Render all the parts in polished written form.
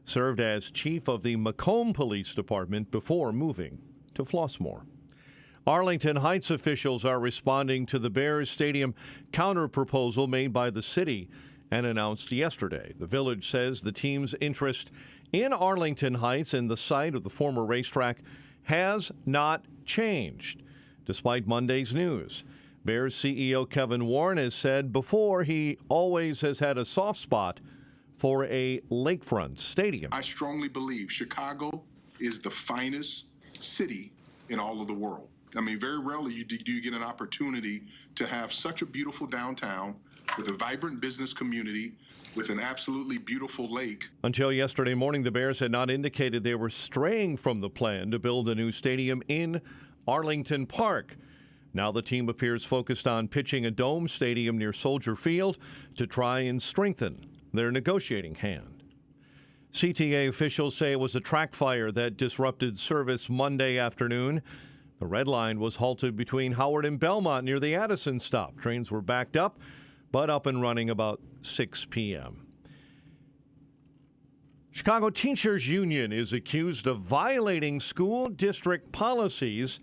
served as chief of the Macomb Police Department before moving to Flossmoor. Arlington Heights officials are responding to the Bears Stadium counterproposal made by the city and announced yesterday. The village says the team's interest in Arlington Heights and the site of the former racetrack has not changed, despite Monday's news. Bears CEO Kevin Warren has said before he always has had a soft spot for a lakefront stadium. I strongly believe Chicago is the finest city in all of the world. I mean, very rarely do you get an opportunity to have such a beautiful downtown with a vibrant business community, with an absolutely beautiful lake. Until yesterday morning, the Bears had not indicated they were straying from the plan to build a new stadium in Arlington Park. Now the team appears focused on pitching a dome stadium near Soldier Field to try and strengthen their negotiating hand. CTA officials say it was a track fire that disrupted service Monday afternoon. The Red Line was halted between Howard and Belmont near the Addison stop. Trains were backed up, but up and running about 6 p.m. Chicago Teachers Union is accused of violating school district policies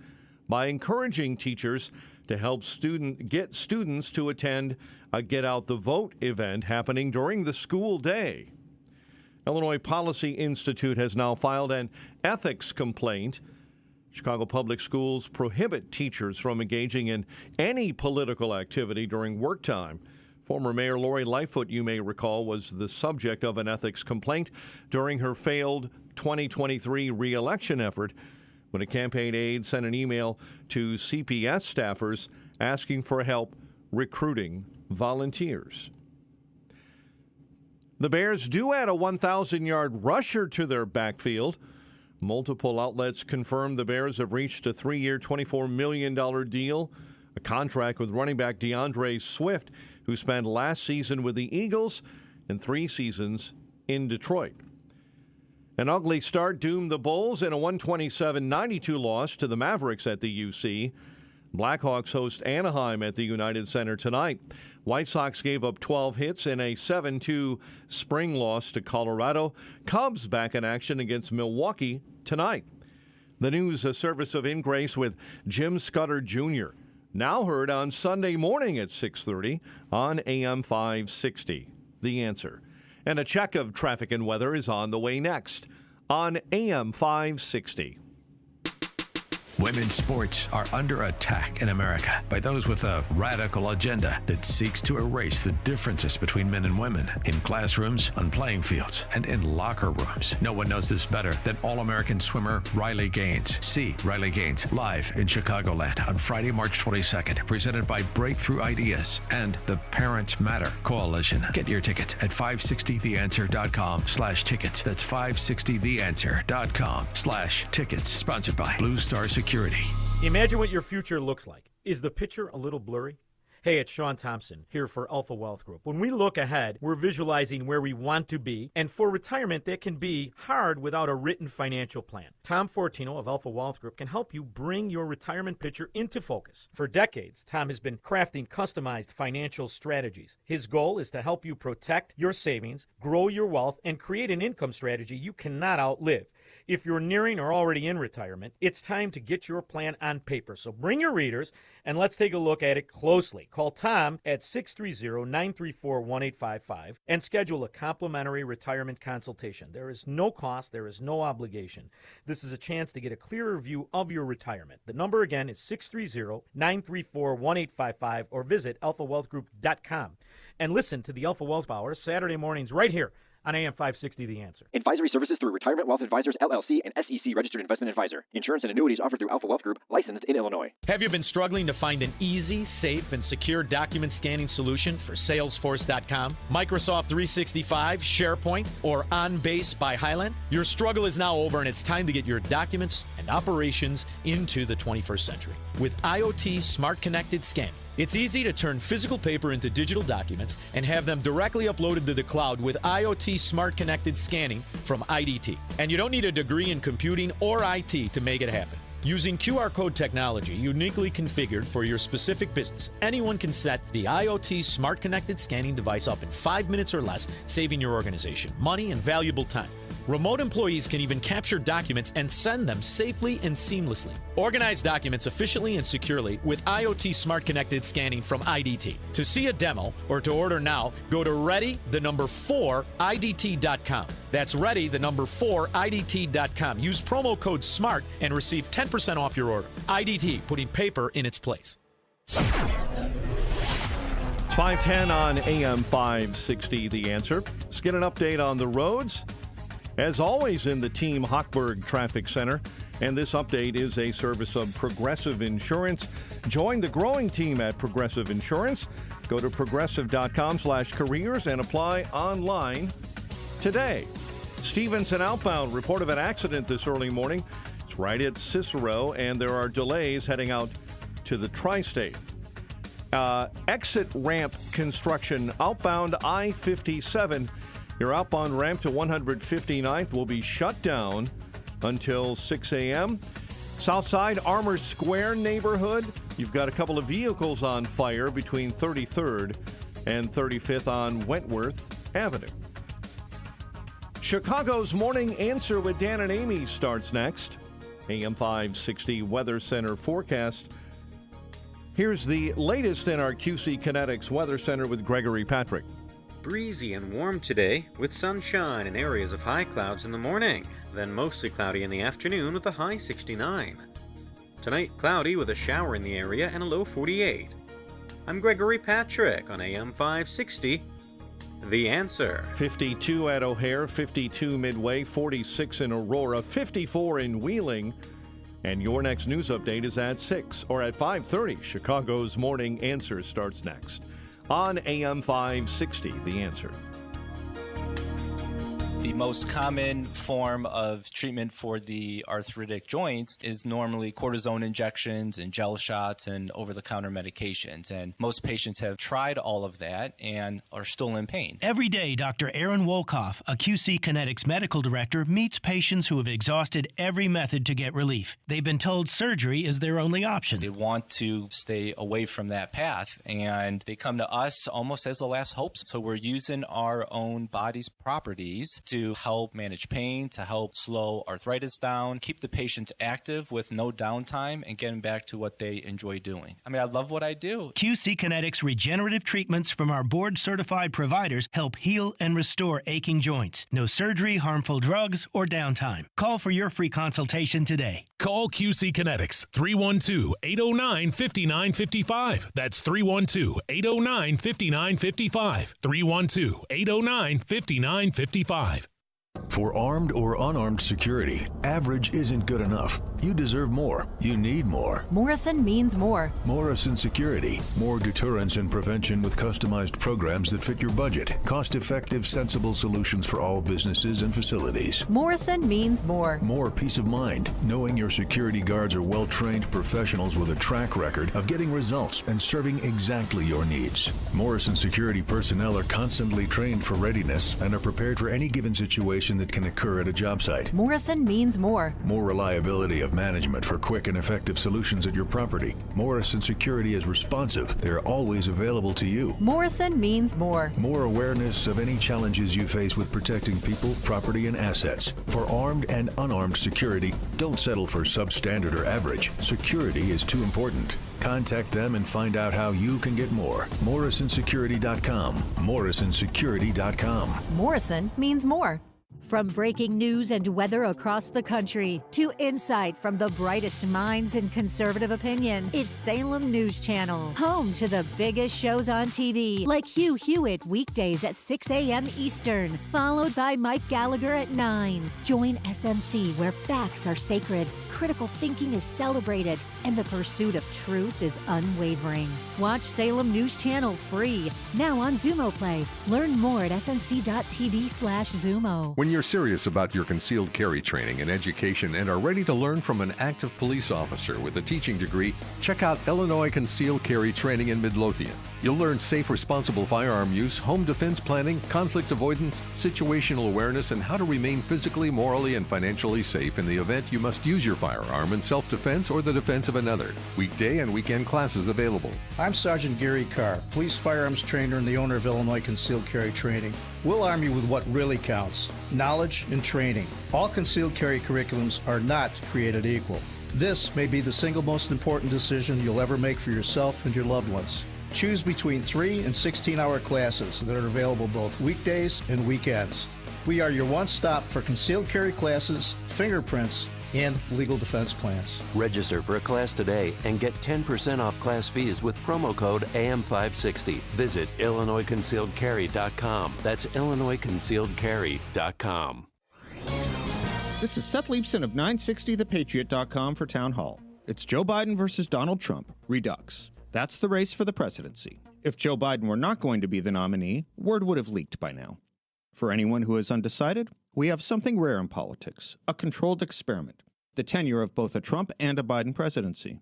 by encouraging teachers to help get students to attend a Get Out the Vote event happening during the school day. Illinois Policy Institute has now filed an ethics complaint. Chicago Public Schools prohibit teachers from engaging in any political activity during work time. Former Mayor Lori Lightfoot, you may recall, was the subject of an ethics complaint during her failed 2023 re-election effort when a campaign aide sent an email to CPS staffers asking for help recruiting volunteers. The Bears do add a 1,000-yard rusher to their backfield. Multiple outlets confirm the Bears have reached a 3-year, $24 million deal, a contract with running back DeAndre Swift, who spent last season with the Eagles and 3 seasons in Detroit. An ugly start doomed the Bulls in a 127-92 loss to the Mavericks at the UC. Blackhawks host Anaheim at the United Center tonight. White Sox gave up 12 hits in a 7-2 spring loss to Colorado. Cubs back in action against Milwaukee tonight. The news, a service of Ingrace with Jim Scudder Jr., now heard on Sunday morning at 6:30 on AM 560. The Answer. And a check of traffic and weather is on the way next on AM 560. Women's sports are under attack in America by those with a radical agenda that seeks to erase the differences between men and women in classrooms, on playing fields, and in locker rooms. No one knows this better than All-American swimmer Riley Gaines. See Riley Gaines live in Chicagoland on Friday, March 22nd, presented by Breakthrough Ideas and the Parents Matter Coalition. Get your tickets at 560theanswer.com/tickets. That's 560theanswer.com/tickets. Sponsored by Blue Star Security. Imagine what your future looks like. Is the picture a little blurry? Hey, it's Sean Thompson here for Alpha Wealth Group. When we look ahead, we're visualizing where we want to be, and for retirement, that can be hard without a written financial plan. Tom Fortino of Alpha Wealth Group can help you bring your retirement picture into focus. For decades, Tom has been crafting customized financial strategies. His goal is to help you protect your savings, grow your wealth, and create an income strategy you cannot outlive. If you're nearing or already in retirement, it's time to get your plan on paper. So bring your readers and let's take a look at it closely. Call Tom at 630-934-1855 and schedule a complimentary retirement consultation. There is no cost. There is no obligation. This is a chance to get a clearer view of your retirement. The number again is 630-934-1855 or visit alphawealthgroup.com. And listen to the Alpha Wealth Hour Saturday mornings right here on AM 560 The Answer. Advisory services through Retirement Wealth Advisors, LLC, and SEC Registered Investment Advisor. Insurance and annuities offered through Alpha Wealth Group, licensed in Illinois. Have you been struggling to find an easy, safe, and secure document scanning solution for Salesforce.com, Microsoft 365, SharePoint, or OnBase by Highland? Your struggle is now over, and it's time to get your documents and operations into the 21st century. With IoT Smart Connected Scanning, it's easy to turn physical paper into digital documents and have them directly uploaded to the cloud with IoT Smart Connected Scanning from IDT. And you don't need a degree in computing or IT to make it happen. Using QR code technology uniquely configured for your specific business, anyone can set the IoT Smart Connected Scanning device up in 5 minutes or less, saving your organization money and valuable time. Remote employees can even capture documents and send them safely and seamlessly. Organize documents efficiently and securely with IoT Smart Connected Scanning from IDT. To see a demo or to order now, go to ready4idt.com. That's ready4idt.com. Use promo code SMART and receive 10% off your order. IDT, putting paper in its place. It's 5:10 on AM 560, The Answer. Let's get an update on the roads. As always, in the Team Hochberg Traffic Center. And this update is a service of Progressive Insurance. Join the growing team at Progressive Insurance. Go to progressive.com/careers and apply online today. Stevenson outbound, report of an accident this early morning. It's right at Cicero, and there are delays heading out to the tri-state. Exit ramp construction outbound I-57. Your outbound ramp to 159th will be shut down until 6 a.m. Southside Armour Square neighborhood. You've got a couple of vehicles on fire between 33rd and 35th on Wentworth Avenue. Chicago's Morning Answer with Dan and Amy starts next. AM 560 Weather Center forecast. Here's the latest in our QC Kinetics Weather Center with Gregory Patrick. Breezy and warm today, with sunshine and areas of high clouds in the morning, then mostly cloudy in the afternoon with a high 69. Tonight, cloudy with a shower in the area and a low 48. I'm Gregory Patrick on AM 560, The Answer. 52 at O'Hare, 52 Midway, 46 in Aurora, 54 in Wheeling. And your next news update is at 6 or at 5:30. Chicago's Morning Answer starts next on AM 560, The Answer. The most common form of treatment for the arthritic joints is normally cortisone injections and gel shots and over-the-counter medications. And most patients have tried all of that and are still in pain. Every day, Dr. Aaron Wolkoff, a QC Kinetics medical director, meets patients who have exhausted every method to get relief. They've been told surgery is their only option. They want to stay away from that path, and they come to us almost as the last hope. So we're using our own body's properties to help manage pain, to help slow arthritis down, keep the patients active with no downtime, and getting back to what they enjoy doing. I mean, I love what I do. QC Kinetics regenerative treatments from our board-certified providers help heal and restore aching joints. No surgery, harmful drugs, or downtime. Call for your free consultation today. Call QC Kinetics, 312-809-5955. That's 312-809-5955. 312-809-5955. For armed or unarmed security, average isn't good enough. You deserve more. You need more. Morrison means more. Morrison Security. More deterrence and prevention with customized programs that fit your budget. Cost-effective, sensible solutions for all businesses and facilities. Morrison means more. More peace of mind, knowing your security guards are well-trained professionals with a track record of getting results and serving exactly your needs. Morrison Security personnel are constantly trained for readiness and are prepared for any given situation that can occur at a job site. Morrison means more. More reliability of management for quick and effective solutions at your property. Morrison Security is responsive. They're always available to you. Morrison means more. More awareness of any challenges you face with protecting people, property, and assets. For armed and unarmed security, don't settle for substandard or average. Security is too important. Contact them and find out how you can get more. MorrisonSecurity.com. MorrisonSecurity.com. Morrison means more. From breaking news and weather across the country to insight from the brightest minds in conservative opinion, it's Salem News Channel, home to the biggest shows on TV, like Hugh Hewitt weekdays at 6 a.m. Eastern, followed by Mike Gallagher at 9. Join SNC, where facts are sacred, critical thinking is celebrated, and the pursuit of truth is unwavering. Watch Salem News Channel free, now on Zumo Play. Learn more at snc.tv/Zumo. When you're serious about your concealed carry training and education and are ready to learn from an active police officer with a teaching degree, check out Illinois Concealed Carry Training in Midlothian. You'll learn safe, responsible firearm use, home defense planning, conflict avoidance, situational awareness, and how to remain physically, morally, and financially safe in the event you must use your firearm in self-defense or the defense of another. Weekday and weekend classes available. I'm Sergeant Gary Carr, police firearms trainer and the owner of Illinois Concealed Carry Training. We'll arm you with what really counts: knowledge and training. All concealed carry curriculums are not created equal. This may be the single most important decision you'll ever make for yourself and your loved ones. Choose between 3 and 16-hour classes that are available both weekdays and weekends. We are your one-stop for concealed carry classes, fingerprints, and legal defense plans. Register for a class today and get 10% off class fees with promo code AM560. Visit IllinoisConcealedCarry.com. That's IllinoisConcealedCarry.com. This is Seth Leibson of 960thepatriot.com for Town Hall. It's Joe Biden versus Donald Trump, Redux. That's the race for the presidency. If Joe Biden were not going to be the nominee, word would have leaked by now. For anyone who is undecided, we have something rare in politics, a controlled experiment, the tenure of both a Trump and a Biden presidency.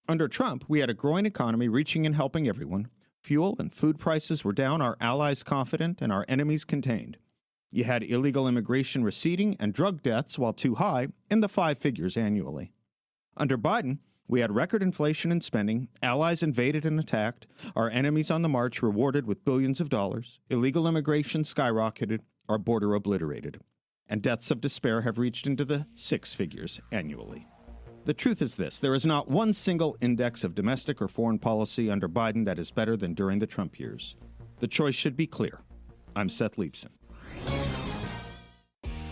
Under Trump, we had a growing economy reaching and helping everyone. Fuel and food prices were down, our allies confident, and our enemies contained. You had illegal immigration receding and drug deaths, while too high, in the 5 figures annually. Under Biden, we had record inflation and spending, allies invaded and attacked, our enemies on the march rewarded with billions of dollars, illegal immigration skyrocketed, our border obliterated, and deaths of despair have reached into the 6 figures annually. The truth is this: there is not one single index of domestic or foreign policy under Biden that is better than during the Trump years. The choice should be clear. I'm Seth Leibson.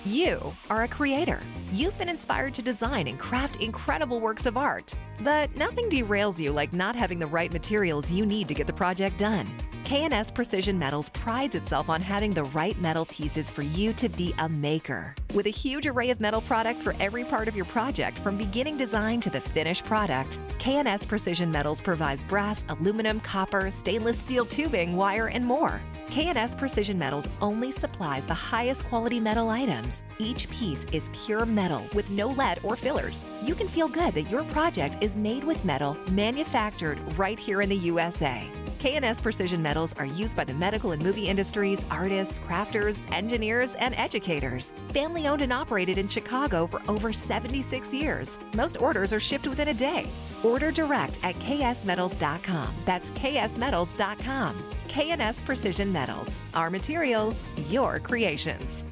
You are a creator. You've been inspired to design and craft incredible works of art. But nothing derails you like not having the right materials you need to get the project done. K&S Precision Metals prides itself on having the right metal pieces for you to be a maker. With a huge array of metal products for every part of your project, from beginning design to the finished product, K&S Precision Metals provides brass, aluminum, copper, stainless steel tubing, wire, and more. K&S Precision Metals only supplies the highest quality metal items. Each piece is pure metal with no lead or fillers. You can feel good that your project is made with metal manufactured right here in the USA. K&S Precision Metals are used by the medical and movie industries, artists, crafters, engineers, and educators. Family owned and operated in Chicago for over 76 years. Most orders are shipped within a day. Order direct at ksmetals.com. That's ksmetals.com. K&S Precision Metals. Our materials, your creations.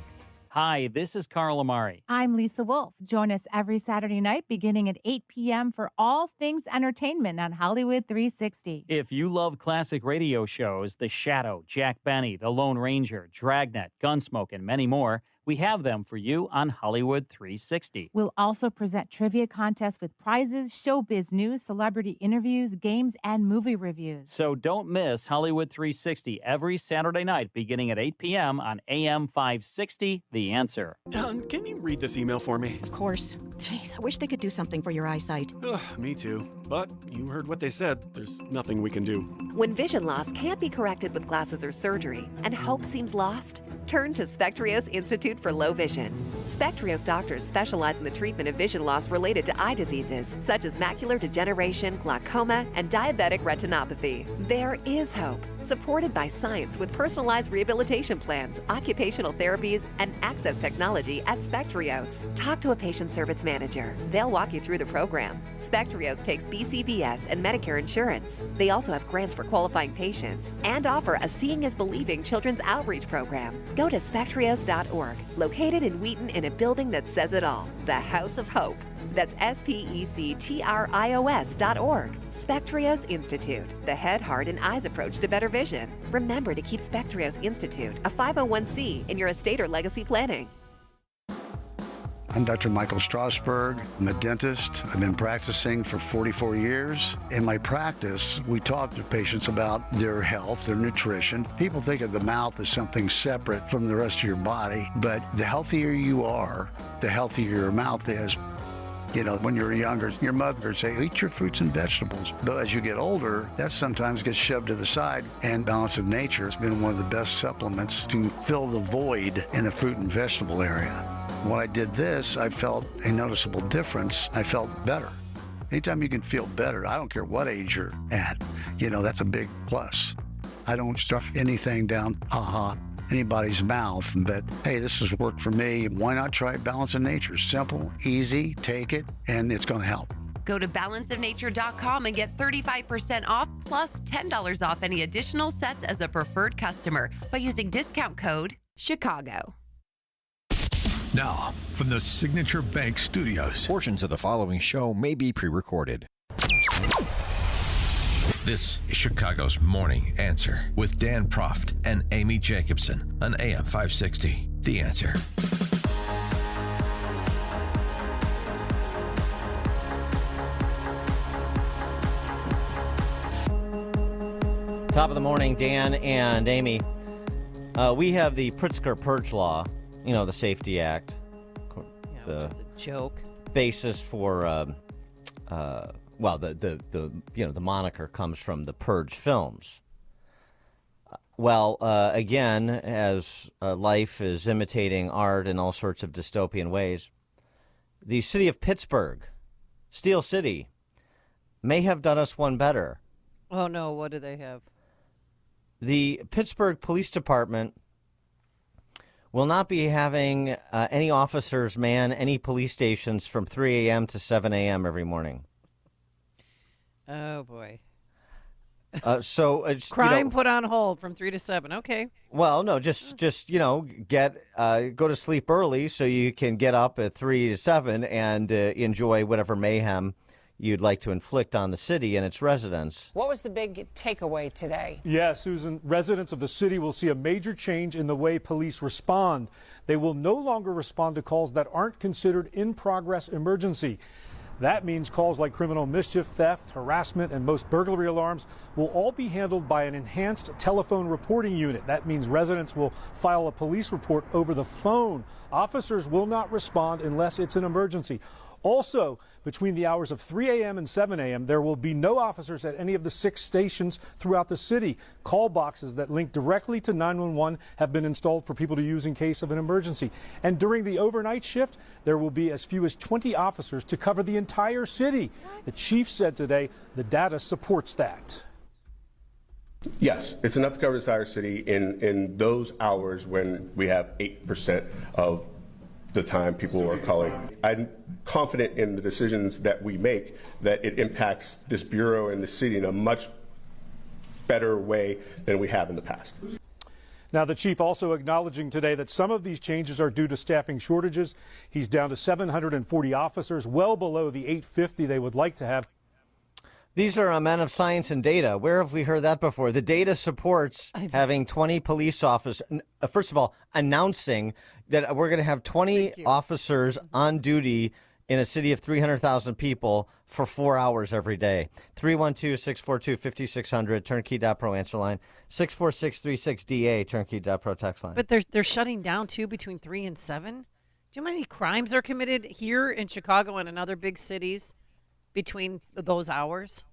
Hi, this is Carl Amari. I'm Lisa Wolf. Join us every Saturday night beginning at 8 p.m. for all things entertainment on Hollywood 360. If you love classic radio shows, The Shadow, Jack Benny, The Lone Ranger, Dragnet, Gunsmoke, and many more, we have them for you on Hollywood 360. We'll also present trivia contests with prizes, showbiz news, celebrity interviews, games, and movie reviews. So don't miss Hollywood 360 every Saturday night beginning at 8 p.m. on AM 560, The Answer. Can you read this email for me? Of course. Jeez, I wish they could do something for your eyesight. Me too. But you heard what they said. There's nothing we can do. When vision loss can't be corrected with glasses or surgery, and hope seems lost, turn to Spectrios Institute for Low Vision. Spectrios doctors specialize in the treatment of vision loss related to eye diseases, such as macular degeneration, glaucoma, and diabetic retinopathy. There is hope, supported by science with personalized rehabilitation plans, occupational therapies, and access technology at Spectrios. Talk to a patient service manager. They'll walk you through the program. Spectrios takes BCBS and Medicare insurance. They also have grants for qualifying patients and offer a Seeing is Believing children's outreach program. Go to spectrios.org, located in Wheaton in a building that says it all, the House of Hope. That's spectrios.org. Spectrios Institute, the head, heart, and eyes approach to better vision. Remember to keep Spectrios Institute, a 501c, in your estate or legacy planning. I'm Dr. Michael Strasberg. I'm a dentist. I've been practicing for 44 years. In my practice, we talk to patients about their health, their nutrition. People think of the mouth as something separate from the rest of your body, but the healthier you are, the healthier your mouth is. You know, when you're younger, your mother would say, eat your fruits and vegetables. But as you get older, that sometimes gets shoved to the side. And Balance of Nature has been one of the best supplements to fill the void in the fruit and vegetable area. When I did this, I felt a noticeable difference. I felt better. Anytime you can feel better, I don't care what age you're at, you know, that's a big plus. I don't stuff anything down, anybody's mouth, but hey, this has worked for me. Why not try Balance of Nature? Simple, easy, take it, and it's going to help. Go to balanceofnature.com and get 35% off plus $10 off any additional sets as a preferred customer by using discount code Chicago. Now, from the Signature Bank Studios. Portions of the following show may be pre-recorded. This is Chicago's Morning Answer with Dan Proft and Amy Jacobson on AM 560. The Answer. Top of the morning, Dan and Amy. We have the Pritzker Purge Law, you know, the Safety Act. Which is a joke. Basis for, the moniker comes from the Purge films. Again, as life is imitating art in all sorts of dystopian ways, the city of Pittsburgh, Steel City, may have done us one better. Oh, no, what do they have? The Pittsburgh Police Department will not be having any officers man any police stations from 3 a.m. to 7 a.m. every morning. Oh, boy. Crime put on hold from 3 to 7. Okay. Well, no, just go to sleep early so you can get up at 3 to 7 and enjoy whatever mayhem you'd like to inflict on the city and its residents. What was the big takeaway today? Yeah, Susan, residents of the city will see a major change in the way police respond. They will no longer respond to calls that aren't considered in-progress emergency. That means calls like criminal mischief, theft, harassment, and most burglary alarms will all be handled by an enhanced telephone reporting unit. That means residents will file a police report over the phone. Officers will not respond unless it's an emergency. Also, between the hours of 3 a.m. and 7 a.m., there will be no officers at any of the 6 stations throughout the city. Call boxes that link directly to 911 have been installed for people to use in case of an emergency. And during the overnight shift, there will be as few as 20 officers to cover the entire city. The chief said today the data supports that. Yes, it's enough to cover the entire city in those hours when we have 8% of the time people are calling. I'm confident in the decisions that we make that it impacts this bureau and the city in a much better way than we have in the past. Now, the chief also acknowledging today that some of these changes are due to staffing shortages. He's down to 740 officers, well below the 850 they would like to have. These are men of science and data. Where have we heard that before? The data supports having 20 police officers. First of all, announcing that we're going to have 20 officers on duty in a city of 300,000 people for 4 hours every day. 312-642-5600, turnkey.pro answer line. 64636DA, turnkey.pro text line. But they're shutting down, too, between 3 and 7? Do you know how many crimes are committed here in Chicago and in other big cities between those hours?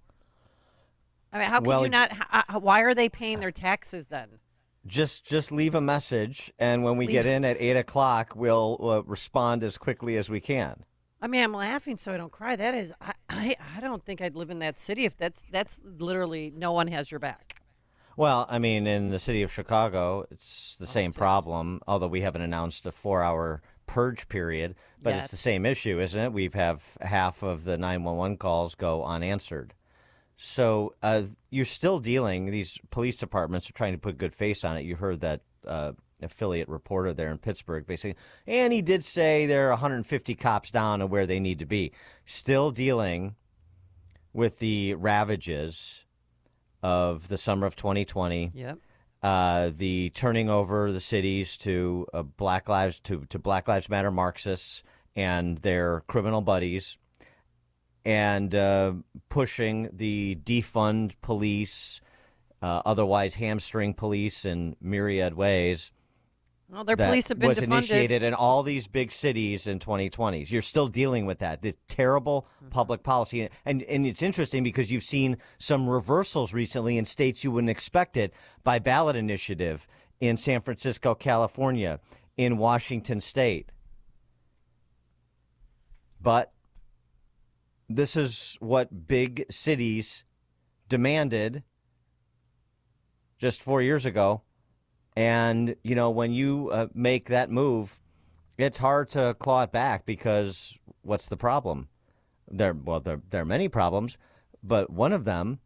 I mean, how could you not? Why are they paying their taxes then? Just leave a message, and when we get in at 8 o'clock, we'll respond as quickly as we can. I mean, I'm laughing so I don't cry. That is, I don't think I'd live in that city if that's literally no one has your back. Well, I mean, in the city of Chicago, it's the same problem, although we haven't announced a 4-hour purge period, but it's the same issue, isn't it? We have half of the 911 calls go unanswered. So you're still dealing, these police departments are trying to put good face on it. You heard that affiliate reporter there in Pittsburgh basically, and he did say there are 150 cops down on where they need to be. Still dealing with the ravages of the summer of 2020. Yep. The turning over the cities to Black Lives Matter Marxists and their criminal buddies, and pushing the defund police, otherwise hamstring police in myriad ways. Well, their police have been was defunded. Initiated in all these big cities in 2020. You're still dealing with that, this terrible public policy. And it's interesting because you've seen some reversals recently in states you wouldn't expect it, by ballot initiative in San Francisco, California, in Washington State. But this is what big cities demanded just 4 years ago. And, you know, when you make that move, it's hard to claw it back because what's the problem? There are many problems, but one of them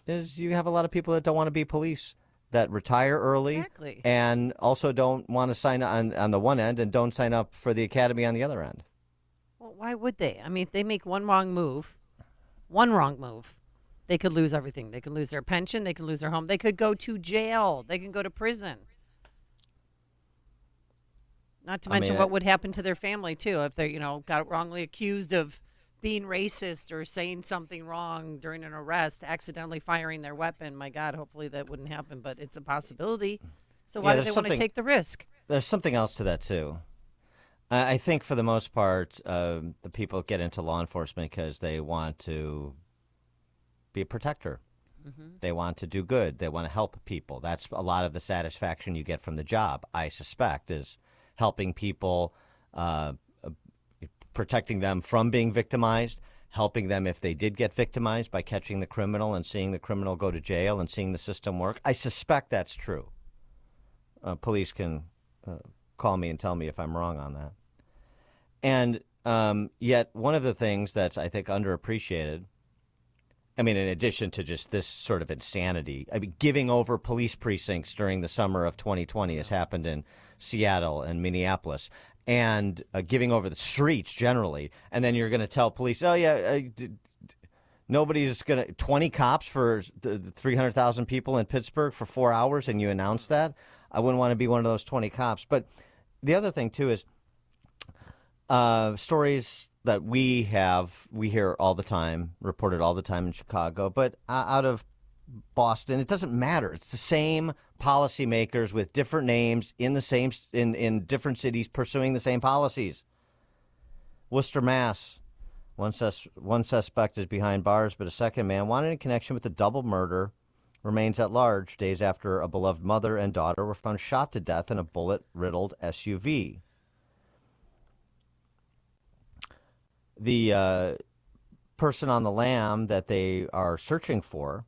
is you have a lot of people that don't want to be police, that retire early, and also don't want to sign on the one end and don't sign up for the academy on the other end. Well, why would they? I mean, if they make one wrong move, they could lose everything. They could lose their pension. They could lose their home. They could go to jail. They can go to prison. Not to mention what would happen to their family, too, if they, got wrongly accused of being racist or saying something wrong during an arrest, accidentally firing their weapon. My God, hopefully that wouldn't happen, but it's a possibility. So why do they want to take the risk? There's something else to that, too. I think for the most part, the people get into law enforcement because they want to be a protector. Mm-hmm. They want to do good. They want to help people. That's a lot of the satisfaction you get from the job, I suspect, is helping people, protecting them from being victimized, helping them if they did get victimized by catching the criminal and seeing the criminal go to jail and seeing the system work. I suspect that's true. Police can call me and tell me if I'm wrong on that. And yet one of the things that's, I think, underappreciated, I mean, in addition to just this sort of insanity, I mean, giving over police precincts during the summer of 2020 has happened in Seattle and Minneapolis, and giving over the streets generally. And then you're going to tell police, oh, yeah, nobody's going to, 20 cops for the 300,000 people in Pittsburgh for 4 hours, and you announce that? I wouldn't want to be one of those 20 cops. But the other thing, too, is stories that we hear all the time, reported all the time in Chicago, but out of Boston, it doesn't matter. It's the same policymakers with different names in the same in different cities pursuing the same policies. Worcester, Mass. One suspect is behind bars, but a second man wanted in connection with the double murder remains at large days after a beloved mother and daughter were found shot to death in a bullet-riddled SUV. The person on the lam that they are searching for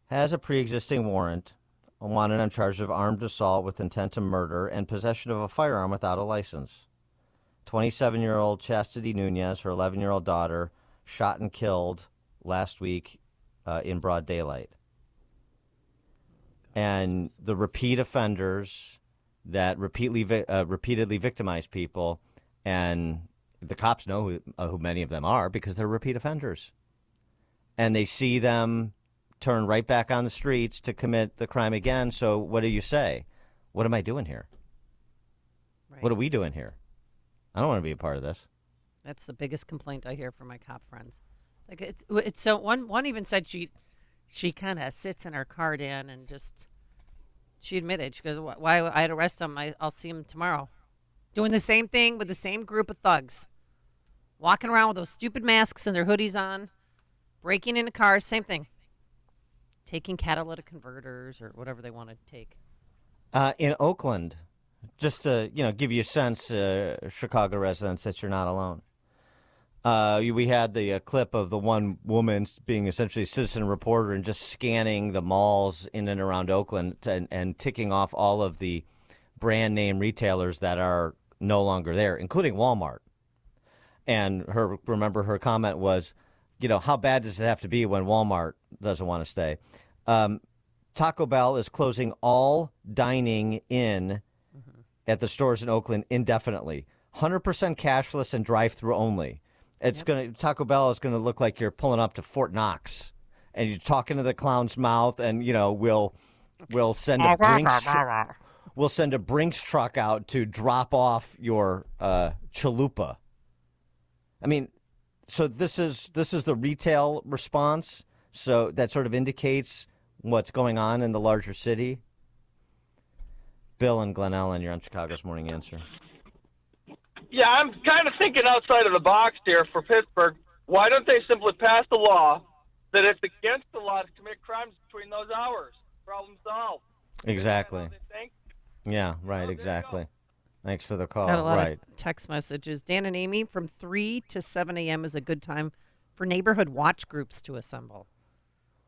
has a pre-existing warrant, wanted on charge of armed assault with intent to murder and possession of a firearm without a license. 27-year-old Chastity Nunez, her 11-year-old daughter, shot and killed last week in broad daylight. And the repeat offenders that repeatedly victimize people, and the cops know who many of them are because they're repeat offenders. And they see them turn right back on the streets to commit the crime again. So what do you say? What am I doing here? Right. What are we doing here? I don't want to be a part of this. That's the biggest complaint I hear from my cop friends. Like it's so one even said she kind of sits in her car, Dan, and just she admitted, she goes, why I'd arrest him, I'll see him tomorrow. Doing the same thing with the same group of thugs. Walking around with those stupid masks and their hoodies on, breaking into cars, same thing. Taking catalytic converters or whatever they want to take. In Oakland, just to give you a sense, Chicago residents, that you're not alone. We had the clip of the one woman being essentially a citizen reporter and just scanning the malls in and around Oakland and ticking off all of the brand name retailers that are no longer there, including Walmart. And her comment was, how bad does it have to be when Walmart doesn't want to stay? Taco Bell is closing all dining in at the stores in Oakland indefinitely. 100% cashless and drive-through only. Taco Bell is going to look like you're pulling up to Fort Knox, and you're talking to the clown's mouth, and we'll send a Brinks truck out to drop off your chalupa. I mean, so this is the retail response. So that sort of indicates what's going on in the larger city. Bill and Glen Ellen, you're on Chicago's Morning Answer. Yeah, I'm kind of thinking outside of the box here for Pittsburgh. Why don't they simply pass a law that it's against the law to commit crimes between those hours? Problem solved. Exactly. Yeah, right, exactly. Thanks for the call. Got a lot of text messages. Dan and Amy, from 3 to 7 a.m. is a good time for neighborhood watch groups to assemble.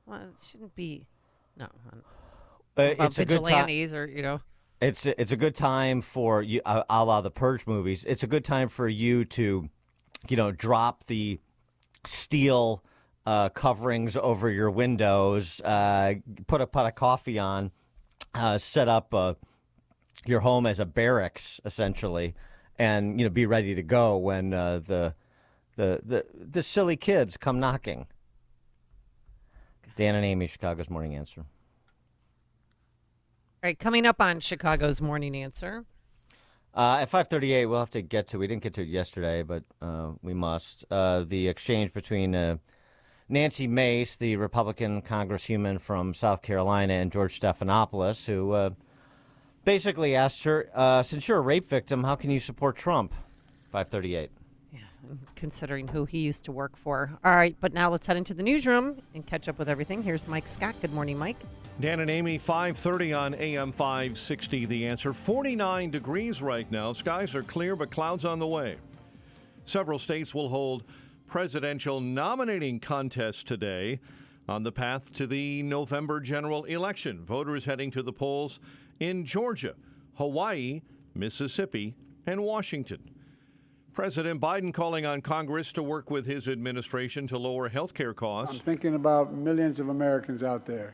Well, it shouldn't be. No. It's vigilantes or. It's a good time for you, a la the Purge movies. It's a good time for you to drop the steel coverings over your windows, put a pot of coffee on, set up your home as a barracks, essentially, and be ready to go when the silly kids come knocking. Dan and Amy, Chicago's Morning Answer. All right, coming up on Chicago's Morning Answer. At 5:38, we'll have to get to. We didn't get to it yesterday, but we must. The exchange between Nancy Mace, the Republican congresswoman from South Carolina, and George Stephanopoulos, who basically asked her, since you're a rape victim, how can you support Trump? 5:38. Yeah, considering who he used to work for. All right, but now let's head into the newsroom and catch up with everything. Here's Mike Scott. Good morning, Mike. Dan and Amy, 5:30 on AM 560, The Answer. 49 degrees right now. Skies are clear, but clouds on the way. Several states will hold presidential nominating contests today on the path to the November general election. Voters heading to the polls in Georgia, Hawaii, Mississippi, and Washington. President Biden calling on Congress to work with his administration to lower health care costs. I'm thinking about millions of Americans out there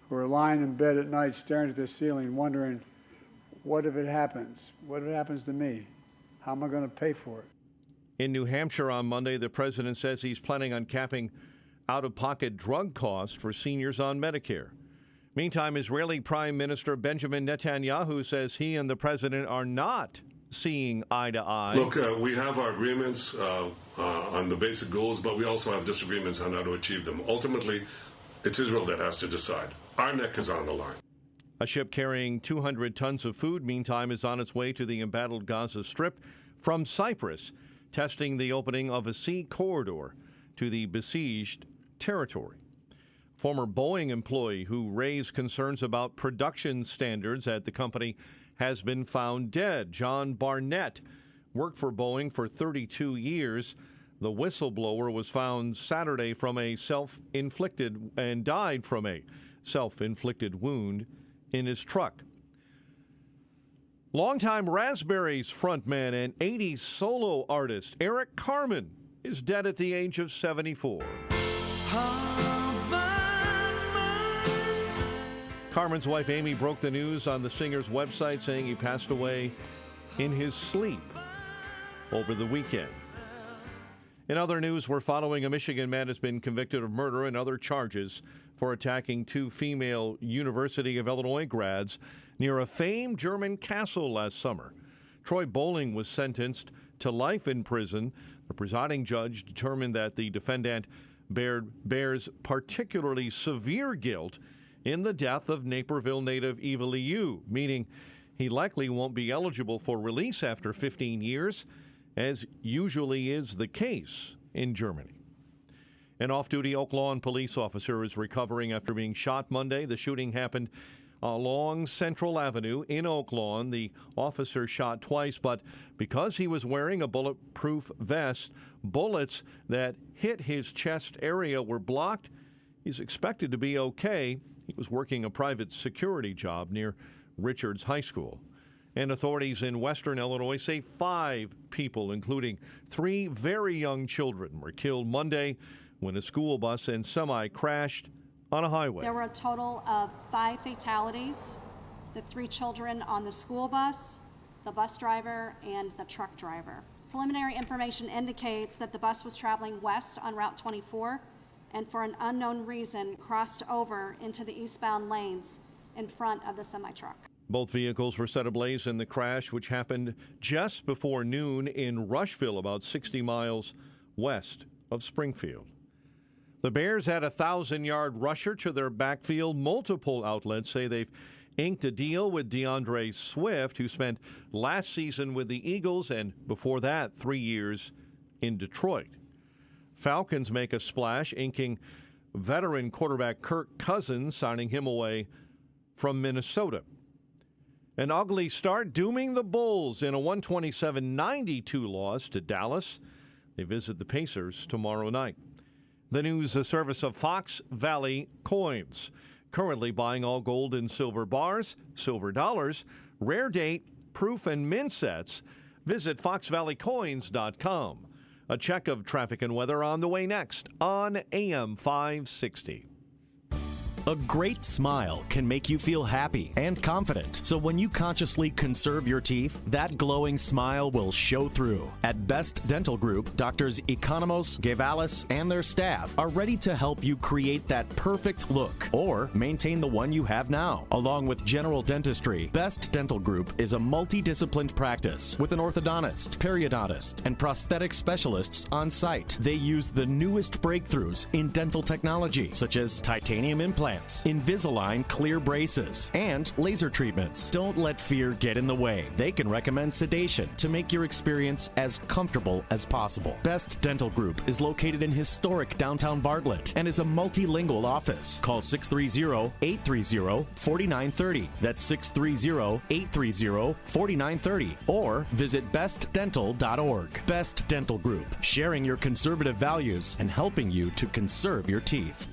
who are lying in bed at night staring at the ceiling wondering, what if it happens? What if it happens to me? How am I going to pay for it? In New Hampshire on Monday, the president says he's planning on capping out-of-pocket drug costs for seniors on Medicare. Meantime, Israeli Prime Minister Benjamin Netanyahu says he and the president are not seeing eye to eye. Look, we have our agreements on the basic goals, but we also have disagreements on how to achieve them. Ultimately, it's Israel that has to decide. Our neck is on the line. A ship carrying 200 tons of food, meantime, is on its way to the embattled Gaza Strip from Cyprus, testing the opening of a sea corridor to the besieged territory. Former Boeing employee who raised concerns about production standards at the company has been found dead. John Barnett worked for Boeing for 32 years. The whistleblower was found Saturday from a self-inflicted and died from a self-inflicted wound in his truck. Longtime Raspberries frontman and 80s solo artist Eric Carmen is dead at the age of 74. Carmen's wife Amy broke the news on the singer's website, saying he passed away in his sleep over the weekend. In other news, we're following a Michigan man has been convicted of murder and other charges for attacking two female University of Illinois grads near a famed German castle last summer. Troy Bowling was sentenced to life in prison. The presiding judge determined that the defendant bears particularly severe guilt in the death of Naperville native Eva Liu, meaning he likely won't be eligible for release after 15 years, as usually is the case in Germany. An off-duty Oak Lawn police officer is recovering after being shot Monday. The shooting happened along Central Avenue in Oak Lawn. The officer shot twice, but because he was wearing a bulletproof vest, bullets that hit his chest area were blocked. He's expected to be okay. He was working a private security job near Richards High School. And authorities in western Illinois say 5 people, including 3 very young children, were killed Monday when a school bus and semi crashed on a highway. There were a total of 5 fatalities, the 3 children on the school bus, the bus driver, and the truck driver. Preliminary information indicates that the bus was traveling west on Route 24 and for an unknown reason crossed over into the eastbound lanes in front of the semi-truck. Both vehicles were set ablaze in the crash, which happened just before noon in Rushville, about 60 miles west of Springfield. The Bears add a 1,000-yard rusher to their backfield. Multiple outlets say they've inked a deal with DeAndre Swift, who spent last season with the Eagles and before that 3 years in Detroit. Falcons make a splash, inking veteran quarterback Kirk Cousins, signing him away from Minnesota. An ugly start dooming the Bulls in a 127-92 loss to Dallas. They visit the Pacers tomorrow night. The news, a service of Fox Valley Coins. Currently buying all gold and silver bars, silver dollars, rare date, proof, and mint sets. Visit foxvalleycoins.com. A check of traffic and weather on the way next on AM 560. A great smile can make you feel happy and confident. So when you consciously conserve your teeth, that glowing smile will show through. At Best Dental Group, Doctors Economos, Gavalis, and their staff are ready to help you create that perfect look or maintain the one you have now. Along with general dentistry, Best Dental Group is a multidisciplined practice with an orthodontist, periodontist, and prosthetic specialists on site. They use the newest breakthroughs in dental technology, such as titanium implants, Invisalign clear braces, and laser treatments. Don't let fear get in the way. They can recommend sedation to make your experience as comfortable as possible. Best Dental Group is located in historic downtown Bartlett and is a multilingual office. Call 630-830-4930. That's 630-830-4930. Or visit bestdental.org. Best Dental Group, sharing your conservative values and helping you to conserve your teeth.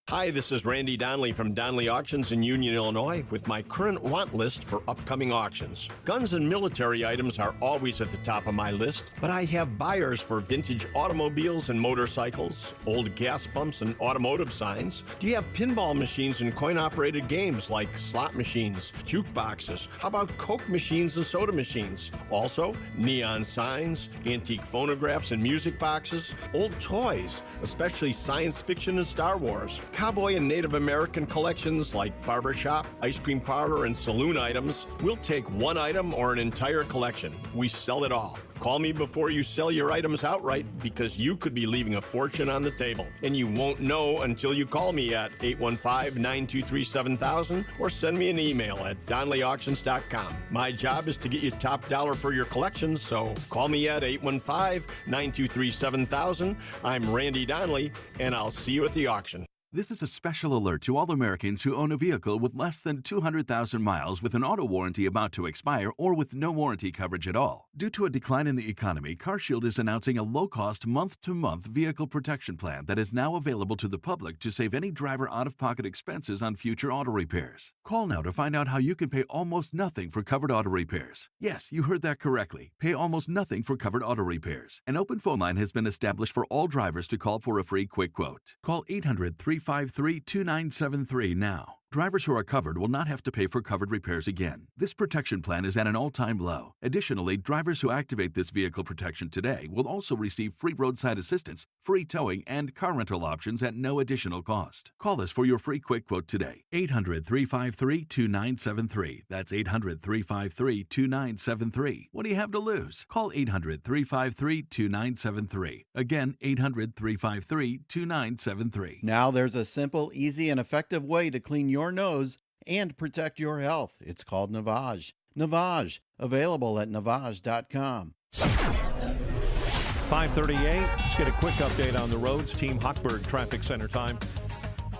Hi, this is Randy Donnelly from Donnelly Auctions in Union, Illinois, with my current want list for upcoming auctions. Guns and military items are always at the top of my list, but I have buyers for vintage automobiles and motorcycles, old gas pumps and automotive signs. Do you have pinball machines and coin-operated games like slot machines, jukeboxes? How about Coke machines and soda machines? Also, neon signs, antique phonographs and music boxes, old toys, especially science fiction and Star Wars. Cowboy and Native American collections like barbershop, ice cream parlor, and saloon items. We'll take one item or an entire collection. We sell it all. Call me before you sell your items outright because you could be leaving a fortune on the table. And you won't know until you call me at 815-923-7000 or send me an email at DonnellyAuctions.com. My job is to get you top dollar for your collections, so call me at 815-923-7000. I'm Randy Donnelly, and I'll see you at the auction. This is a special alert to all Americans who own a vehicle with less than 200,000 miles with an auto warranty about to expire or with no warranty coverage at all. Due to a decline in the economy, CarShield is announcing a low-cost month-to-month vehicle protection plan that is now available to the public to save any driver out-of-pocket expenses on future auto repairs. Call now to find out how you can pay almost nothing for covered auto repairs. Yes, you heard that correctly. Pay almost nothing for covered auto repairs. An open phone line has been established for all drivers to call for a free quick quote. Call 800-353-2973 now. Drivers who are covered will not have to pay for covered repairs again. This protection plan is at an all-time low. Additionally, drivers who activate this vehicle protection today will also receive free roadside assistance, free towing, and car rental options at no additional cost. Call us for your free quick quote today. 800-353-2973. That's 800-353-2973. What do you have to lose? Call 800-353-2973. Again, 800-353-2973. Now there's a simple, easy, and effective way to clean your nose and protect your health. It's called Navage. Navage, available at Navage.com. 5:38. Let's get a quick update on the roads. Team Hochberg Traffic Center time.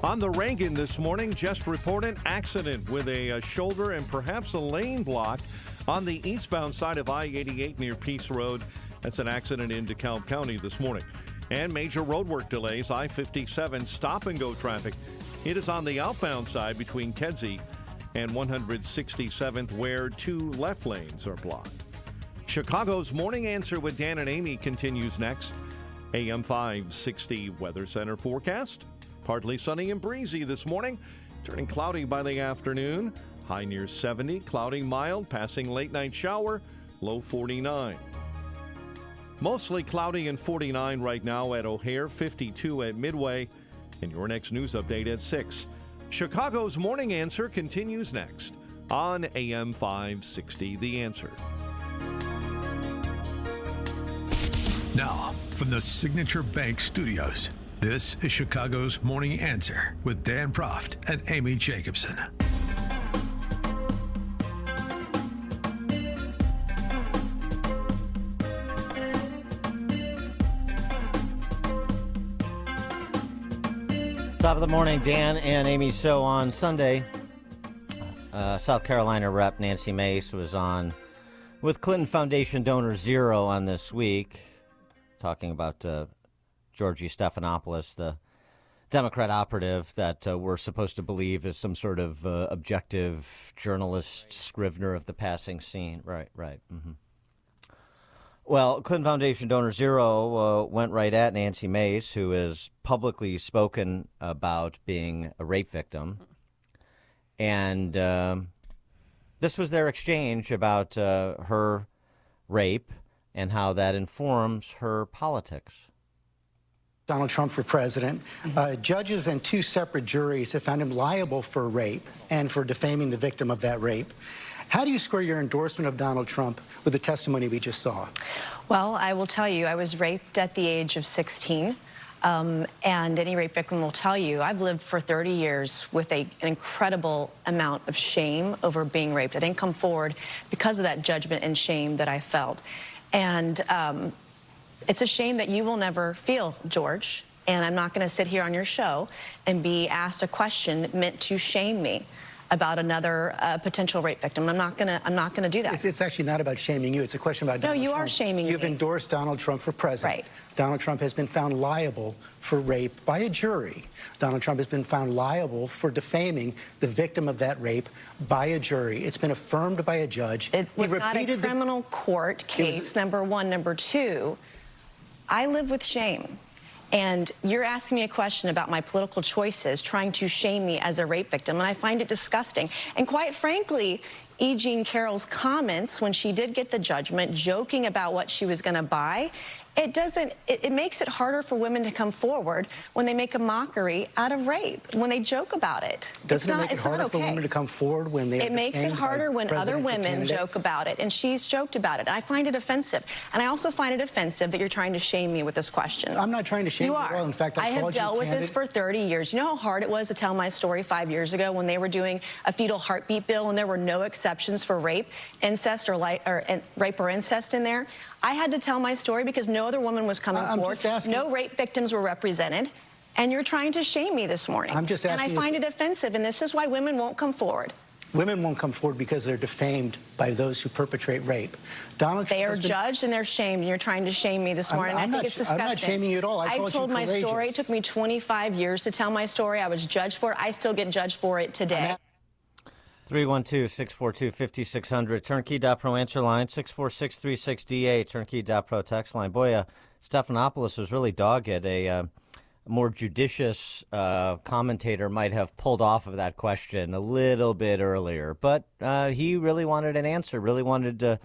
On the Reagan this morning, just reported accident with a shoulder and perhaps a lane block on the eastbound side of I-88 near Peace Road. That's an accident in DeKalb County this morning. And major roadwork delays, I-57 stop-and-go traffic. It is on the outbound side between Kedzie and 167th, where two left lanes are blocked. Chicago's Morning Answer with Dan and Amy continues next. AM 560 Weather Center forecast. Partly sunny and breezy this morning, turning cloudy by the afternoon. High near 70, cloudy mild, passing late night shower, low 49. Mostly cloudy and 49 right now at O'Hare, 52 at Midway. And your next news update at 6. Chicago's Morning Answer continues next on AM 560, The Answer. Now, from the Signature Bank Studios, this is Chicago's Morning Answer with Dan Proft and Amy Jacobson. Top of the morning, Dan and Amy. So on Sunday, South Carolina Rep Nancy Mace was on with Clinton Foundation donor Zero on This Week, talking about Georgie Stephanopoulos, the Democrat operative that we're supposed to believe is some sort of objective journalist, Scrivener of the passing scene. Right. Mm-hmm. Well, Clinton Foundation Donor Zero went right at Nancy Mace, who has publicly spoken about being a rape victim. And this was their exchange about her rape and how that informs her politics. Donald Trump for president. Judges and 2 separate juries have found him liable for rape and for defaming the victim of that rape. How do you square your endorsement of Donald Trump with the testimony we just saw? Well, I will tell you, I was raped at the age of 16. And any rape victim will tell you, I've lived for 30 years with an incredible amount of shame over being raped. I didn't come forward because of that judgment and shame that I felt. And it's a shame that you will never feel, George. And I'm not going to sit here on your show and be asked a question meant to shame me about another potential rape victim. I'm not gonna do that. It's actually not about shaming you. It's a question about Donald Trump. No, you are shaming me. You've endorsed Donald Trump for president. Right. Donald Trump has been found liable for rape by a jury. Donald Trump has been found liable for defaming the victim of that rape by a jury. It's been affirmed by a judge. It was not a criminal court case, number one. Number two, I live with shame. And you're asking me a question about my political choices, trying to shame me as a rape victim, and I find it disgusting. And quite frankly, E. Jean Carroll's comments when she did get the judgment, joking about what she was going to buy, it makes it harder for women to come forward when they make a mockery out of rape, when they joke about it. Doesn't it make it harder for women to come forward when they are It makes it harder when other women joke about it, and she's joked about it. I find it offensive. And I also find it offensive that you're trying to shame me with this question. I'm not trying to shame you at all. In fact, I have dealt with this for 30 years. You know how hard it was to tell my story 5 years ago when they were doing a fetal heartbeat bill and there were no exceptions for rape, incest, or rape or incest in there? I had to tell my story because no other woman was coming forward. No rape victims were represented. And you're trying to shame me this morning. I'm just asking. And I find it offensive, and this is why women won't come forward. Women won't come forward because they're defamed by those who perpetrate rape. Donald Trump they are judged and they're shamed, and you're trying to shame me this morning. I think it's disgusting. I'm not shaming you at all. I told my story. It took me 25 years to tell my story. I was judged for it. I still get judged for it today. 312-642-5600, Turnkey.pro answer line, 64636DA, Turnkey.pro text line. Boy, Stephanopoulos was really dogged. A more judicious commentator might have pulled off of that question a little bit earlier, but he really wanted an answer, really wanted to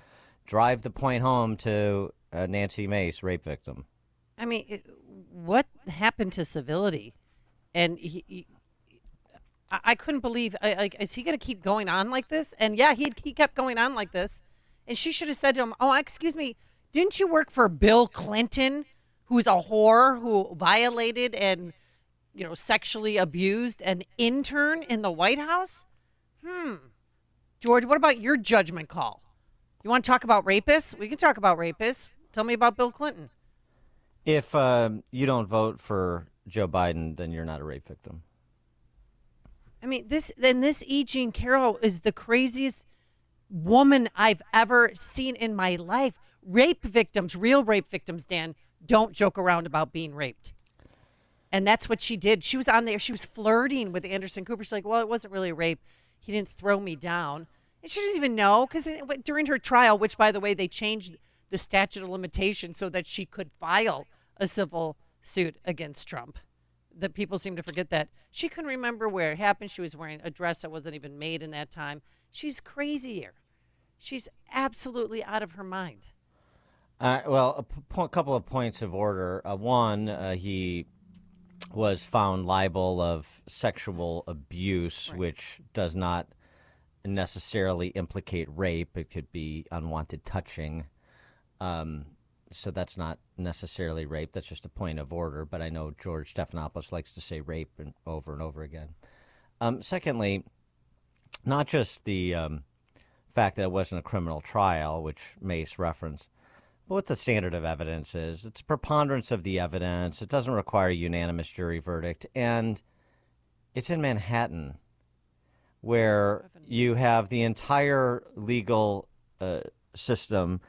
drive the point home to Nancy Mace, rape victim. I mean, what happened to civility? And I couldn't believe, is he going to keep going on like this? And yeah, he kept going on like this. And she should have said to him, oh, excuse me, didn't you work for Bill Clinton, who's a whore, who violated and, sexually abused an intern in the White House? George, what about your judgment call? You want to talk about rapists? We can talk about rapists. Tell me about Bill Clinton. If you don't vote for Joe Biden, then you're not a rape victim. I mean, this E. Jean Carroll is the craziest woman I've ever seen in my life. Rape victims, real rape victims, Dan, don't joke around about being raped. And that's what she did. She was on there. She was flirting with Anderson Cooper. She's like, well, it wasn't really rape. He didn't throw me down. And she didn't even know because during her trial, which, by the way, they changed the statute of limitations so that she could file a civil suit against Trump. That people seem to forget that. She couldn't remember where it happened. She was wearing a dress that wasn't even made in that time. She's crazier. She's absolutely out of her mind. Well, a couple of points of order. One, he was found liable of sexual abuse, right, which does not necessarily implicate rape. It could be unwanted touching. So that's not necessarily rape. That's just a point of order. But I know George Stephanopoulos likes to say rape over and over again. Secondly, not just the fact that it wasn't a criminal trial, which Mace referenced, but what the standard of evidence is. It's preponderance of the evidence. It doesn't require a unanimous jury verdict. And it's in Manhattan, where you have the entire legal system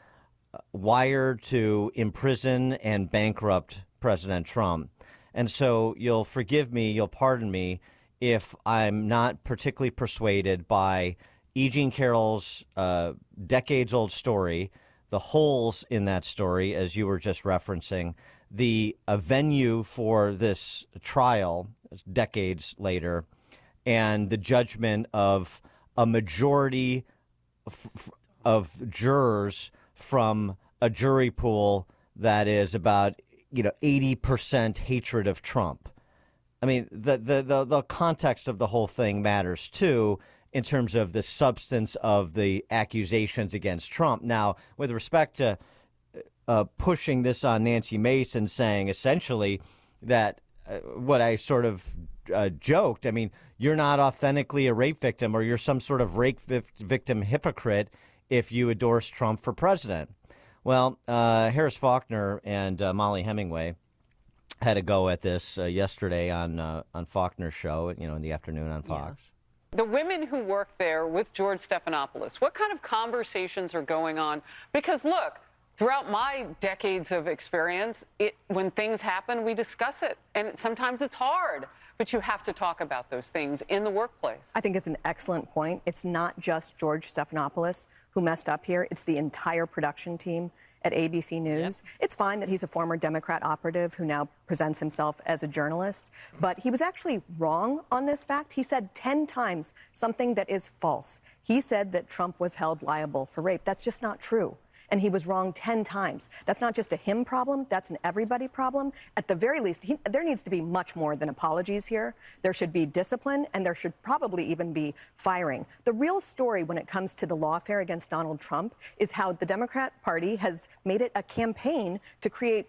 wired to imprison and bankrupt President Trump. And so you'll forgive me, you'll pardon me, if I'm not particularly persuaded by E. Jean Carroll's decades-old story the holes in that story, as you were just referencing, the venue for this trial decades later, and the judgment of a majority of jurors from a jury pool that is about 80% hatred of Trump. I mean, the context of the whole thing matters too, in terms of the substance of the accusations against Trump. Now, with respect to pushing this on Nancy Mace and saying essentially that what I sort of joked, I mean, you're not authentically a rape victim, or you're some sort of rape victim hypocrite if you endorse Trump for president. Well, Harris Faulkner and Molly Hemingway had a go at this yesterday on Faulkner's show, in the afternoon on Fox. The women who work there with George Stephanopoulos, what kind of conversations are going on? Because look, throughout my decades of experience, when things happen, we discuss it. And sometimes it's hard, but you have to talk about those things in the workplace. I think it's an excellent point. It's not just George Stephanopoulos who messed up here. It's the entire production team at ABC News. Yep. It's fine that he's a former Democrat operative who now presents himself as a journalist, but he was actually wrong on this fact. He said 10 times something that is false. He said that Trump was held liable for rape. That's just not true. And he was wrong 10 times. That's not just a him problem, that's an everybody problem. At the very least, there needs to be much more than apologies here. There should be discipline, and there should probably even be firing. The real story when it comes to the lawfare against Donald Trump is how the Democrat Party has made it a campaign to create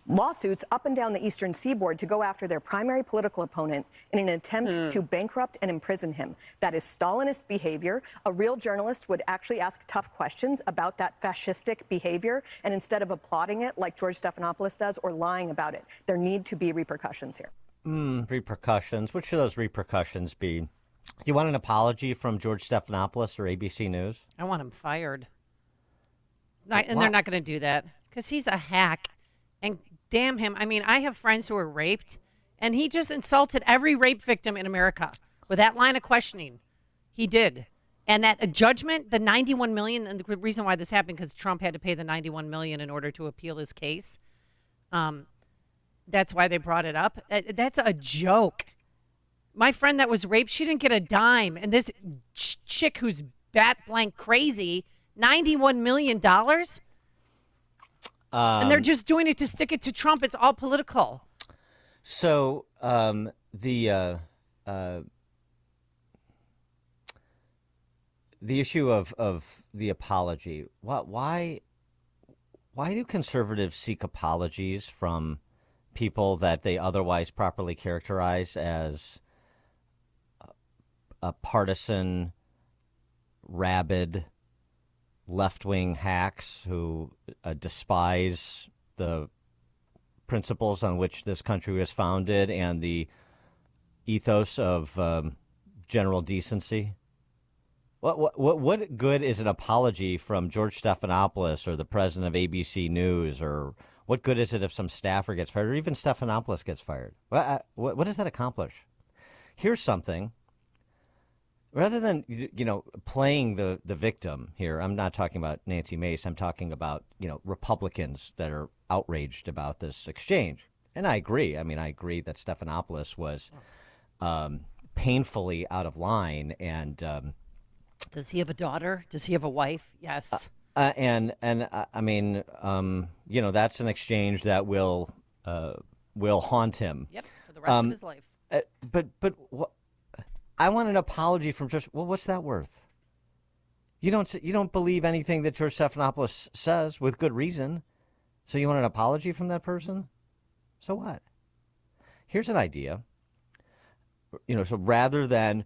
lawsuits up and down the eastern seaboard to go after their primary political opponent in an attempt to bankrupt and imprison him. That is Stalinist behavior. A real journalist would actually ask tough questions about that fascistic behavior, and instead of applauding it like George Stephanopoulos does or lying about it, there need to be repercussions here. Repercussions. What should those repercussions be? Do you want an apology from George Stephanopoulos or ABC News? I want him fired. And they're not going to do that because he's a hack. And damn him. I mean, I have friends who were raped, and he just insulted every rape victim in America with that line of questioning. He did. And that judgment, the $91 million, and the reason why this happened, because Trump had to pay the $91 million in order to appeal his case. That's why they brought it up. That's a joke. My friend that was raped, she didn't get a dime. And this chick who's bat blank crazy, $91 million? And they're just doing it to stick it to Trump. It's all political. So the issue of the apology. Why do conservatives seek apologies from people that they otherwise properly characterize as a partisan, rabid, left-wing hacks who despise the principles on which this country was founded and the ethos of general decency? What good is an apology from George Stephanopoulos or the president of ABC News, or what good is it if some staffer gets fired or even Stephanopoulos gets fired? What does that accomplish? Here's something. Rather than, playing the victim here, I'm not talking about Nancy Mace. I'm talking about, Republicans that are outraged about this exchange. And I agree. I mean, I agree that Stephanopoulos was painfully out of line. And does he have a daughter? Does he have a wife? Yes. I mean, that's an exchange that will haunt him. Yep, for the rest of his life. But I want an apology from George. Well, what's that worth? You don't believe anything that George Stephanopoulos says with good reason, so you want an apology from that person? So what? Here's an idea. So rather than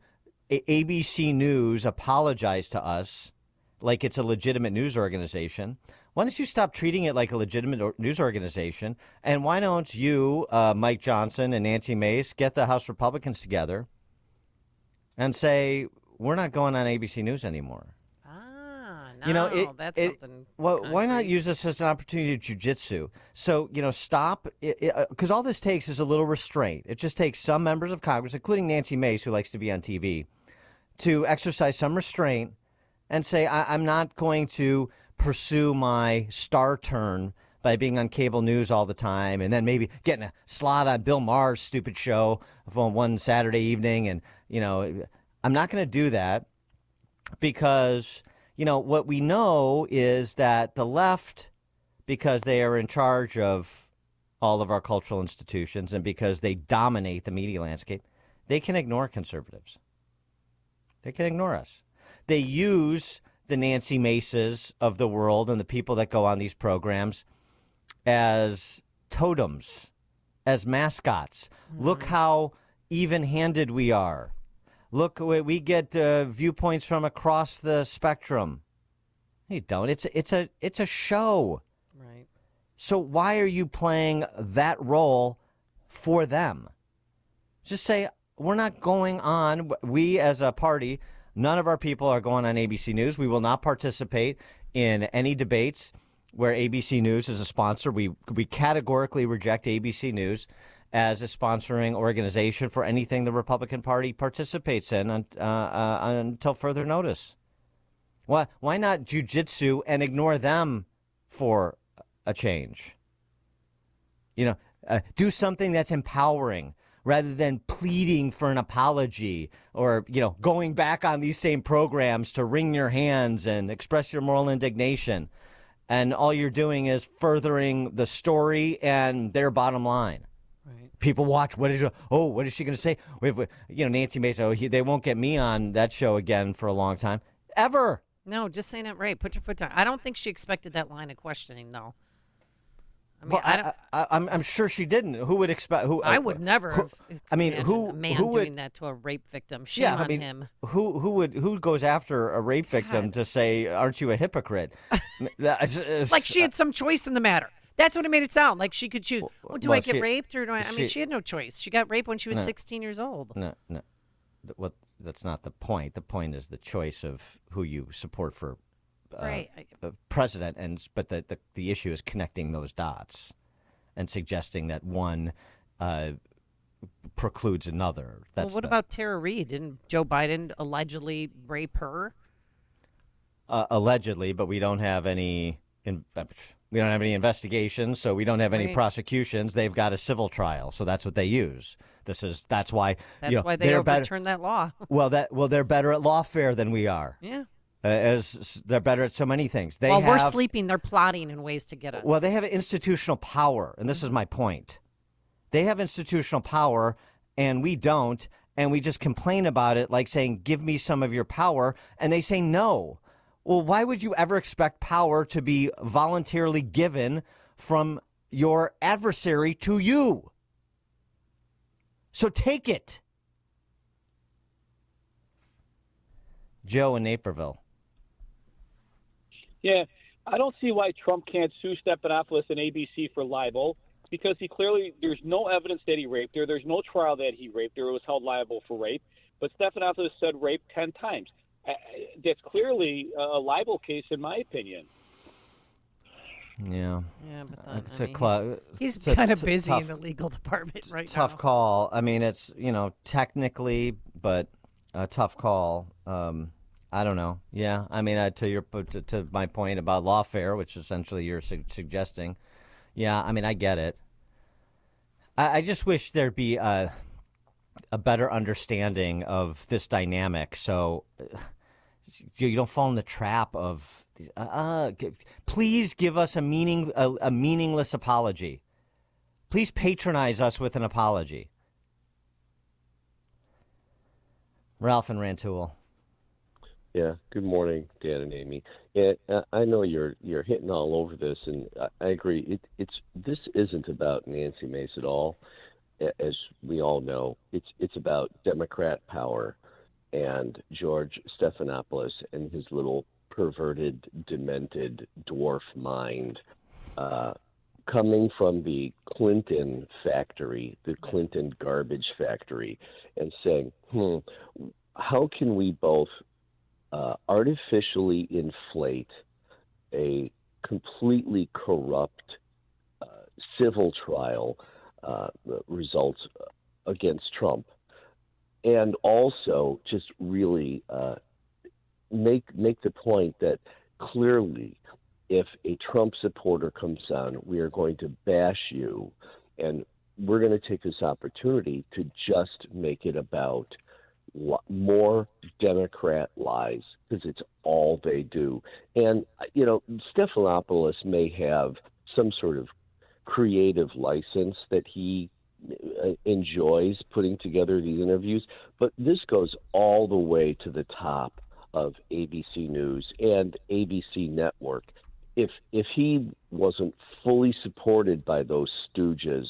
ABC News apologize to us like it's a legitimate news organization, why don't you stop treating it like a legitimate news organization? And why don't you, Mike Johnson and Nancy Mace, get the House Republicans together and say, we're not going on ABC News anymore? That's something. Well, why not use this as an opportunity to jujitsu? So, stop, because all this takes is a little restraint. It just takes some members of Congress, including Nancy Mace, who likes to be on TV, to exercise some restraint and say, I'm not going to pursue my star turn by being on cable news all the time and then maybe getting a slot on Bill Maher's stupid show on one Saturday evening. And, I'm not going to do that because, what we know is that the left, because they are in charge of all of our cultural institutions and because they dominate the media landscape, they can ignore conservatives. They can ignore us. They use the Nancy Maces of the world and the people that go on these programs as totems, as mascots. Look how even-handed we are. Look, we get viewpoints from across the spectrum. You don't. It's a show. Right. So why are you playing that role for them? Just say, we're not going on. We as a party, none of our people are going on ABC News. We will not participate in any debates where ABC News is a sponsor. We categorically reject ABC News as a sponsoring organization for anything the Republican Party participates in until further notice. Why not jujitsu and ignore them for a change? Do something that's empowering rather than pleading for an apology or, going back on these same programs to wring your hands and express your moral indignation. And all you're doing is furthering the story and their bottom line. Right. People watch. What is she going to say? Nancy Mace. They won't get me on that show again for a long time, ever. No, just saying it right. Put your foot down. I don't think she expected that line of questioning, though. I mean, I'm sure she didn't. Who would expect? I would never. Who a man would, doing that to a rape victim? Shame on him. Who goes after a rape victim to say, "Aren't you a hypocrite?" Like she had some choice in the matter. That's what it made it sound like. She could choose. Do I get raped or do I? I mean, she had no choice. She got raped when she was 16 years old. No. That's not the point. The point is the choice of who you support for. President, but the issue is connecting those dots and suggesting that one precludes another. What about Tara Reid? Didn't Joe Biden allegedly rape her? Allegedly, but we don't have any. We don't have any investigations, so we don't have any prosecutions. They've got a civil trial, so that's what they use. That's why. That's why they overturned that law. They're better at lawfare than we are. Yeah. As they're better at so many things. While we're sleeping, they're plotting in ways to get us. Well, they have institutional power, and this is my point. They have institutional power, and we don't, and we just complain about it like saying, give me some of your power, and they say no. Well, why would you ever expect power to be voluntarily given from your adversary to you? So take it. Joe in Naperville. Yeah, I don't see why Trump can't sue Stephanopoulos and ABC for libel because there's no evidence that he raped her. There's no trial that he raped her or was held liable for rape. But Stephanopoulos said rape 10 times. That's clearly a libel case, in my opinion. Yeah. Yeah, but he's kind of busy in the legal department right now. Tough call. I mean, it's, technically, but a tough call. I don't know. Yeah, I mean, to my point about lawfare, which essentially you're suggesting. Yeah, I mean, I get it. I just wish there'd be a better understanding of this dynamic, so you don't fall in the trap of. Please give us a meaningless apology. Please patronize us with an apology. Ralph and Rantoul. Yeah. Good morning, Dan and Amy. Yeah, I know you're hitting all over this, and I agree. This isn't about Nancy Mace at all, as we all know. It's about Democrat power and George Stephanopoulos and his little perverted, demented dwarf mind, coming from the Clinton factory, the Clinton garbage factory, and saying, how can we both artificially inflate a completely corrupt civil trial results against Trump, and also just really make the point that clearly if a Trump supporter comes on, we are going to bash you, and we're going to take this opportunity to just make it about more Democrat lies, because it's all they do. And, Stephanopoulos may have some sort of creative license that he enjoys putting together these interviews, but this goes all the way to the top of ABC News and ABC Network. If he wasn't fully supported by those stooges,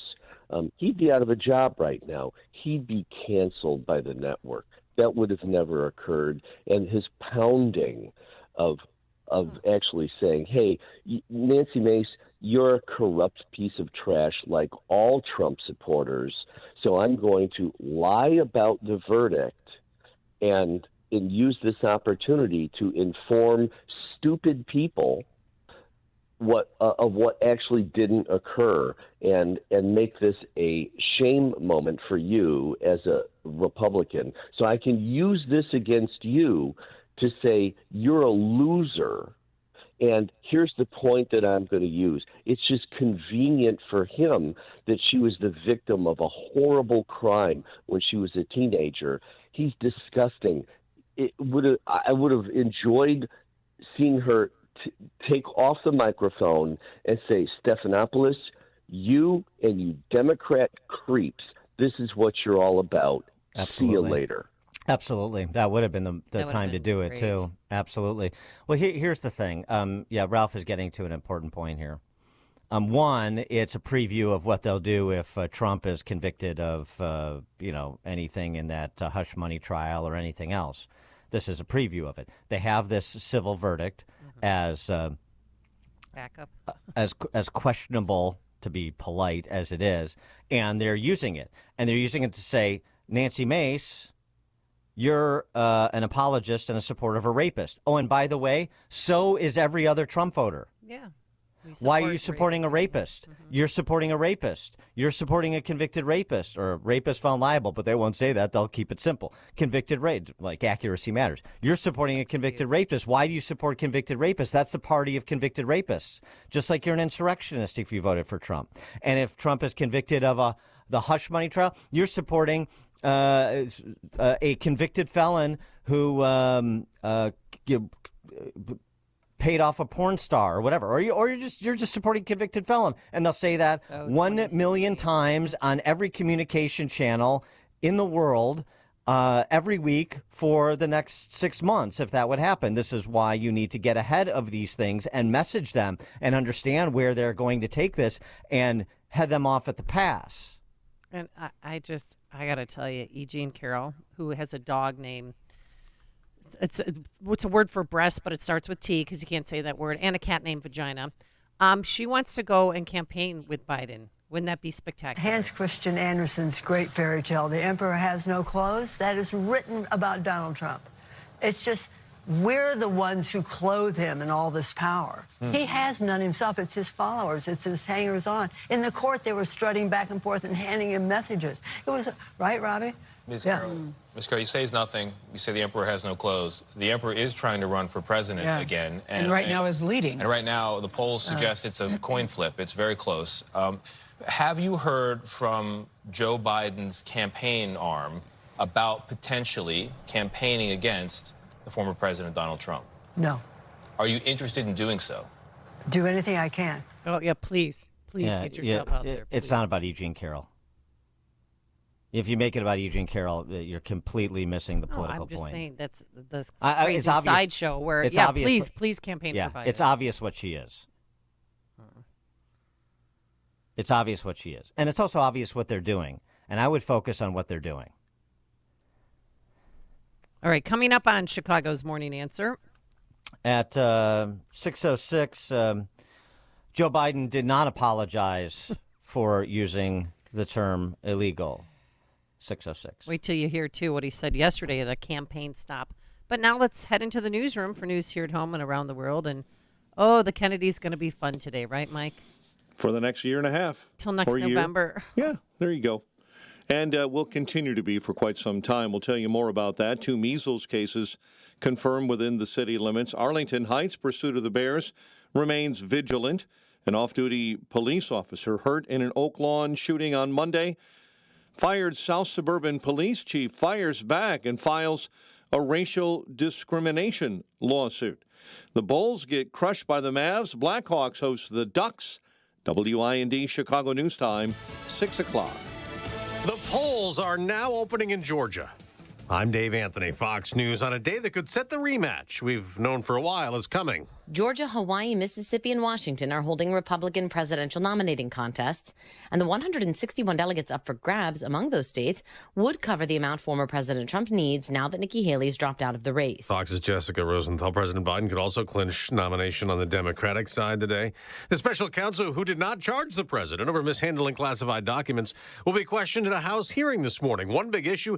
he'd be out of a job right now. He'd be canceled by the network. That would have never occurred. And his pounding of actually saying, hey, Nancy Mace, you're a corrupt piece of trash like all Trump supporters, so I'm going to lie about the verdict and use this opportunity to inform stupid people of what actually didn't occur, and make this a shame moment for you as a Republican. So I can use this against you to say you're a loser. And here's the point that I'm going to use. It's just convenient for him that she was the victim of a horrible crime when she was a teenager. He's disgusting. I would have enjoyed seeing her take off the microphone and say, Stephanopoulos, you and you Democrat creeps, this is what you're all about. Absolutely. See you later. Absolutely. That would have been the time to do it, too. Absolutely. Well, here's the thing. Ralph is getting to an important point here. One, it's a preview of what they'll do if Trump is convicted of, anything in that hush money trial or anything else. This is a preview of it. They have this civil verdict as backup, as questionable, to be polite, as it is, and they're using it. And they're using it to say, Nancy Mace, you're an apologist and a supporter of a rapist. Oh, and by the way, so is every other Trump voter. Yeah. Why are you supporting a rapist? You're supporting a rapist. You're supporting a convicted rapist, or a rapist found liable, but they won't say that. They'll keep it simple. Convicted rape, like accuracy matters. You're supporting a convicted rapist. Why do you support convicted rapists? That's the party of convicted rapists. Just like you're an insurrectionist if you voted for Trump. And if Trump is convicted of the hush money trial, you're supporting a convicted felon who paid off a porn star or whatever, or you're just supporting convicted felon, and they'll say that 1 million times on every communication channel in the world every week for the next 6 months, if that would happen. This is why you need to get ahead of these things and message them and understand where they're going to take this and head them off at the pass. And I got to tell you, E. Jean Carroll, who has a dog named, what's a word for breast, but it starts with T because you can't say that word, and a cat named Vagina. She wants to go and campaign with Biden. Wouldn't that be spectacular? Hans Christian Andersen's great fairy tale, The Emperor Has No Clothes, that is written about Donald Trump. It's just, we're the ones who clothe him in all this power. He has none himself. It's his followers. It's his hangers-on. In the court, they were strutting back and forth and handing him messages. It was, right, Robbie? Ms. Carroll, you say it's nothing. You say the emperor has no clothes. The emperor is trying to run for president again. And right now is leading. And right now, the polls suggest it's a coin flip. It's very close. Have you heard from Joe Biden's campaign arm about potentially campaigning against the former president, Donald Trump? No. Are you interested in doing so? Do anything I can. Oh, yeah, please. Please get yourself out there. It's not about Eugene Carroll. If you make it about Eugene Carroll, you're completely missing the political point. I'm just saying that's the crazy sideshow where, please campaign for Biden. It's obvious what she is. It's obvious what she is. And it's also obvious what they're doing. And I would focus on what they're doing. All right, coming up on Chicago's Morning Answer. At 6:06, Joe Biden did not apologize for using the term illegal. 6:06. Wait till you hear, too, what he said yesterday at a campaign stop. But now let's head into the newsroom for news here at home and around the world. And, the Kennedy's going to be fun today, right, Mike? For the next year and a half. Till next November. Yeah, there you go. And will continue to be for quite some time. We'll tell you more about that. 2 measles cases confirmed within the city limits. Arlington Heights pursuit of the Bears remains vigilant. An off-duty police officer hurt in an Oak Lawn shooting on Monday. Fired South Suburban Police Chief fires back and files a racial discrimination lawsuit. The Bulls get crushed by the Mavs. Blackhawks host the Ducks. WIND Chicago News Time, 6 o'clock. The polls are now opening in Georgia. I'm Dave Anthony, Fox News, on a day that could set the rematch we've known for a while is coming. Georgia, Hawaii, Mississippi, and Washington are holding Republican presidential nominating contests, and the 161 delegates up for grabs among those states would cover the amount former President Trump needs now that Nikki Haley's dropped out of the race. Fox's Jessica Rosenthal. President Biden could also clinch nomination on the Democratic side today. The special counsel who did not charge the president over mishandling classified documents will be questioned in a House hearing this morning. One big issue: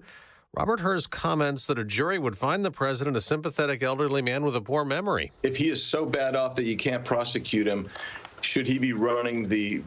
Robert Hur's comments that a jury would find the president a sympathetic elderly man with a poor memory. If he is so bad off that you can't prosecute him, should he be running the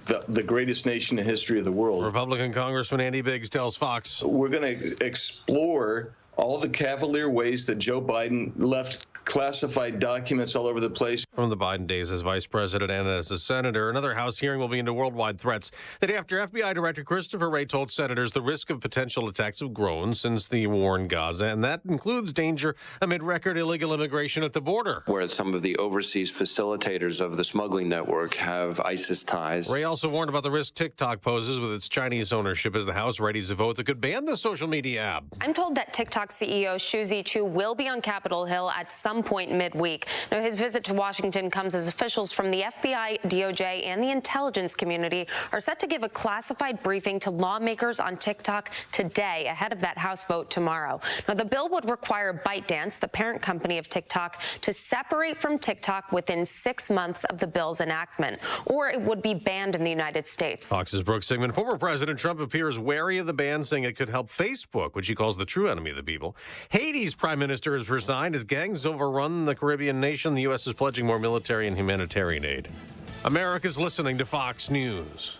greatest nation in the history of the world? Republican Congressman Andy Biggs tells Fox. We're going to explore all the cavalier ways that Joe Biden left classified documents all over the place. From the Biden days as vice president and as a senator, another House hearing will be into worldwide threats. The day after FBI Director Christopher Wray told senators the risk of potential attacks have grown since the war in Gaza, and that includes danger amid record illegal immigration at the border, where some of the overseas facilitators of the smuggling network have ISIS ties. Wray also warned about the risk TikTok poses with its Chinese ownership as the House readies a vote that could ban the social media app. I'm told that TikTok CEO Xu Zichu will be on Capitol Hill at some point midweek. Now, his visit to Washington comes as officials from the FBI, DOJ, and the intelligence community are set to give a classified briefing to lawmakers on TikTok today ahead of that House vote tomorrow. Now, the bill would require ByteDance, the parent company of TikTok, to separate from TikTok within 6 months of the bill's enactment, or it would be banned in the United States. Fox's Brooke Sigmund. Former President Trump appears wary of the ban, saying it could help Facebook, which he calls the true enemy of the people. Haiti's prime minister has resigned as gangs overrun the Caribbean nation. The U.S. is pledging more military and humanitarian aid. America's listening to Fox News.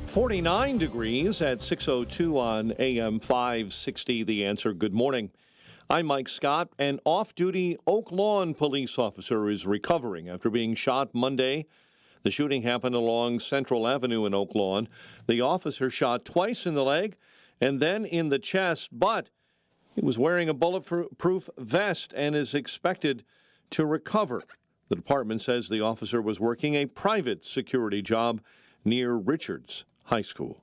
.49 degrees at 6:02 on AM 560. The Answer. Good morning. I'm Mike Scott. An off-duty Oak Lawn police officer is recovering after being shot Monday. The shooting happened along Central Avenue in Oak Lawn. The officer shot twice in the leg and then in the chest, but he was wearing a bulletproof vest and is expected to recover. The department says the officer was working a private security job near Richards High School.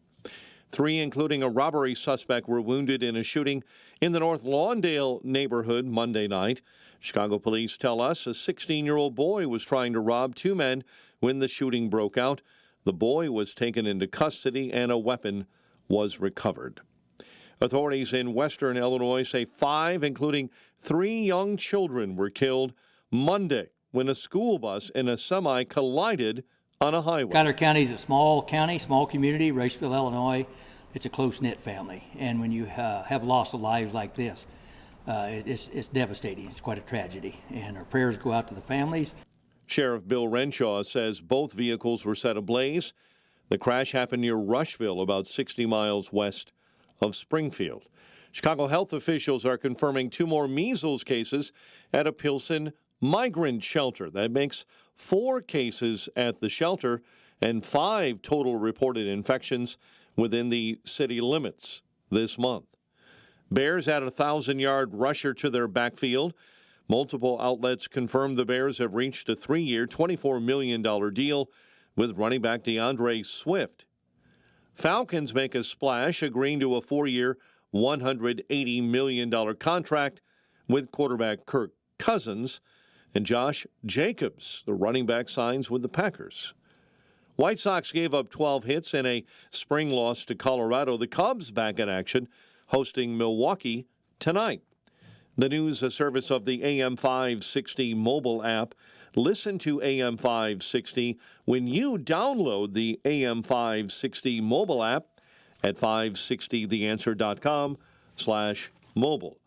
3, including a robbery suspect, were wounded in a shooting in the North Lawndale neighborhood Monday night. Chicago police tell us a 16-year-old boy was trying to rob 2 men when the shooting broke out. The boy was taken into custody and a weapon was recovered. Authorities in western Illinois say 5, including 3 young children, were killed Monday when a school bus and a semi collided on a highway. Cutler County is a small county, small community, Raceville, Illinois. It's a close-knit family. And when you have loss of lives like this, it's devastating. It's quite a tragedy. And our prayers go out to the families. Sheriff Bill Renshaw says both vehicles were set ablaze. The crash happened near Rushville, about 60 miles west of Springfield. Chicago health officials are confirming 2 more measles cases at a Pilsen migrant shelter. That makes 4 cases at the shelter and 5 total reported infections within the city limits this month. Bears add a 1,000-yard rusher to their backfield. Multiple outlets confirm the Bears have reached a 3-year, $24 million deal with running back DeAndre Swift. Falcons make a splash, agreeing to a 4-year, $180 million contract with quarterback Kirk Cousins, and Josh Jacobs, the running back, signs with the Packers. White Sox gave up 12 hits in a spring loss to Colorado. The Cubs back in action, hosting Milwaukee tonight. The news, a service of the AM 560 mobile app. Listen to AM 560 when you download the AM 560 mobile app at 560theanswer.com/mobile.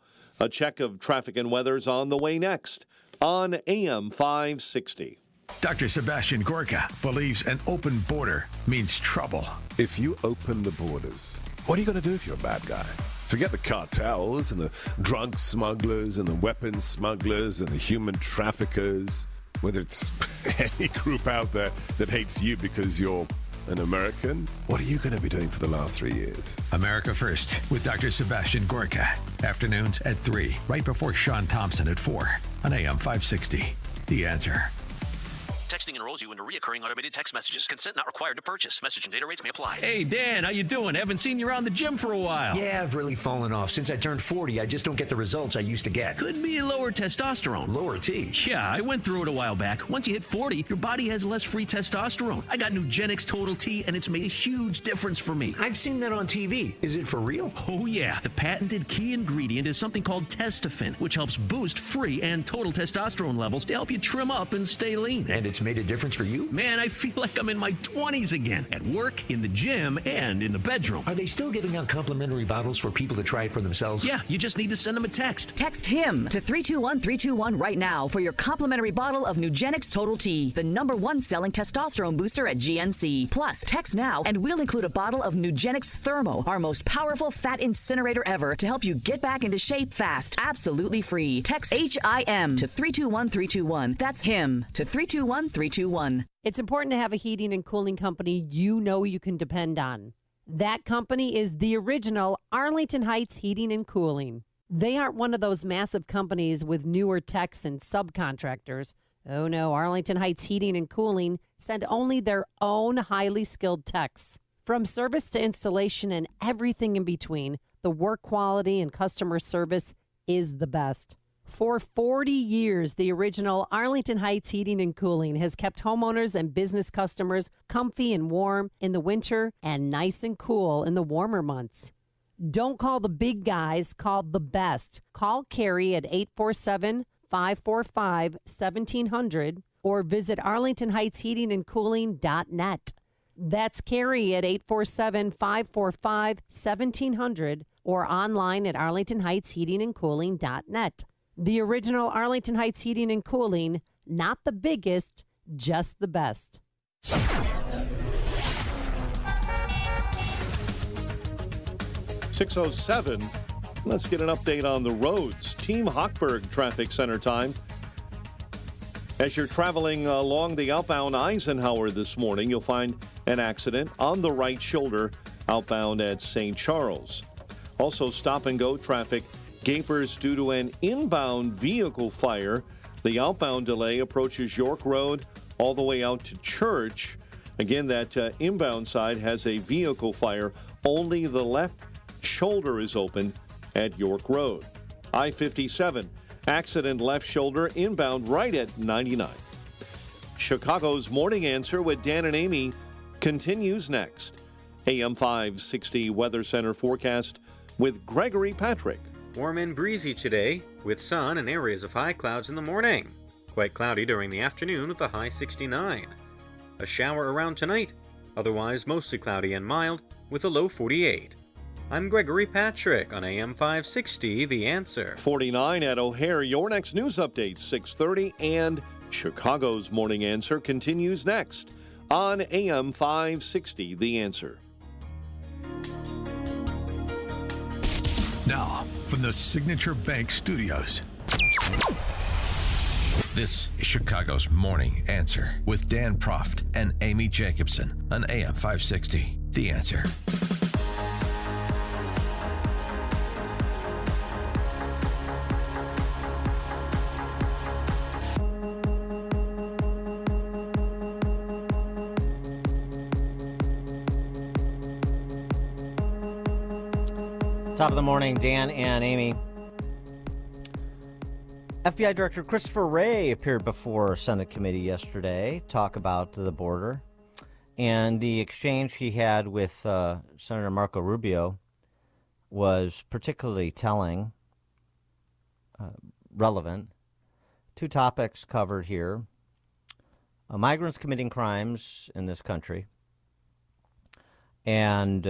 A check of traffic and weather's on the way next on AM 560. Dr. Sebastian Gorka believes an open border means trouble. If you open the borders, what are you going to do if you're a bad guy? Forget the cartels and the drug smugglers and the weapons smugglers and the human traffickers. Whether it's any group out there that hates you because you're an American, what are you going to be doing for the last 3 years? America First with Dr. Sebastian Gorka. Afternoons at 3, right before Sean Thompson at 4 on AM 560. The Answer. Texting enrolls you into recurring automated text messages. Consent not required to purchase. Message and data rates may apply. Hey, Dan, how you doing? Haven't seen you around the gym for a while. Yeah, I've really fallen off. Since I turned 40, I just don't get the results I used to get. Could be lower testosterone. Lower T? Yeah, I went through it a while back. Once you hit 40, your body has less free testosterone. I got Nugenix Total T, and it's made a huge difference for me. I've seen that on TV. Is it for real? Oh, yeah. The patented key ingredient is something called Testofen, which helps boost free and total testosterone levels to help you trim up and stay lean. And it's made a difference for you? Man, I feel like I'm in my 20s again. At work, in the gym, and in the bedroom. Are they still giving out complimentary bottles for people to try it for themselves? Yeah, you just need to send them a text. Text HIM to 321-321 right now for your complimentary bottle of Nugenix Total T, the #1 selling testosterone booster at GNC. Plus, text now and we'll include a bottle of Nugenix Thermo, our most powerful fat incinerator ever, to help you get back into shape fast, absolutely free. Text HIM to 321-321. That's HIM to 321-321. It's important to have a heating and cooling company you know you can depend on. That company is the original Arlington Heights Heating and Cooling. They aren't one of those massive companies with newer techs and subcontractors. Oh no, Arlington Heights Heating and Cooling send only their own highly skilled techs. From service to installation and everything in between, the work quality and customer service is the best. For 40 years, the original Arlington Heights Heating and Cooling has kept homeowners and business customers comfy and warm in the winter and nice and cool in the warmer months. Don't call the big guys, call the best. Call Carrie at 847-545-1700 or visit arlingtonheightsheatingandcooling.net. That's Carrie at 847-545-1700 or online at arlingtonheightsheatingandcooling.net. The original Arlington Heights Heating and Cooling, not the biggest, just the best. 6:07. Let's get an update on the roads. Team Hochberg Traffic Center time. As you're traveling along the outbound Eisenhower this morning, you'll find an accident on the right shoulder outbound at St. Charles. Also, stop-and-go traffic gapers due to an inbound vehicle fire. The outbound delay approaches York Road all the way out to Church. Again, that inbound side has a vehicle fire. Only the left shoulder is open at York Road. I-57, accident left shoulder inbound right at 99. Chicago's Morning Answer with Dan and Amy continues next. AM 560 Weather Center forecast with Gregory Patrick. Warm and breezy today, with sun and areas of high clouds in the morning. Quite cloudy during the afternoon with a high 69. A shower around tonight, otherwise mostly cloudy and mild with a low 48. I'm Gregory Patrick on AM 560, The Answer. 49 at O'Hare. Your next news update, 6:30, and Chicago's Morning Answer continues next on AM 560, The Answer. Now, from the Signature Bank Studios, this is Chicago's Morning Answer with Dan Proft and Amy Jacobson on AM 560, The Answer. Top of the morning, Dan and Amy. FBI Director Christopher Wray appeared before a Senate committee yesterday, talk about the border, and the exchange he had with Senator Marco Rubio was particularly telling, relevant. Two topics covered here. Migrants committing crimes in this country, and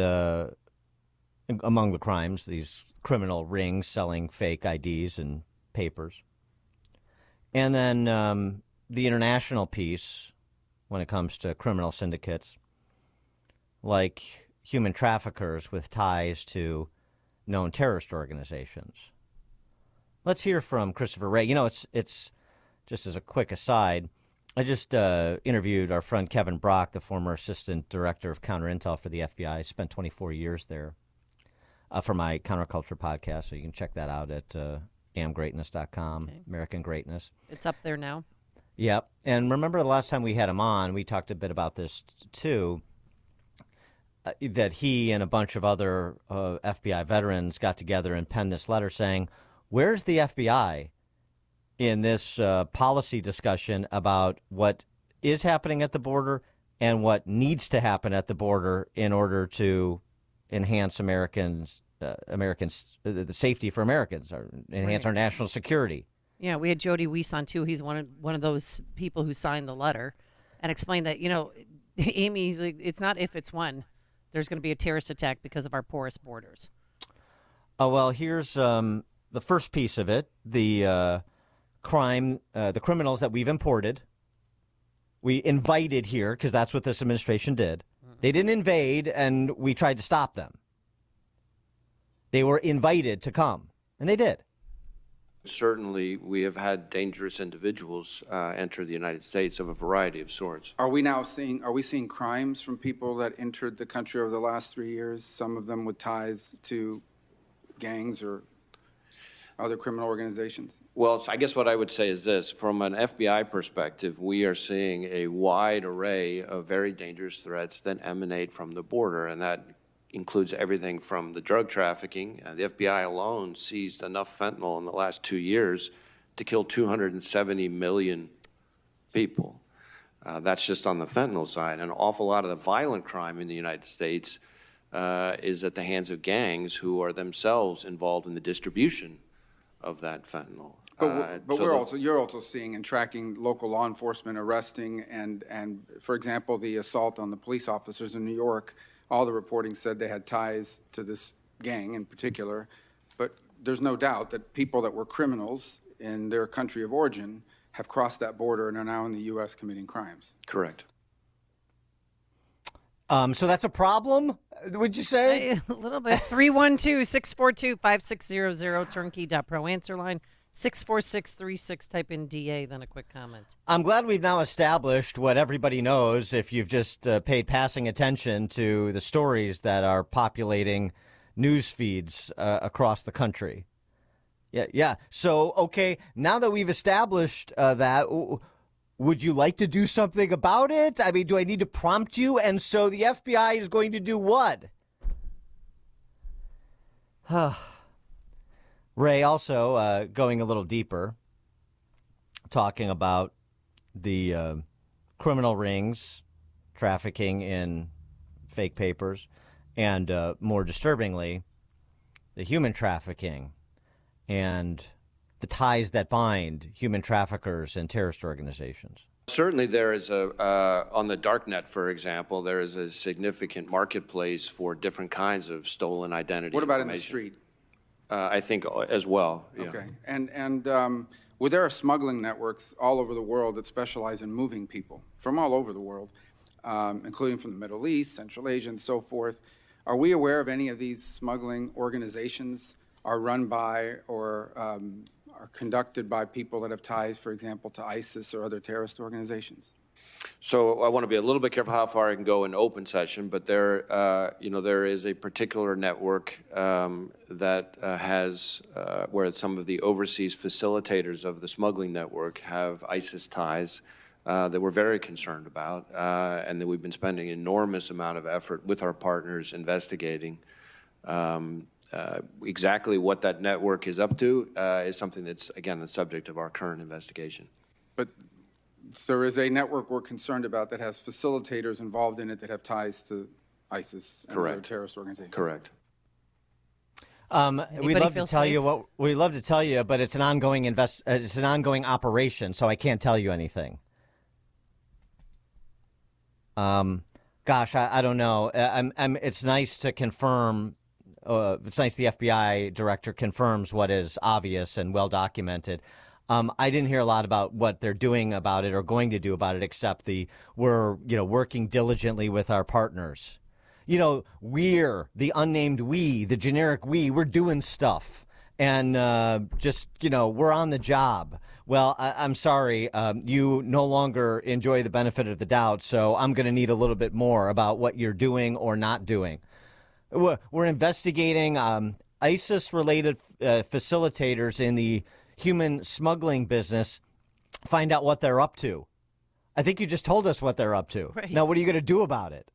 among the crimes, these criminal rings selling fake IDs and papers. And then the international piece when it comes to criminal syndicates, like human traffickers with ties to known terrorist organizations. Let's hear from Christopher Wray. You know, it's just as a quick aside, I just interviewed our friend Kevin Brock, the former assistant director of counterintel for the FBI. I spent 24 years there for my Counterculture podcast, so you can check that out at amgreatness.com, okay. American Greatness. It's up there now. Yep. And remember the last time we had him on, we talked a bit about this too, that he and a bunch of other FBI veterans got together and penned this letter saying, where's the FBI in this policy discussion about what is happening at the border and what needs to happen at the border in order to enhance the safety for Americans, or enhance our national security? Yeah, we had Jody Weiss on, too. He's one of those people who signed the letter and explained that, you know, Amy, he's like, it's not if, it's when there's going to be a terrorist attack because of our porous borders. Oh, well, here's the first piece of it. The criminals that we've imported, we invited here, because that's what this administration did. They didn't invade, and we tried to stop them. They were invited to come, and they did. Certainly, we have had dangerous individuals enter the United States of a variety of sorts. Are we seeing crimes from people that entered the country over the last 3 years, some of them with ties to gangs or other criminal organizations? Well, I guess what I would say is this. From an FBI perspective, we are seeing a wide array of very dangerous threats that emanate from the border, and that includes everything from the drug trafficking. The FBI alone seized enough fentanyl in the last 2 years to kill 270 million people. That's just on the fentanyl side. An awful lot of the violent crime in the United States is at the hands of gangs who are themselves involved in the distribution of that fentanyl. But you're also seeing and tracking local law enforcement arresting and for example, the assault on the police officers in New York. All the reporting said they had ties to this gang in particular, but there's no doubt that people that were criminals in their country of origin have crossed that border and are now in the U.S. committing crimes. Correct. So that's a problem, would you say? A little bit. 312-642-5600, turnkey.pro answer line. 64636, type in DA, then a quick comment. I'm glad we've now established what everybody knows if you've just paid passing attention to the stories that are populating news feeds across the country. Yeah. So, okay, now that we've established that, would you like to do something about it? I mean, do I need to prompt you? And so the FBI is going to do what? Ray also going a little deeper, talking about the criminal rings trafficking in fake papers, and more disturbingly, the human trafficking and the ties that bind human traffickers and terrorist organizations. Certainly there is on the darknet, for example, there is a significant marketplace for different kinds of stolen identity. What about in the street? I think as well. Yeah. Okay. And well, there are smuggling networks all over the world that specialize in moving people from all over the world, including from the Middle East, Central Asia, and so forth. Are we aware of any of these smuggling organizations are run by or are conducted by people that have ties, for example, to ISIS or other terrorist organizations? So I want to be a little bit careful how far I can go in open session, but there is a particular network that has where some of the overseas facilitators of the smuggling network have ISIS ties that we're very concerned about, and that we've been spending an enormous amount of effort with our partners investigating. Exactly what that network is up to is something that's, again, the subject of our current investigation. But there is a network we're concerned about that has facilitators involved in it that have ties to ISIS and other terrorist organizations. Correct. We'd love to tell you we'd love to tell you, but it's an ongoing it's an ongoing operation, so I can't tell you anything. Gosh, I don't know. It's nice to confirm. It's nice the FBI director confirms what is obvious and well documented. I didn't hear a lot about what they're doing about it or going to do about it, except we're working diligently with our partners. we're the unnamed we, the generic we, we're doing stuff. And we're on the job. Well, I'm sorry, you no longer enjoy the benefit of the doubt, so I'm going to need a little bit more about what you're doing or not doing. We're investigating ISIS-related facilitators in the human smuggling business, find out what they're up to. I think you just told us what they're up to. Right. Now, what are you going to do about it?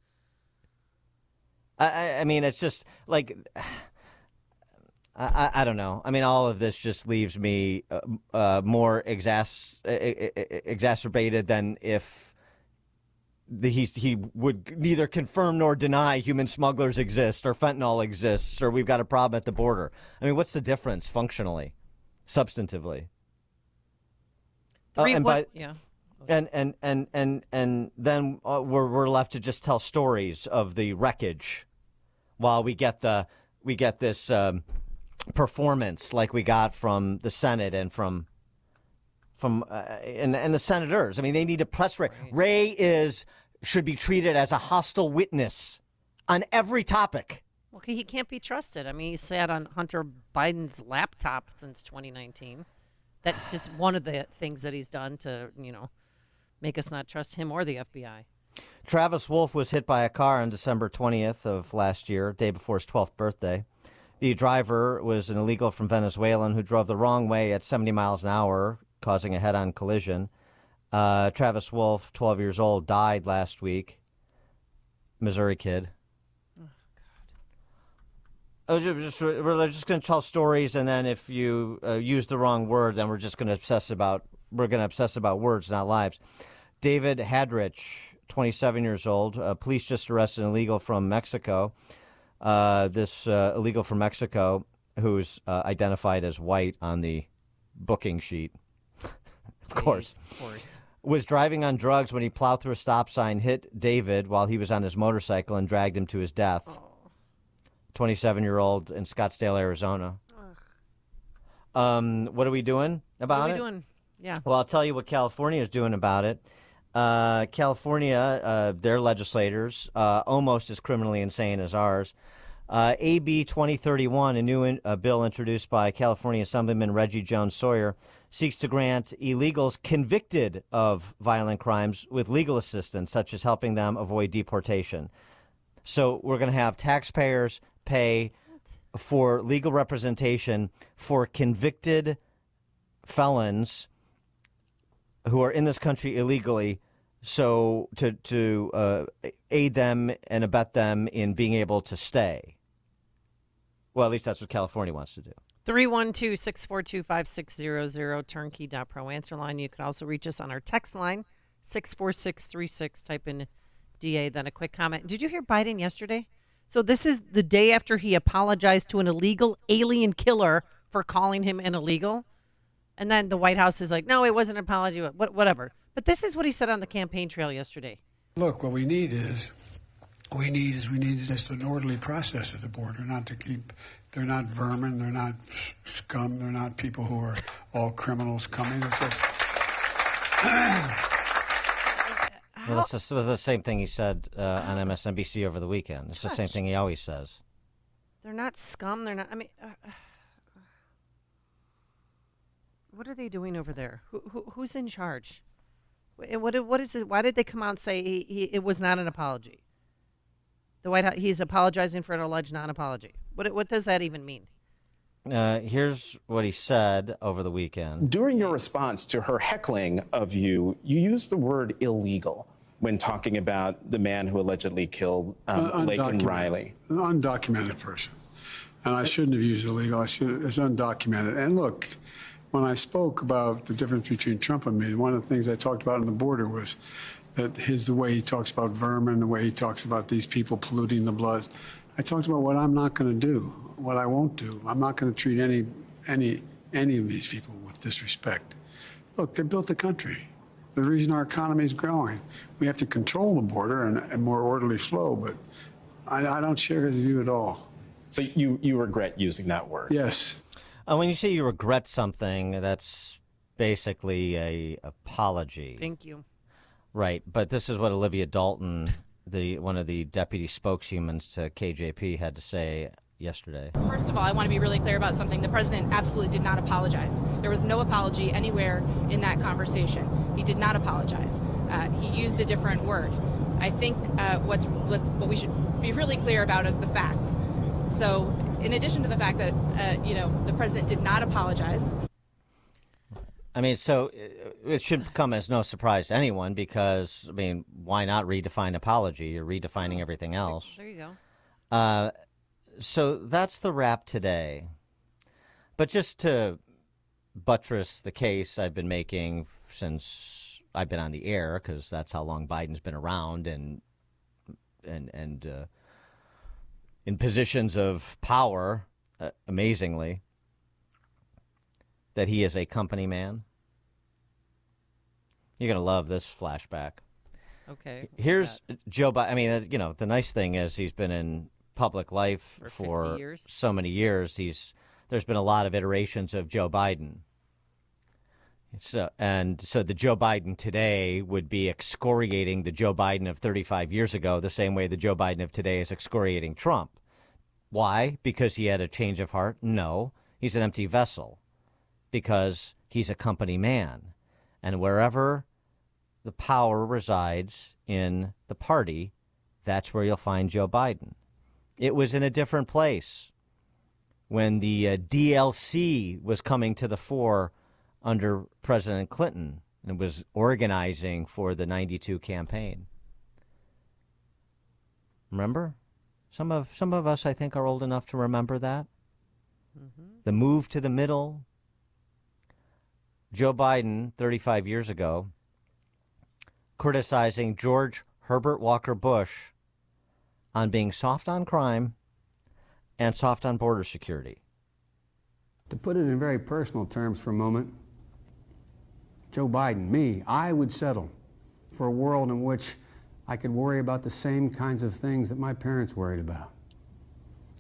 I mean, it's just like... I don't know. I mean, all of this just leaves me more exacerbated than if he would neither confirm nor deny human smugglers exist or fentanyl exists or we've got a problem at the border. I mean, what's the difference functionally, substantively? And then we're left to just tell stories of the wreckage while we get this performance like we got from the Senate and from the senators. I mean, they need to press Wray. Wray should be treated as a hostile witness on every topic. Well, he can't be trusted. I mean, he sat on Hunter Biden's laptop since 2019. That's just one of the things that he's done to, make us not trust him or the FBI. Travis Wolf was hit by a car on December 20th of last year, day before his 12th birthday. The driver was an illegal from Venezuela who drove the wrong way at 70 miles an hour, causing a head-on collision. Travis Wolf, 12 years old, died last week. Missouri kid. Oh, God. We're just going to tell stories, and then if you use the wrong word, then we're going to obsess about words, not lives. David Hadrich, 27 years old. Police just arrested an illegal from Mexico. This illegal from Mexico, who's identified as white on the booking sheet, of course, was driving on drugs when he plowed through a stop sign, hit David while he was on his motorcycle, and dragged him to his death. 27-year-old in Scottsdale, Arizona. What are we doing about it? What are we doing? Yeah. Well, I'll tell you what California is doing about it. California, their legislators, almost as criminally insane as ours. AB 2031, a new bill introduced by California Assemblyman Reggie Jones Sawyer, seeks to grant illegals convicted of violent crimes with legal assistance, such as helping them avoid deportation. So we're going to have taxpayers pay for legal representation for convicted felons who are in this country illegally, so to aid them and abet them in being able to stay. Well, at least that's what California wants to do. 312-642-5600, turnkey.pro answer line. You can also reach us on our text line, 64636. Type in DA, then a quick comment. Did you hear Biden yesterday? So this is the day after he apologized to an illegal alien killer for calling him an illegal. And then the White House is like, no, it wasn't an apology, whatever. But this is what he said on the campaign trail yesterday. Look, what we need is just an orderly process at the border, they're not vermin, they're not scum, they're not people who are all criminals coming. It's just... Well, it's just the same thing he said on MSNBC over the weekend. It's the same thing he always says. They're not scum. They're not. I mean, what are they doing over there? Who's in charge? What is it? Why did they come out and say it was not an apology? The White House, he's apologizing for an alleged non-apology. What does that even mean? Here's what he said over the weekend. During your response to her heckling of you, you used the word illegal when talking about the man who allegedly killed Laken Riley. An undocumented person. And I shouldn't have used illegal. It's undocumented. And look, when I spoke about the difference between Trump and me, one of the things I talked about on the border was that the way he talks about vermin, the way he talks about these people polluting the blood. I talked about what I'm not going to do, what I won't do. I'm not going to treat any of these people with disrespect. Look, they built the country. The reason our economy is growing. We have to control the border and more orderly flow, but I don't share his view at all. So you regret using that word? Yes. When you say you regret something, that's basically a apology. Thank you. Right, but this is what Olivia Dalton one of the deputy spokeshumans to KJP had to say yesterday. First of all, I want to be really clear about something. The president absolutely did not apologize. There was no apology anywhere in that conversation. He did not apologize. He used a different word. I think what we should be really clear about is the facts. So, in addition to the fact that the president did not apologize. I mean, so it should come as no surprise to anyone because, I mean, why not redefine apology? You're redefining everything else. There you go. So that's the wrap today. But just to buttress the case I've been making since I've been on the air, because that's how long Biden's been around and in positions of power, amazingly, that he is a company man. You're going to love this flashback. Okay. Here's Joe Biden. I mean, the nice thing is he's been in public life for so many years. There's been a lot of iterations of Joe Biden. So the Joe Biden today would be excoriating the Joe Biden of 35 years ago the same way the Joe Biden of today is excoriating Trump. Why? Because he had a change of heart? No. He's an empty vessel. Because he's a company man. And wherever the power resides in the party, that's where you'll find Joe Biden. It was in a different place when the DLC was coming to the fore under President Clinton and was organizing for the 92 campaign. Remember? Some of us, I think, are old enough to remember that. Mm-hmm. The move to the middle. Joe Biden, 35 years ago, criticizing George Herbert Walker Bush on being soft on crime and soft on border security. To put it in very personal terms for a moment, Joe Biden, me, I would settle for a world in which I could worry about the same kinds of things that my parents worried about,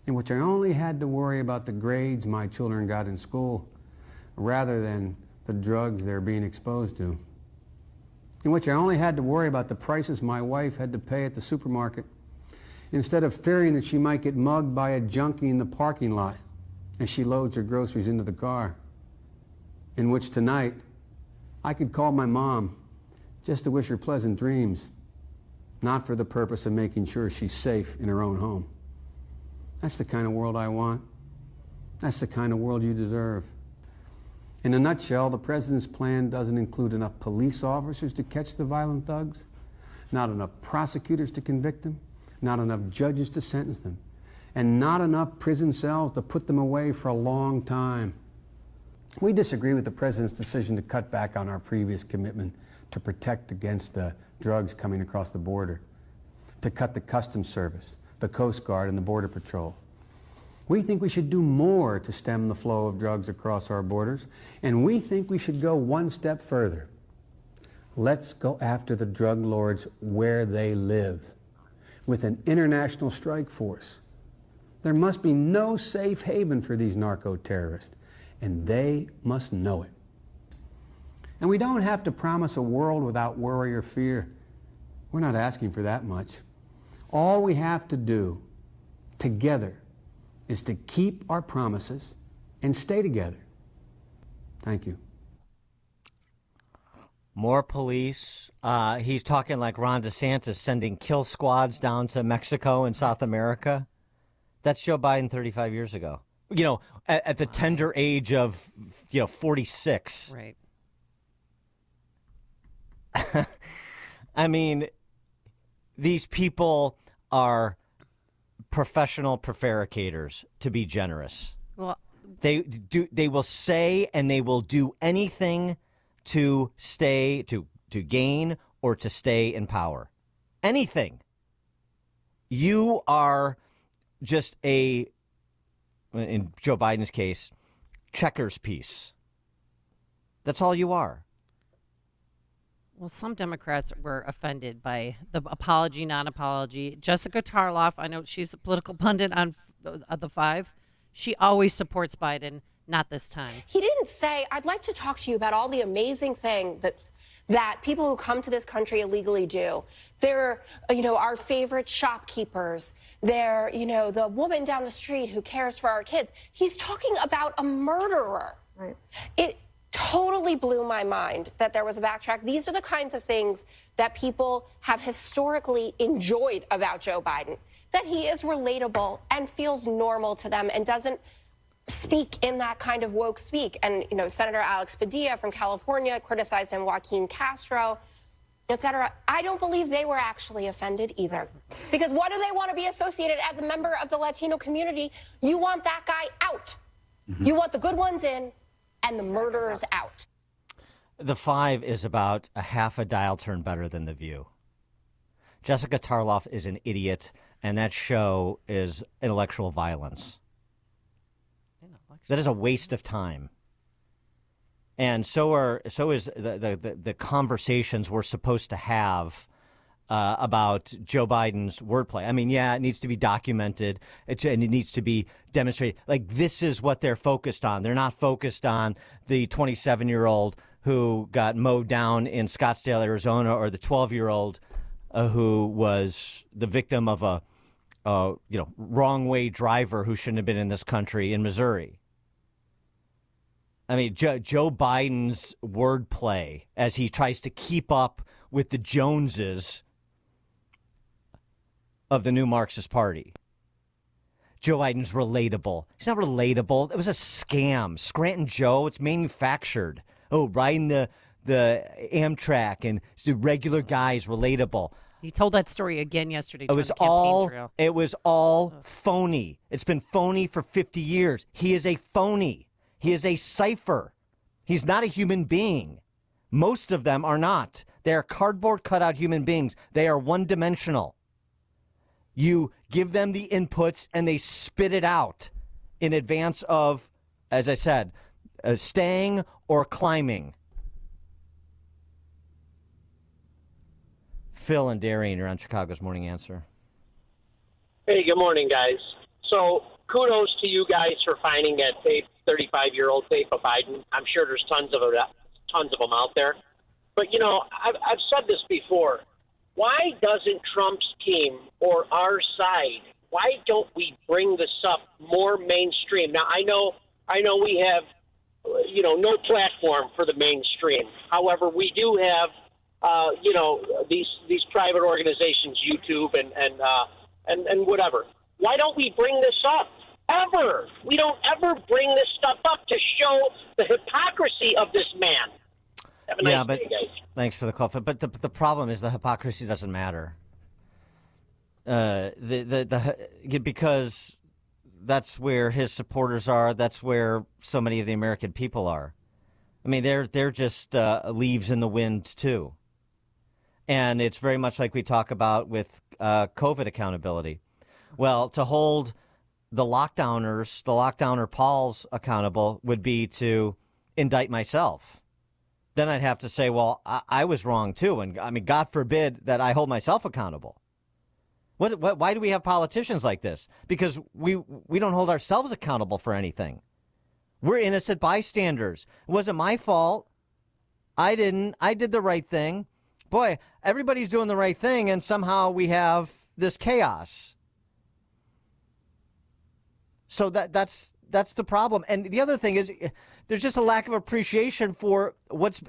in which I only had to worry about the grades my children got in school rather than the drugs they're being exposed to, in which I only had to worry about the prices my wife had to pay at the supermarket instead of fearing that she might get mugged by a junkie in the parking lot as she loads her groceries into the car, in which tonight I could call my mom just to wish her pleasant dreams, not for the purpose of making sure she's safe in her own home. That's the kind of world I want. That's the kind of world you deserve. In a nutshell, the president's plan doesn't include enough police officers to catch the violent thugs, not enough prosecutors to convict them, not enough judges to sentence them, and not enough prison cells to put them away for a long time. We disagree with the president's decision to cut back on our previous commitment to protect against drugs coming across the border, to cut the Customs Service, the Coast Guard, and the Border Patrol. We think we should do more to stem the flow of drugs across our borders, and we think we should go one step further. Let's go after the drug lords where they live, with an international strike force. There must be no safe haven for these narco-terrorists, and they must know it. And we don't have to promise a world without worry or fear. We're not asking for that much. All we have to do, together, is to keep our promises and stay together. Thank you. More police. He's talking like Ron DeSantis sending kill squads down to Mexico and South America. That's Joe Biden 35 years ago. At the tender age of, 46. Right. I mean, these people are professional prevaricators, to be generous. Well, they will say and they will do anything to gain or to stay in power. Anything. You are just in Joe Biden's case, checkers piece. That's all you are. Well, some Democrats were offended by the apology, non-apology. Jessica Tarloff, I know she's a political pundit on the Five. She always supports Biden, not this time. He didn't say, I'd like to talk to you about all the amazing things that people who come to this country illegally do. They're, our favorite shopkeepers. They're, the woman down the street who cares for our kids. He's talking about a murderer. Right. It totally blew my mind that there was a backtrack. These are the kinds of things that people have historically enjoyed about Joe Biden, that he is relatable and feels normal to them and doesn't speak in that kind of woke speak. And, Senator Alex Padilla from California criticized him, Joaquin Castro, et cetera. I don't believe they were actually offended either. Because what do they want to be associated as a member of the Latino community? You want that guy out. Mm-hmm. You want the good ones in and the murderers out. The Five is about a half a dial turn better than The View. Jessica Tarloff is an idiot, and that show is intellectual violence. That is a waste of time. And so is the conversations we're supposed to have about Joe Biden's wordplay. I mean, yeah, it needs to be documented and it needs to be demonstrated. Like, this is what they're focused on. They're not focused on the 27-year-old who got mowed down in Scottsdale, Arizona, or the 12-year-old who was the victim of a wrong way driver who shouldn't have been in this country in Missouri. I mean, Joe Biden's wordplay as he tries to keep up with the Joneses of the new Marxist Party. Joe Biden's relatable. He's not relatable. It was a scam. Scranton Joe, it's manufactured. Oh, riding the Amtrak and the regular guys, relatable. He told that story again yesterday. It was all phony. It's been phony for 50 years. He is a phony. He is a cipher. He's not a human being. Most of them are not. They are cardboard cutout human beings. They are one-dimensional. You give them the inputs and they spit it out in advance of, as I said, staying or climbing. Phil and Darian, you're on Chicago's Morning Answer. Hey, good morning, guys. So kudos to you guys for finding that tape, 35-year-old tape of Biden. I'm sure there's tons of them out there. But, I've said this before. Why doesn't Trump's team or our side, why don't we bring this up more mainstream? Now, I know we have, no platform for the mainstream. However, we do have, these private organizations, YouTube and whatever. Why don't we bring this up? Ever. We don't ever bring this stuff up to show the hypocrisy of this man. Have a nice day, guys. Thanks for the call. But the problem is the hypocrisy doesn't matter. Because that's where his supporters are. That's where so many of the American people are. I mean, they're just leaves in the wind too. And it's very much like we talk about with COVID accountability. Well, to hold the lockdowner Pauls accountable would be to indict myself. Then I'd have to say, well, I was wrong too. And I mean, God forbid that I hold myself accountable. Why do we have politicians like this? Because we don't hold ourselves accountable for anything. We're innocent bystanders. It wasn't my fault. I did the right thing. Boy, everybody's doing the right thing, and somehow we have this chaos. So that's the problem. And the other thing is there's just a lack of appreciation for what's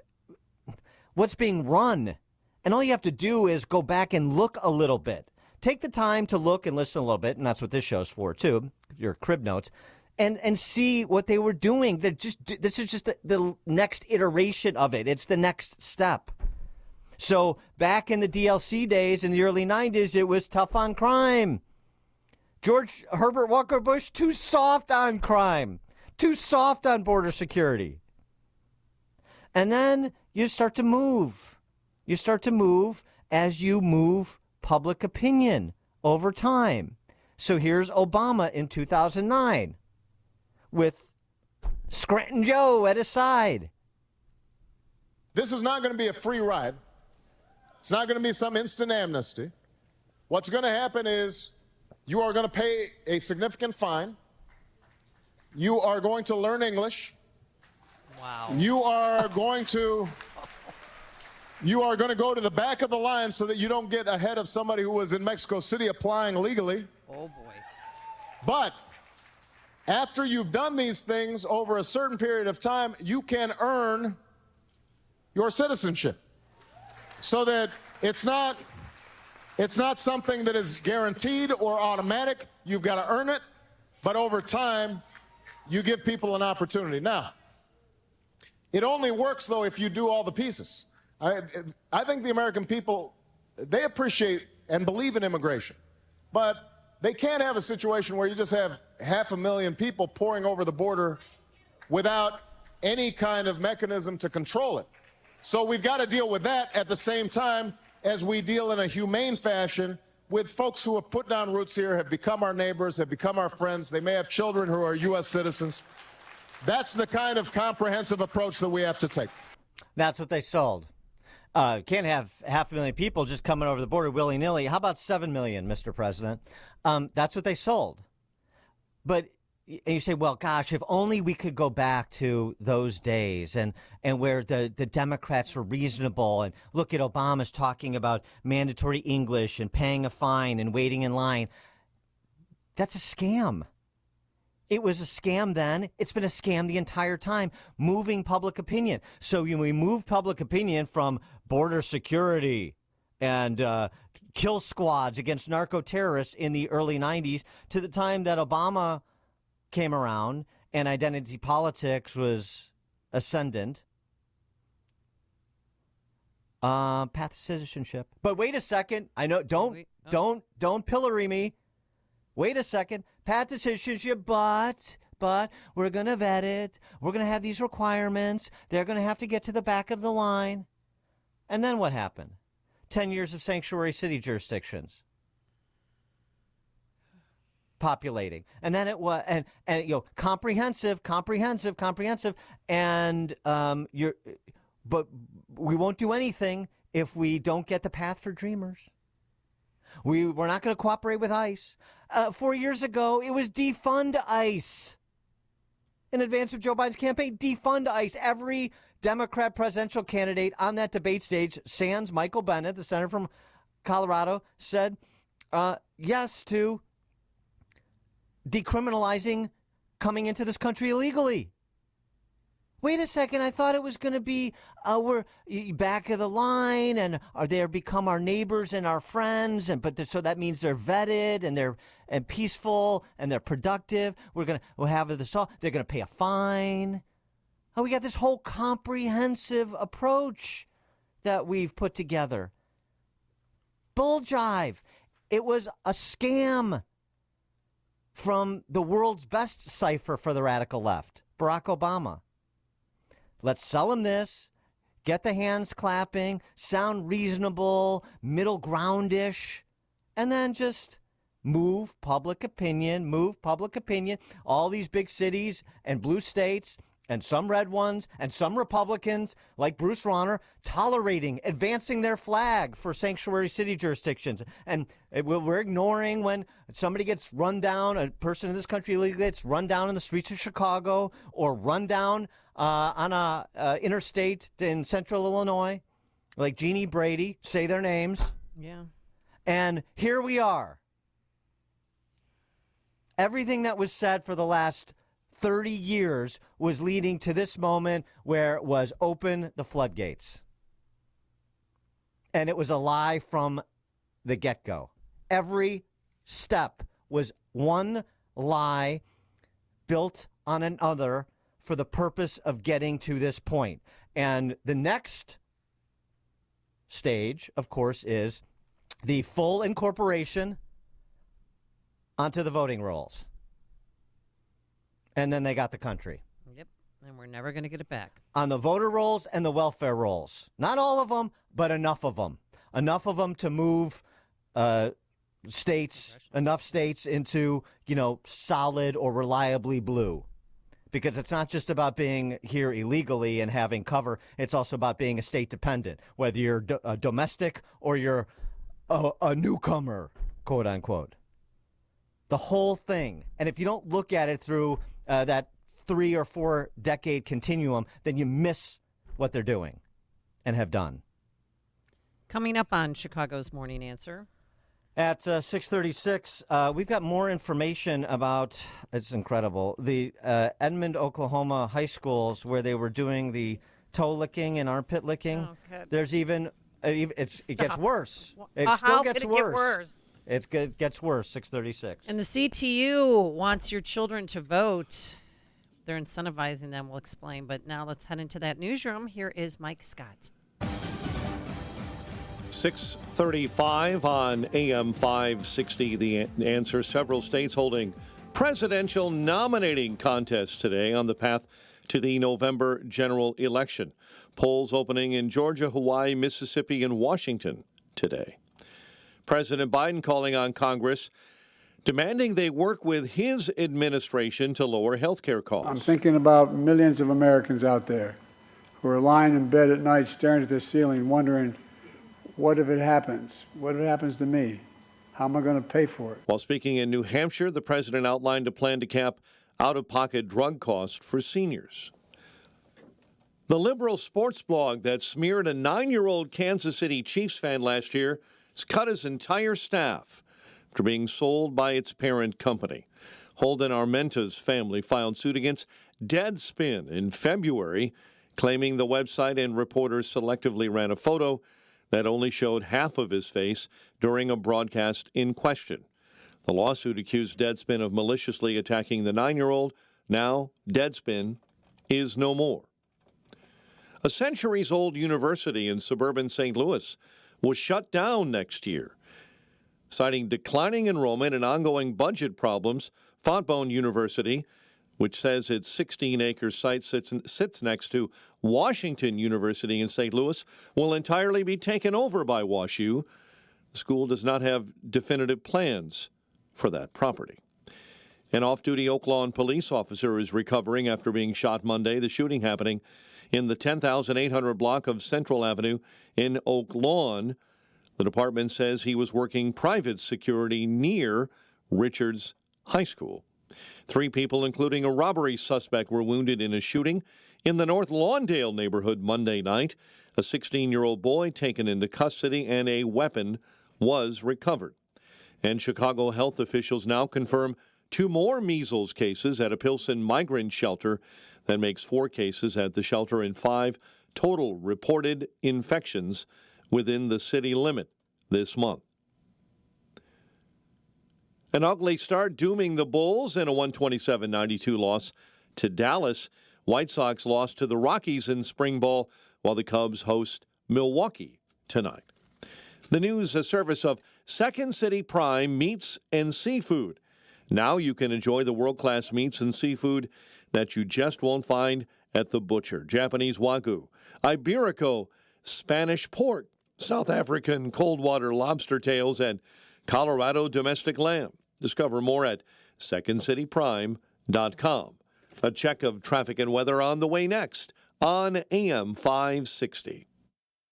being run. And all you have to do is go back and look a little bit. Take the time to look and listen a little bit, and that's what this show's for, too, your crib notes, and see what they were doing. This is just the next iteration of it. It's the next step. So back in the DLC days in the early 90s, it was tough on crime. George Herbert Walker Bush, too soft on crime, too soft on border security. And then you start to move. You start to move as you move public opinion over time. So here's Obama in 2009 with Scranton Joe at his side. This is not going to be a free ride. It's not going to be some instant amnesty. What's going to happen is you are going to pay a significant fine. You are going to learn English. Wow. You are going to You are going to go to the back of the line so that you don't get ahead of somebody who was in Mexico City applying legally. Oh, boy. But after you've done these things over a certain period of time, you can earn your citizenship. So that it's not something that is guaranteed or automatic. You've got to earn it. But over time, you give people an opportunity. Now, it only works, though, if you do all the pieces. I think the American people, they appreciate and believe in immigration. But they can't have a situation where you just have 500,000 people pouring over the border without any kind of mechanism to control it. So we've got to deal with that at the same time as we deal in a humane fashion with folks who have put down roots here, have become our neighbors, have become our friends. They may have children who are U.S. citizens. That's the kind of comprehensive approach that we have to take. That's what they sold. Can't have 500,000 people just coming over the border willy-nilly. How about 7 million, Mr. President? That's what they sold. But and you say, well, gosh, if only we could go back to those days and where the Democrats were reasonable. And look at Obama's talking about mandatory English and paying a fine and waiting in line. That's a scam. It was a scam then. It's been a scam the entire time, moving public opinion. So we moved public opinion from border security and kill squads against narco-terrorists in the early 90s to the time that Obama came around and identity politics was ascendant. Path to citizenship. But wait a second. I know. Don't pillory me. Wait a second. Path to citizenship, but we're going to vet it. We're going to have these requirements. They're going to have to get to the back of the line. And then what happened? 10 years of sanctuary city jurisdictions populating. And then it was, and comprehensive. And but we won't do anything if we don't get the path for dreamers. We're not going to cooperate with ICE. 4 years ago, it was defund ICE. In advance of Joe Biden's campaign, defund ICE. Every Democrat presidential candidate on that debate stage, sans Michael Bennet, the senator from Colorado, said yes to decriminalizing coming into this country illegally. Wait a second, I thought it was going to be we're back of the line and they become our neighbors and our friends, so that means they're vetted and they're peaceful and they're productive. We'll have this all. They're going to pay a fine. Oh, we got this whole comprehensive approach that we've put together. Bull jive. It was a scam from the world's best cipher for the radical left, Barack Obama. Let's sell them this, get the hands clapping, sound reasonable, middle groundish, and then just move public opinion. All these big cities and blue states and some red ones and some Republicans like Bruce Rauner tolerating, advancing their flag for sanctuary city jurisdictions. And we're ignoring when somebody gets run down, a person in this country illegally gets run down in the streets of Chicago or run down on a interstate in central Illinois, like Jeannie Brady, say their names. Yeah. And here we are. Everything that was said for the last 30 years was leading to this moment where it was open the floodgates. And it was a lie from the get-go. Every step was one lie built on another for the purpose of getting to this point. And the next stage, of course, is the full incorporation onto the voting rolls. And then they got the country. Yep, and we're never going to get it back. On the voter rolls and the welfare rolls. Not all of them, but enough of them. Enough of them to move enough states into, solid or reliably blue. Because it's not just about being here illegally and having cover. It's also about being a state dependent, whether you're a domestic or you're a newcomer, quote unquote. The whole thing. And if you don't look at it through that 3 or 4 decade continuum, then you miss what they're doing and have done. Coming up on Chicago's Morning Answer. At 6:36, we've got more information about, it's incredible, the Edmond, Oklahoma high schools where they were doing the toe licking and armpit licking. Oh, good. There's even, it gets worse. It How still could gets it worse. get worse? It gets worse, 6:36. And the CTU wants your children to vote. They're incentivizing them, we'll explain. But now let's head into that newsroom. Here is Mike Scott. 6:35 on AM 560. The Answer. Several states holding presidential nominating contests today on the path to the November general election. Polls opening in Georgia, Hawaii, Mississippi, and Washington today. President Biden calling on Congress, demanding they work with his administration to lower health care costs. I'm thinking about millions of Americans out there who are lying in bed at night staring at the ceiling wondering, what if it happens? What if it happens to me? How am I going to pay for it? While speaking in New Hampshire, the president outlined a plan to cap out-of-pocket drug costs for seniors. The liberal sports blog that smeared a 9-year-old Kansas City Chiefs fan last year has cut his entire staff after being sold by its parent company. Holden Armenta's family filed suit against Deadspin in February, claiming the website and reporters selectively ran a photo that only showed half of his face during a broadcast in question. The lawsuit accused Deadspin of maliciously attacking the 9-year-old. Now, Deadspin is no more. A centuries-old university in suburban St. Louis will shut down next year. Citing declining enrollment and ongoing budget problems, Fontbonne University, which says its 16-acre site sits next to Washington University in St. Louis, will entirely be taken over by WashU. The school does not have definitive plans for that property. An off-duty Oak Lawn police officer is recovering after being shot Monday, the shooting happening in the 10,800 block of Central Avenue in Oak Lawn. The department says he was working private security near Richards High School. 3 people, including a robbery suspect, were wounded in a shooting in the North Lawndale neighborhood Monday night. A 16-year-old boy taken into custody and a weapon was recovered. And Chicago health officials now confirm 2 more measles cases at a Pilsen migrant shelter. That makes 4 cases at the shelter and 5 total reported infections within the city limit this month. An ugly start dooming the Bulls in a 127-92 loss to Dallas. White Sox lost to the Rockies in spring ball, while the Cubs host Milwaukee tonight. The news, a service of Second City Prime Meats and Seafood. Now you can enjoy the world-class meats and seafood that you just won't find at the butcher. Japanese Wagyu, Iberico, Spanish pork, South African cold water lobster tails, and Colorado domestic lamb. Discover more at secondcityprime.com. A check of traffic and weather on the way next on AM 560.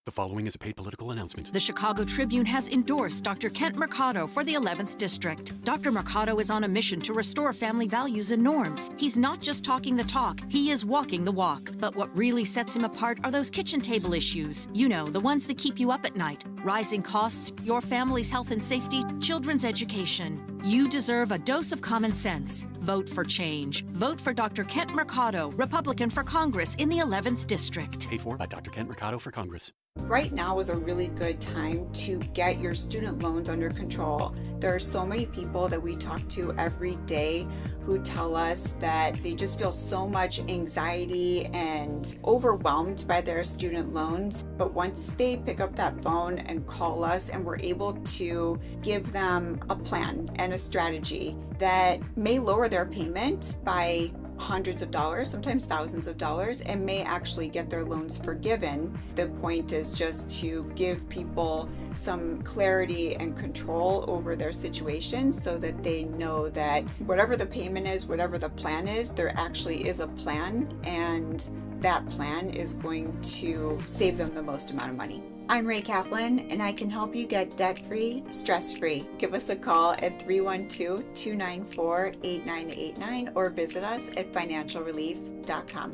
The following is a paid political announcement. The Chicago Tribune has endorsed Dr. Kent Mercado for the 11th District. Dr. Mercado is on a mission to restore family values and norms. He's not just talking the talk, he is walking the walk. But what really sets him apart are those kitchen table issues. You know, the ones that keep you up at night. Rising costs, your family's health and safety, children's education. You deserve a dose of common sense. Vote for change. Vote for Dr. Kent Mercado, Republican for Congress in the 11th District. Paid for by Dr. Kent Mercado for Congress. Right now is a really good time to get your student loans under control. There are so many people that we talk to every day who tell us that they just feel so much anxiety and overwhelmed by their student loans. But once they pick up that phone and call us and we're able to give them a plan and a strategy that may lower their payment by hundreds of dollars, sometimes thousands of dollars, and may actually get their loans forgiven. The point is just to give people some clarity and control over their situation so that they know that whatever the payment is, whatever the plan is, there actually is a plan, and that plan is going to save them the most amount of money. I'm Ray Kaplan, and I can help you get debt-free, stress-free. Give us a call at 312-294-8989 or visit us at financialrelief.com.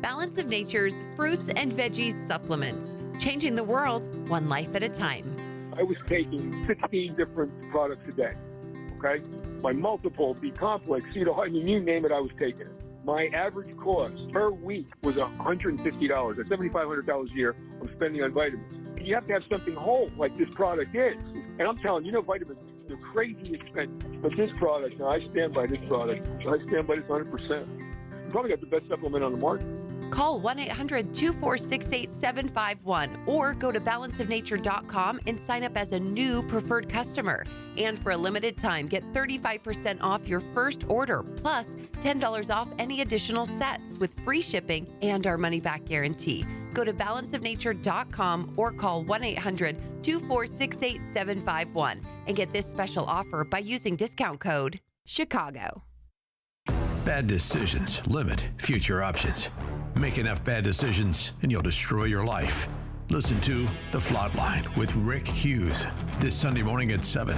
Balance of Nature's fruits and veggies supplements, changing the world one life at a time. I was taking 16 different products a day, okay? My multiple, B-complex, I mean, you name it, I was taking it. My average cost per week was $150. That's $7,500 a year I'm spending on vitamins. And you have to have something whole like this product is. And I'm telling you, vitamins, they're crazy expensive. But this product, now I stand by this product. I stand by this 100%. You probably got the best supplement on the market. Call 1-800-246-8751 or go to balanceofnature.com and sign up as a new preferred customer. And for a limited time, get 35% off your first order, plus $10 off any additional sets with free shipping and our money-back guarantee. Go to balanceofnature.com or call 1-800-246-8751 and get this special offer by using discount code CHICAGO. Bad decisions limit future options. Make enough bad decisions and you'll destroy your life. Listen to The Flot Line with Rick Hughes this Sunday morning at 7.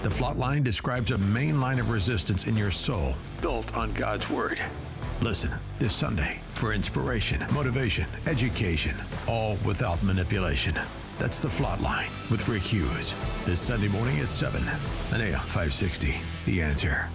The Flot Line describes a main line of resistance in your soul built on God's Word. Listen this Sunday for inspiration, motivation, education, all without manipulation. That's The Flot Line with Rick Hughes this Sunday morning at 7 on AM 560. The Answer.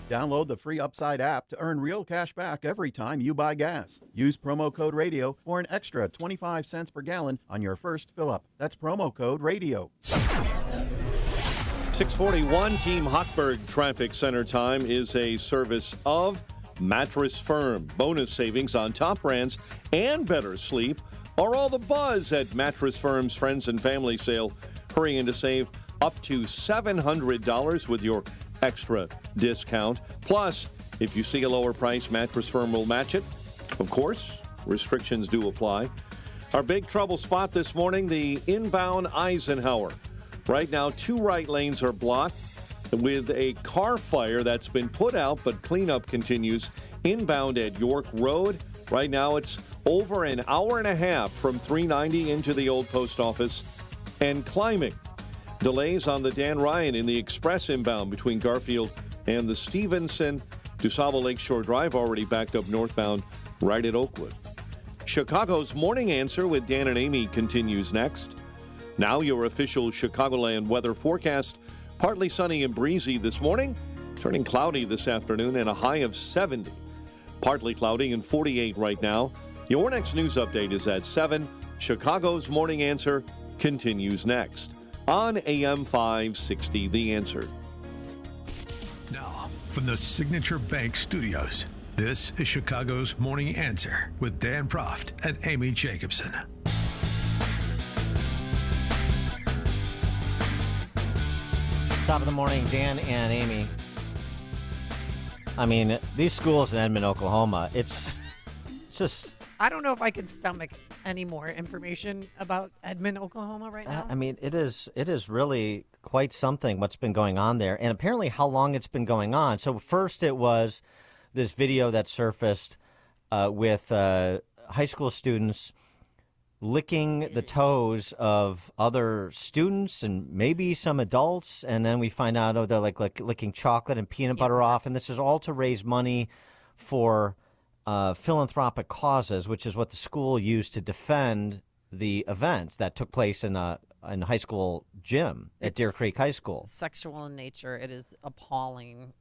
Download the free Upside app to earn real cash back every time you buy gas. Use promo code RADIO for an extra 25 cents per gallon on your first fill-up. That's promo code RADIO. 641 Team Hochberg Traffic Center time is a service of Mattress Firm. Bonus savings on top brands and better sleep are all the buzz at Mattress Firm's Friends and Family Sale. Hurry in to save up to $700 with your extra discount. Plus, if you see a lower price, Mattress Firm will match it. Of course, restrictions do apply. Our big trouble spot this morning, the inbound Eisenhower. Right now, 2 right lanes are blocked with a car fire that's been put out, but cleanup continues inbound at York Road. Right now, it's over an hour and a half from 390 into the old post office and climbing. Delays on the Dan Ryan in the express inbound between Garfield and the Stevenson. DuSable Lakeshore Drive already backed up northbound right at Oakwood. Chicago's Morning Answer with Dan and Amy continues next. Now your official Chicagoland weather forecast. Partly sunny and breezy this morning, turning cloudy this afternoon and a high of 70. Partly cloudy and 48 right now. Your next news update is at 7. Chicago's Morning Answer continues next on AM 560, The Answer. Now, from the Signature Bank Studios, this is Chicago's Morning Answer with Dan Proft and Amy Jacobson. Top of the morning, Dan and Amy. I mean, these schools in Edmond, Oklahoma, it's just... I don't know if I can stomach any more information about Edmond, Oklahoma right now. I mean, it is really quite something what's been going on there, and apparently how long it's been going on. So first it was this video that surfaced with high school students licking the toes of other students and maybe some adults, and then we find out, oh, they're like licking chocolate and peanut butter off, and this is all to raise money for philanthropic causes, which is what the school used to defend the events that took place in a high school gym at Deer Creek High School. Sexual in nature. It is appalling.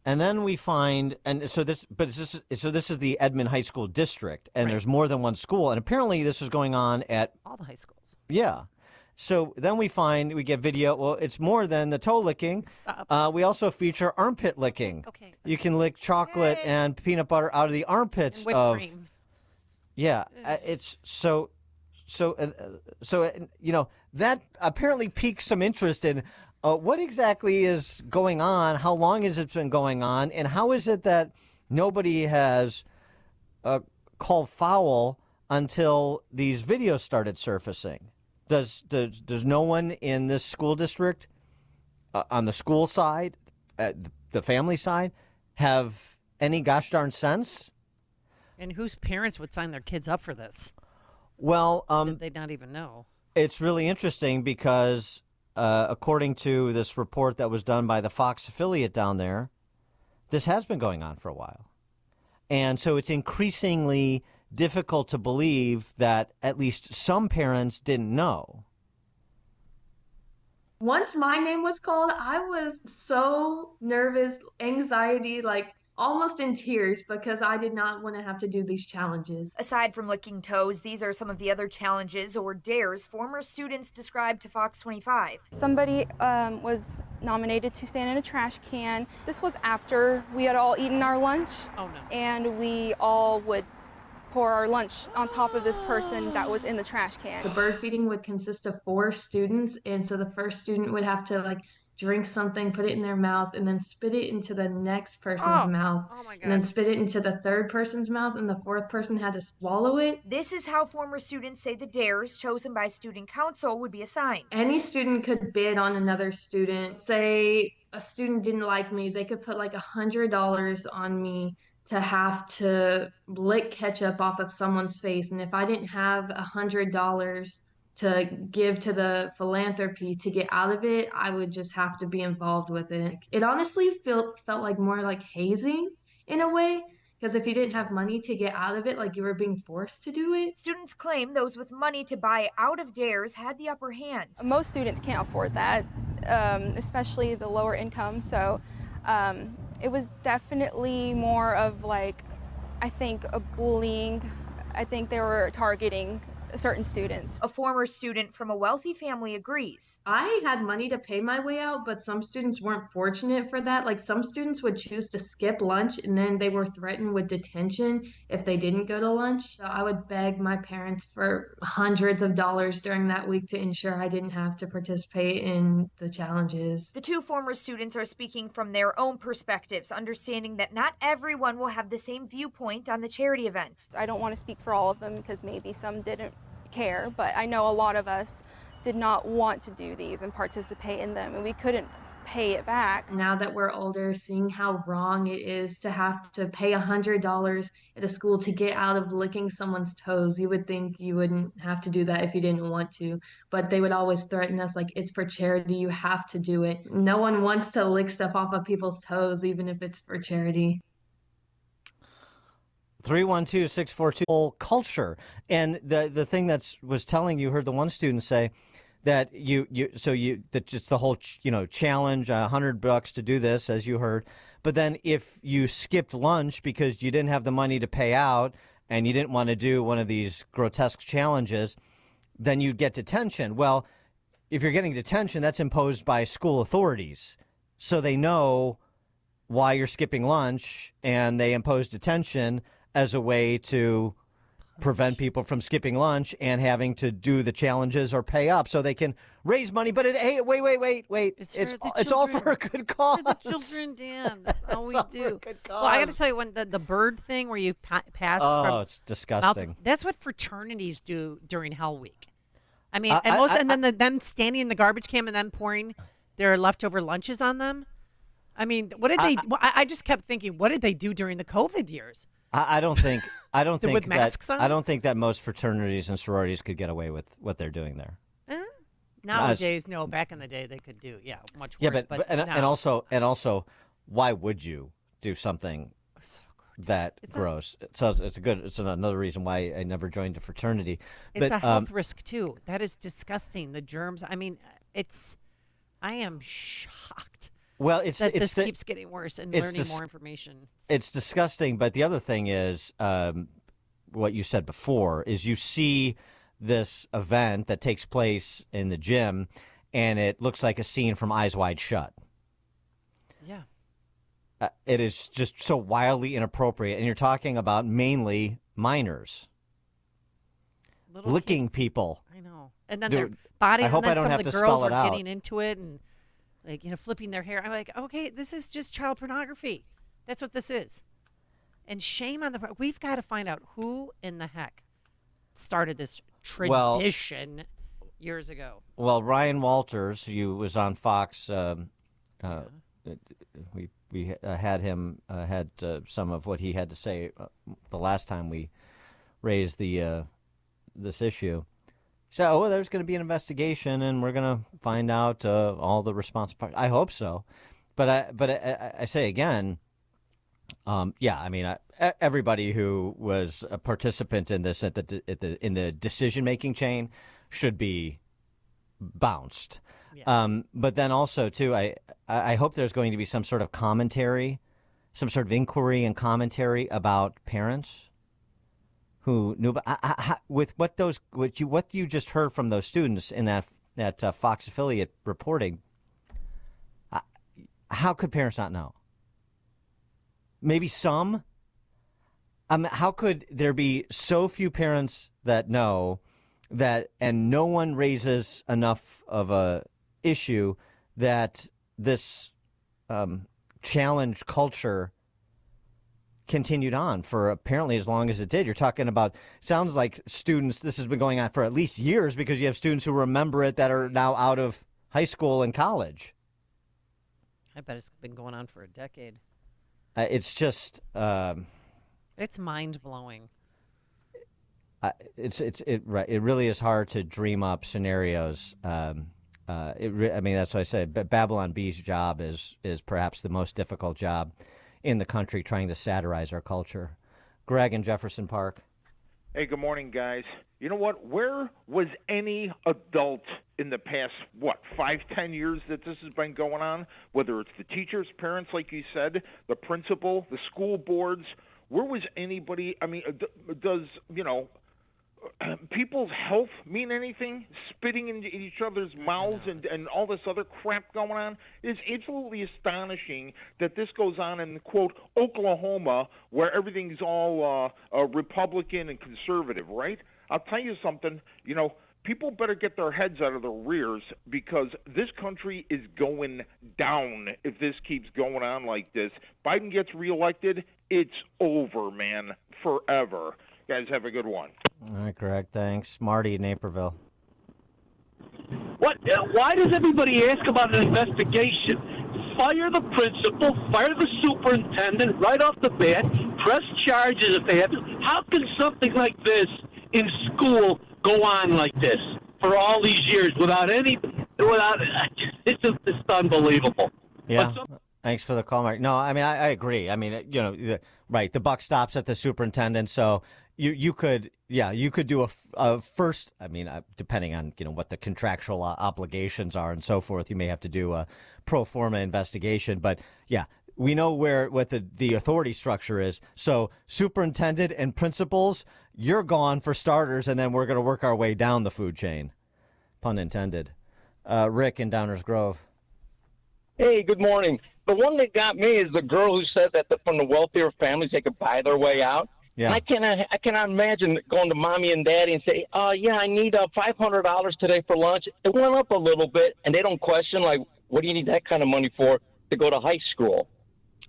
And then we find, so this is the Edmond High School district, and there's more than one school, and apparently this was going on at all the high schools. Yeah. So then we get video. Well, it's more than the toe licking. Stop. We also feature armpit licking. Okay. You can lick chocolate and peanut butter out of the armpits and whipped cream. Yeah, it's so that apparently piques some interest in what exactly is going on. How long has it been going on, and how is it that nobody has called foul until these videos started surfacing? Does no one in this school district, on the school side, the family side, have any gosh darn sense? And whose parents would sign their kids up for this? Well, did they not even know? It's really interesting because according to this report that was done by the Fox affiliate down there, this has been going on for a while. And so it's increasingly difficult to believe that at least some parents didn't know. Once my name was called, I was so nervous, anxiety, like almost in tears because I did not want to have to do these challenges. Aside from licking toes, these are some of the other challenges or dares former students described to Fox 25. Somebody was nominated to stand in a trash can. This was after we had all eaten our lunch. Oh, no. And we all would pour our lunch on top of this person that was in the trash can. The bird feeding would consist of 4 students, and so the first student would have to drink something, put it in their mouth, and then spit it into the next person's mouth. Oh my God. And then spit it into the third person's mouth, and the fourth person had to swallow it. This is how former students say the dares chosen by student council would be assigned. Any student could bid on another student. Say a student didn't like me, they could put $100 on me to have to lick ketchup off of someone's face. And if I didn't have $100 to give to the philanthropy to get out of it, I would just have to be involved with it. It honestly felt more like hazing in a way, because if you didn't have money to get out of it, you were being forced to do it. Students claim those with money to buy out of dares had the upper hand. Most students can't afford that, especially the lower income. So it was definitely more of I think a bullying. I think they were targeting certain students. A former student from a wealthy family agrees. I had money to pay my way out, but some students weren't fortunate for that. Some students would choose to skip lunch, and then they were threatened with detention if they didn't go to lunch. So I would beg my parents for hundreds of dollars during that week to ensure I didn't have to participate in the challenges. The 2 former students are speaking from their own perspectives, understanding that not everyone will have the same viewpoint on the charity event. I don't want to speak for all of them because maybe some didn't care, but I know a lot of us did not want to do these and participate in them, and we couldn't pay it back. Now that we're older, seeing how wrong it is to have to pay $100 at a school to get out of licking someone's toes, you would think you wouldn't have to do that if you didn't want to, but they would always threaten us it's for charity, you have to do it. No one wants to lick stuff off of people's toes, even if it's for charity. 312-642 whole culture. And the thing was telling you, heard the one student say that that just the whole challenge, $100 to do this, as you heard, but then if you skipped lunch because you didn't have the money to pay out and you didn't want to do one of these grotesque challenges, then you'd get detention. Well, if you're getting detention, that's imposed by school authorities, so they know why you're skipping lunch, and they impose detention as a way to prevent people from skipping lunch and having to do the challenges or pay up so they can raise money. But hey, wait. It's all for a good cause. For the children, Dan. That's all we do. Well, I got to tell you, when the bird thing where you pass from it's disgusting. That's what fraternities do during Hell Week. I mean, and then them standing in the garbage can and then pouring their leftover lunches on them. I mean, what did they? I just kept thinking, what did they do during the COVID years? I don't think with masks on? I don't think that most fraternities and sororities could get away with what they're doing there. Nowadays, no. Back in the day, they could do much worse. Yeah, but and also, why would you do something that gross? It's another reason why I never joined a fraternity. It's a health risk too. That is disgusting. The germs. I mean, I am shocked. Well, this keeps getting worse and learning more information. It's disgusting, but the other thing is what you said before is you see this event that takes place in the gym, and it looks like a scene from Eyes Wide Shut. Yeah. It is just so wildly inappropriate, and you're talking about mainly minors. Licking kids. People. I know. And then their bodies, and then some of the girls are getting into it and flipping their hair. I'm like, okay, this is just child pornography. That's what this is. And shame on we've got to find out who in the heck started this tradition years ago. Well, Ryan Walters, who was on Fox, we had him had some of what he had to say the last time we raised this issue. So there's going to be an investigation, and we're going to find out all the responsible parties. I hope so, but I say again, Yeah, I mean, everybody who was a participant in this in the decision-making chain should be bounced. Yeah. But then also, too, I hope there's going to be some sort of commentary, some sort of inquiry and commentary about parents who knew with what you just heard from those students in that Fox affiliate reporting. How could parents not know? Maybe some. How could there be so few parents that know that, and no one raises enough of a issue that this challenge culture continued on for apparently as long as it did? You're talking about, sounds like students, this has been going on for at least years, because you have students who remember it that are now out of high school and college. I bet it's been going on for a decade. It's just... it's mind-blowing. It really is hard to dream up scenarios. I mean, that's what I said. But Babylon Bee's job is perhaps the most difficult job in the country, trying to satirize our culture. Greg in Jefferson Park. Hey, good morning, guys. You know what? Where was any adult in the past, 5-10 years that this has been going on? Whether it's the teachers, parents, like you said, the principal, the school boards. Where was anybody? I mean, does, people's health mean anything? Spitting in each other's mouths and all this other crap going on? It's absolutely astonishing that this goes on in, quote, Oklahoma, where everything's all Republican and conservative, right? I'll tell you something, people better get their heads out of their rears, because this country is going down if this keeps going on like this. Biden gets reelected, it's over, man, forever. Guys, have a good one. All right, Greg, thanks. Marty in Naperville. Why does everybody ask about an investigation? Fire the principal, fire the superintendent right off the bat, press charges if they have to. How can something like this in school go on like this for all these years it's unbelievable. Yeah. Thanks for the call, Mark. No, I mean, I agree. I mean, right. The buck stops at the superintendent. So you could do a first, I mean, depending on, what the contractual obligations are and so forth, you may have to do a pro forma investigation. But yeah, we know what the authority structure is. So superintendent and principals, you're gone for starters, and then we're going to work our way down the food chain. Pun intended. Rick in Downers Grove. Hey, good morning. The one that got me is the girl who said that from the wealthier families, they could buy their way out. Yeah. And I cannot imagine going to mommy and daddy and say, yeah, I need $500 today for lunch. It went up a little bit, and they don't question, like, what do you need that kind of money for to go to high school?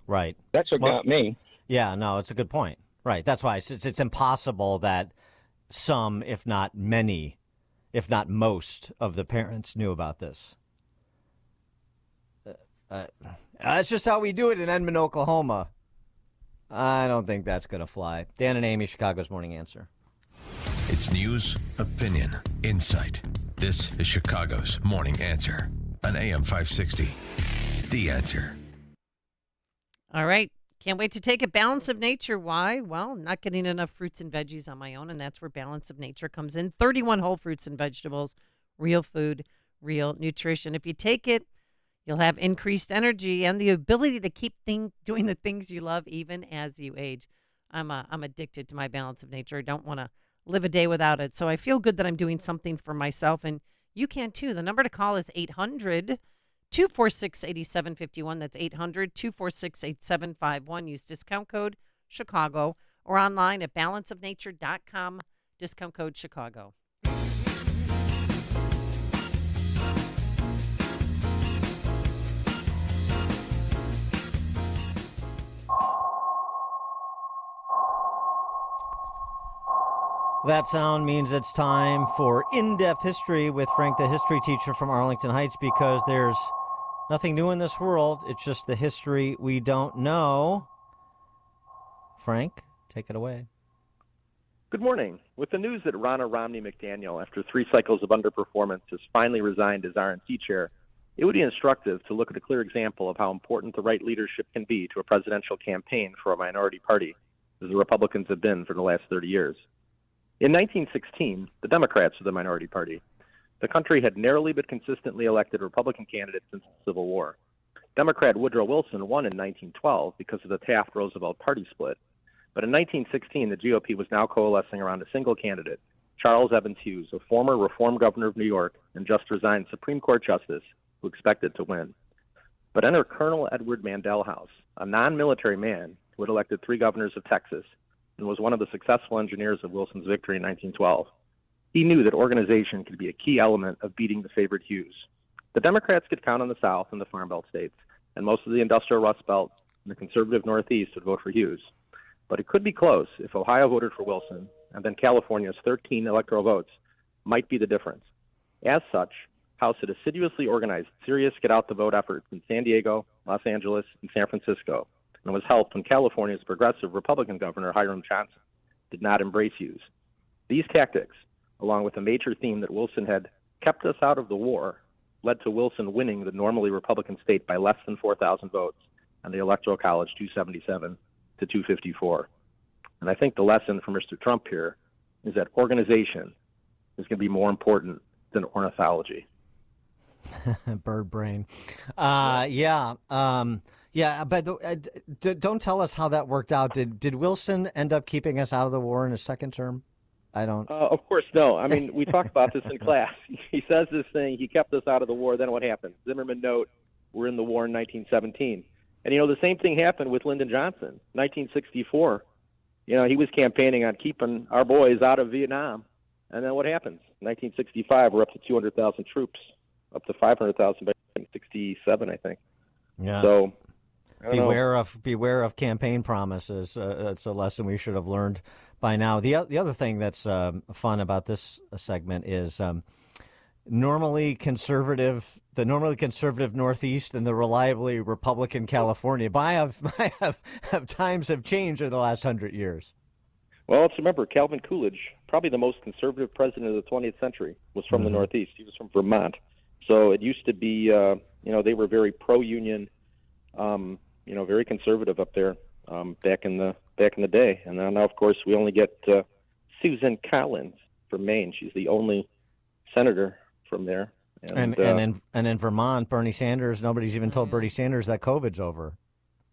Right. That's what got me. Yeah, no, it's a good point. Right. That's why it's impossible that some, if not many, if not most of the parents knew about this. That's just how we do it in Edmond, Oklahoma. I don't think that's going to fly. Dan and Amy, Chicago's Morning Answer. It's news, opinion, insight. This is Chicago's Morning Answer on AM 560. The Answer. All right. Can't wait to take it. Balance of Nature. Why? Well, not getting enough fruits and veggies on my own, and that's where Balance of Nature comes in. 31 whole fruits and vegetables, real food, real nutrition. If you take it, you'll have increased energy and the ability to keep doing the things you love even as you age. I'm addicted to my Balance of Nature. I don't want to live a day without it. So I feel good that I'm doing something for myself, and you can too. The number to call is 800-246-8751. That's 800-246-8751. Use discount code Chicago or online at balanceofnature.com. Discount code Chicago. That sound means it's time for In-Depth History with Frank, the history teacher from Arlington Heights, because there's nothing new in this world. It's just the history we don't know. Frank, take it away. Good morning. With the news that Ronna Romney McDaniel, after 3 cycles of underperformance, has finally resigned as RNC chair, It would be instructive to look at a clear example of how important the right leadership can be to a presidential campaign for a minority party, as the Republicans have been for the last 30 years. In 1916, the Democrats were the minority party. The country had narrowly but consistently elected Republican candidates since the Civil War. Democrat Woodrow Wilson won in 1912 because of the Taft-Roosevelt party split. But in 1916, the GOP was now coalescing around a single candidate, Charles Evans Hughes, a former reform governor of New York and just resigned Supreme Court justice who expected to win. But enter Colonel Edward Mandell House, a non-military man who had elected 3 governors of Texas and was one of the successful engineers of Wilson's victory in 1912. He knew that organization could be a key element of beating the favored Hughes. The Democrats could count on the South and the Farm Belt states, and most of the industrial Rust Belt and the conservative Northeast would vote for Hughes. But it could be close if Ohio voted for Wilson, and then California's 13 electoral votes might be the difference. As such, House had assiduously organized serious get-out-the-vote efforts in San Diego, Los Angeles, and San Francisco, and was helped when California's progressive Republican governor, Hiram Johnson, did not embrace Hughes. These tactics, along with a major theme that Wilson had kept us out of the war, led to Wilson winning the normally Republican state by less than 4,000 votes and the Electoral College 277 to 254. And I think the lesson for Mr. Trump here is that organization is going to be more important than ornithology. Bird brain. Yeah. But don't tell us how that worked out. Did Wilson end up keeping us out of the war in his second term? I don't. Of course, no. I mean, we talked about this in class. He says this thing, he kept us out of the war. Then what happened? Zimmerman note, we're in the war in 1917. And, the same thing happened with Lyndon Johnson, 1964. He was campaigning on keeping our boys out of Vietnam. And then what happens? 1965, we're up to 200,000 troops, up to 500,000 by 1967, I think. Yeah. So beware of campaign promises. That's a lesson we should have learned by now. The other thing that's fun about this segment is the normally conservative Northeast and the reliably Republican California. Times have changed in the last 100 years. Well, let's remember, Calvin Coolidge, probably the most conservative president of the 20th century, was from the Northeast. He was from Vermont. So it used to be, they were very pro-union, very conservative up there back in the day. And now, of course, we only get Susan Collins from Maine. She's the only senator from there. And in Vermont, Bernie Sanders, nobody's even told Bernie Sanders that COVID's over.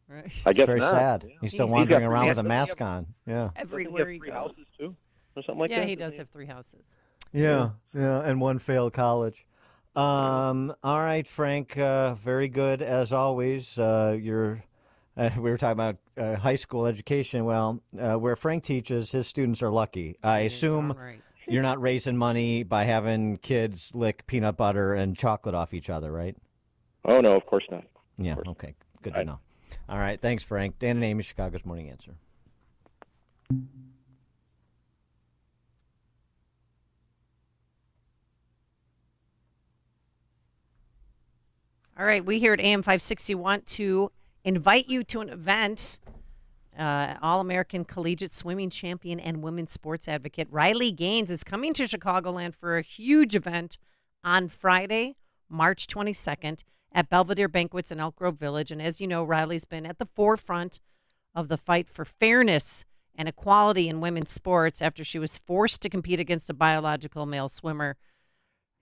Right. I guess it's very not. sad. Yeah. He's still wandering around with a mask on. Yeah. Everywhere he goes. 3 houses too, or something like that. Yeah, he does have 3 houses. Yeah, and 1 failed college. All right, Frank. Very good as always. We were talking about high school education. Well, where Frank teaches, his students are lucky. I assume you're not raising money by having kids lick peanut butter and chocolate off each other, right? Oh no, of course not. Yeah. Okay. Good to know. All right. Thanks, Frank. Dan and Amy, Chicago's Morning Answer. All right, we here at AM 560 want to invite you to an event. All-American collegiate swimming champion and women's sports advocate Riley Gaines is coming to Chicagoland for a huge event on Friday, March 22nd at Belvedere Banquets in Elk Grove Village. And as you know, Riley's been at the forefront of the fight for fairness and equality in women's sports after she was forced to compete against a biological male swimmer.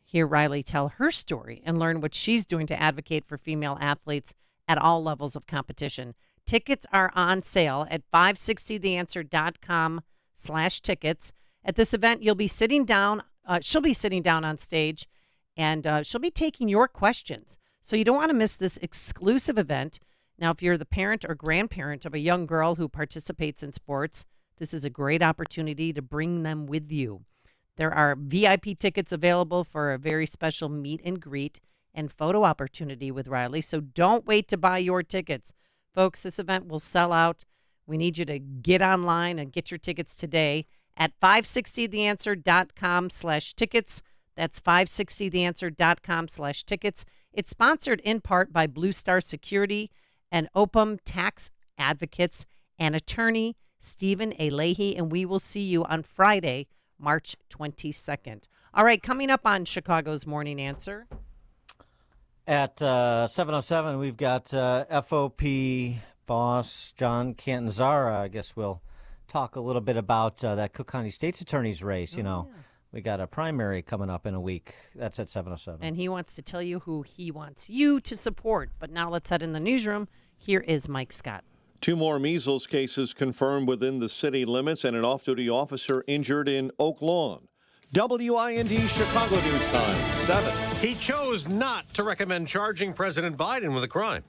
Hear Riley tell her story and learn what she's doing to advocate for female athletes at all levels of competition. Tickets are on sale at 560theanswer.com/tickets. At this event, you'll be sitting down. She'll be sitting down on stage, and she'll be taking your questions. So you don't want to miss this exclusive event. Now, if you're the parent or grandparent of a young girl who participates in sports, this is a great opportunity to bring them with you. There are VIP tickets available for a very special meet and greet and photo opportunity with Riley. So don't wait to buy your tickets. Folks, this event will sell out. We need you to get online and get your tickets today at 560theanswer.com/tickets. That's 560theanswer.com/tickets. It's sponsored in part by Blue Star Security and OPM Tax Advocates and attorney Stephen A. Leahy. And we will see you on Friday, March 22nd. All right, coming up on Chicago's Morning Answer. At 7:07, we've got FOP boss John Catanzara. I guess we'll talk a little bit about that Cook County State's Attorney's race. We got a primary coming up in a week. That's at 7:07. And he wants to tell you who he wants you to support. But now let's head in the newsroom. Here is Mike Scott. 2 more measles cases confirmed within the city limits and an off-duty officer injured in Oak Lawn. WIND Chicago News Time, 7. He chose not to recommend charging President Biden with a crime.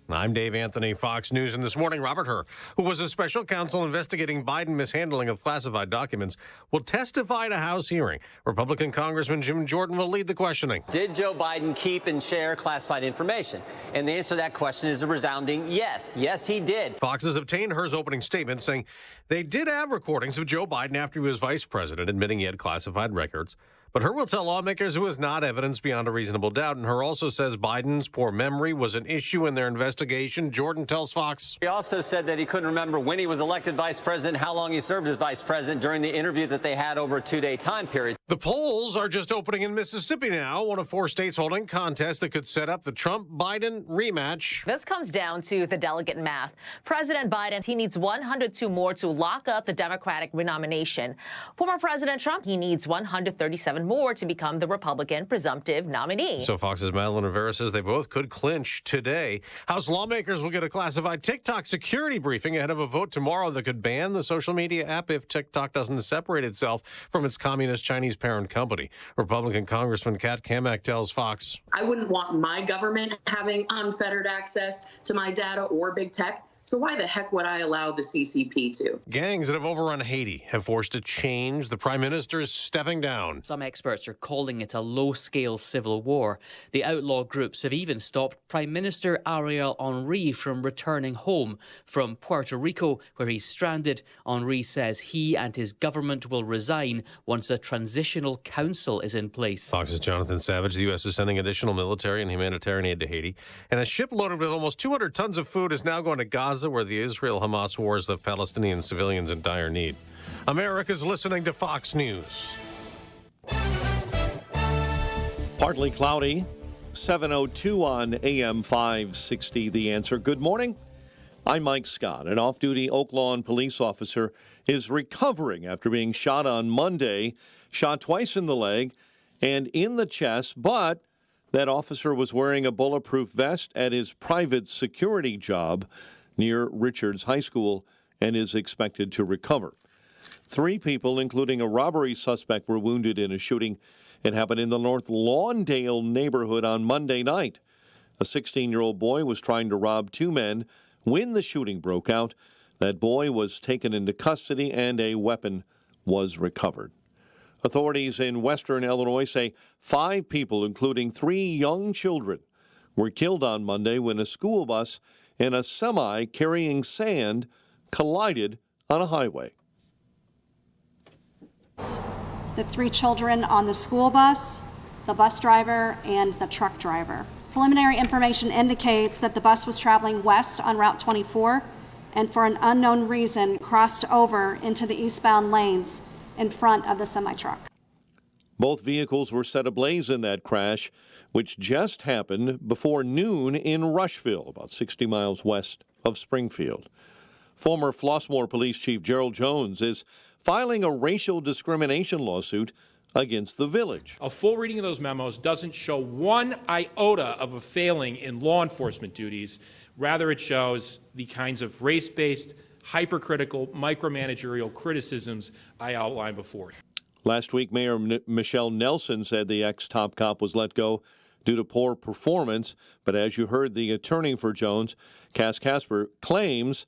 I'm Dave Anthony, Fox News, and this morning, Robert Hur, who was a special counsel investigating Biden mishandling of classified documents, will testify at a House hearing. Republican Congressman Jim Jordan will lead the questioning. Did Joe Biden keep and share classified information? And the answer to that question is a resounding yes. Yes, he did. Fox has obtained Hur's opening statement saying they did have recordings of Joe Biden after he was vice president, admitting he had classified records. But Hur will tell lawmakers it was not evidence beyond a reasonable doubt. And Hur also says Biden's poor memory was an issue in their investigation. Jordan tells Fox. He also said that he couldn't remember when he was elected vice president, how long he served as vice president during the interview that they had over a 2-day time period. The polls are just opening in Mississippi now, one of 4 states holding contests that could set up the Trump-Biden rematch. This comes down to the delegate math. President Biden, he needs 102 more to lock up the Democratic renomination. Former President Trump, he needs 137 more to become the Republican presumptive nominee. So Fox's Madeline Rivera says they both could clinch today. House lawmakers will get a classified TikTok security briefing ahead of a vote tomorrow that could ban the social media app if TikTok doesn't separate itself from its communist Chinese parent company. Republican Congressman Kat Kamak tells Fox. I wouldn't want my government having unfettered access to my data or big tech. So why the heck would I allow the CCP to? Gangs that have overrun Haiti have forced a change. The prime minister is stepping down. Some experts are calling it a low-scale civil war. The outlaw groups have even stopped Prime Minister Ariel Henry from returning home from Puerto Rico, where he's stranded. Henry says he and his government will resign once a transitional council is in place. Fox's Jonathan Savage. The U.S. is sending additional military and humanitarian aid to Haiti. And a ship loaded with almost 200 tons of food is now going to Gaza, where the Israel-Hamas wars left Palestinian civilians in dire need. America's listening to Fox News. Partly cloudy, 7:02 on AM 560. The Answer. Good morning. I'm Mike Scott. An off-duty Oak Lawn police officer is recovering after being shot on Monday, shot twice in the leg and in the chest, but that officer was wearing a bulletproof vest at his private security job near Richards High School and is expected to recover. 3 people, including a robbery suspect, were wounded in a shooting. It happened in the North Lawndale neighborhood on Monday night. A 16-year-old boy was trying to rob 2 men when the shooting broke out. That boy was taken into custody and a weapon was recovered. Authorities in western Illinois say 5 people, including 3 young children, were killed on Monday when a school bus and a semi carrying sand collided on a highway. The 3 children on the school bus, the bus driver, and the truck driver. Preliminary information indicates that the bus was traveling west on Route 24 and for an unknown reason crossed over into the eastbound lanes in front of the semi-truck. Both vehicles were set ablaze in that crash, which just happened before noon in Rushville, about 60 miles west of Springfield. Former Flossmoor Police Chief Gerald Jones is filing a racial discrimination lawsuit against the village. A full reading of those memos doesn't show one iota of a failing in law enforcement duties. Rather, it shows the kinds of race-based, hypercritical, micromanagerial criticisms I outlined before. Last week, Mayor Michelle Nelson said the ex-top cop was let go due to poor performance. But as you heard, the attorney for Jones, Cass Casper, claims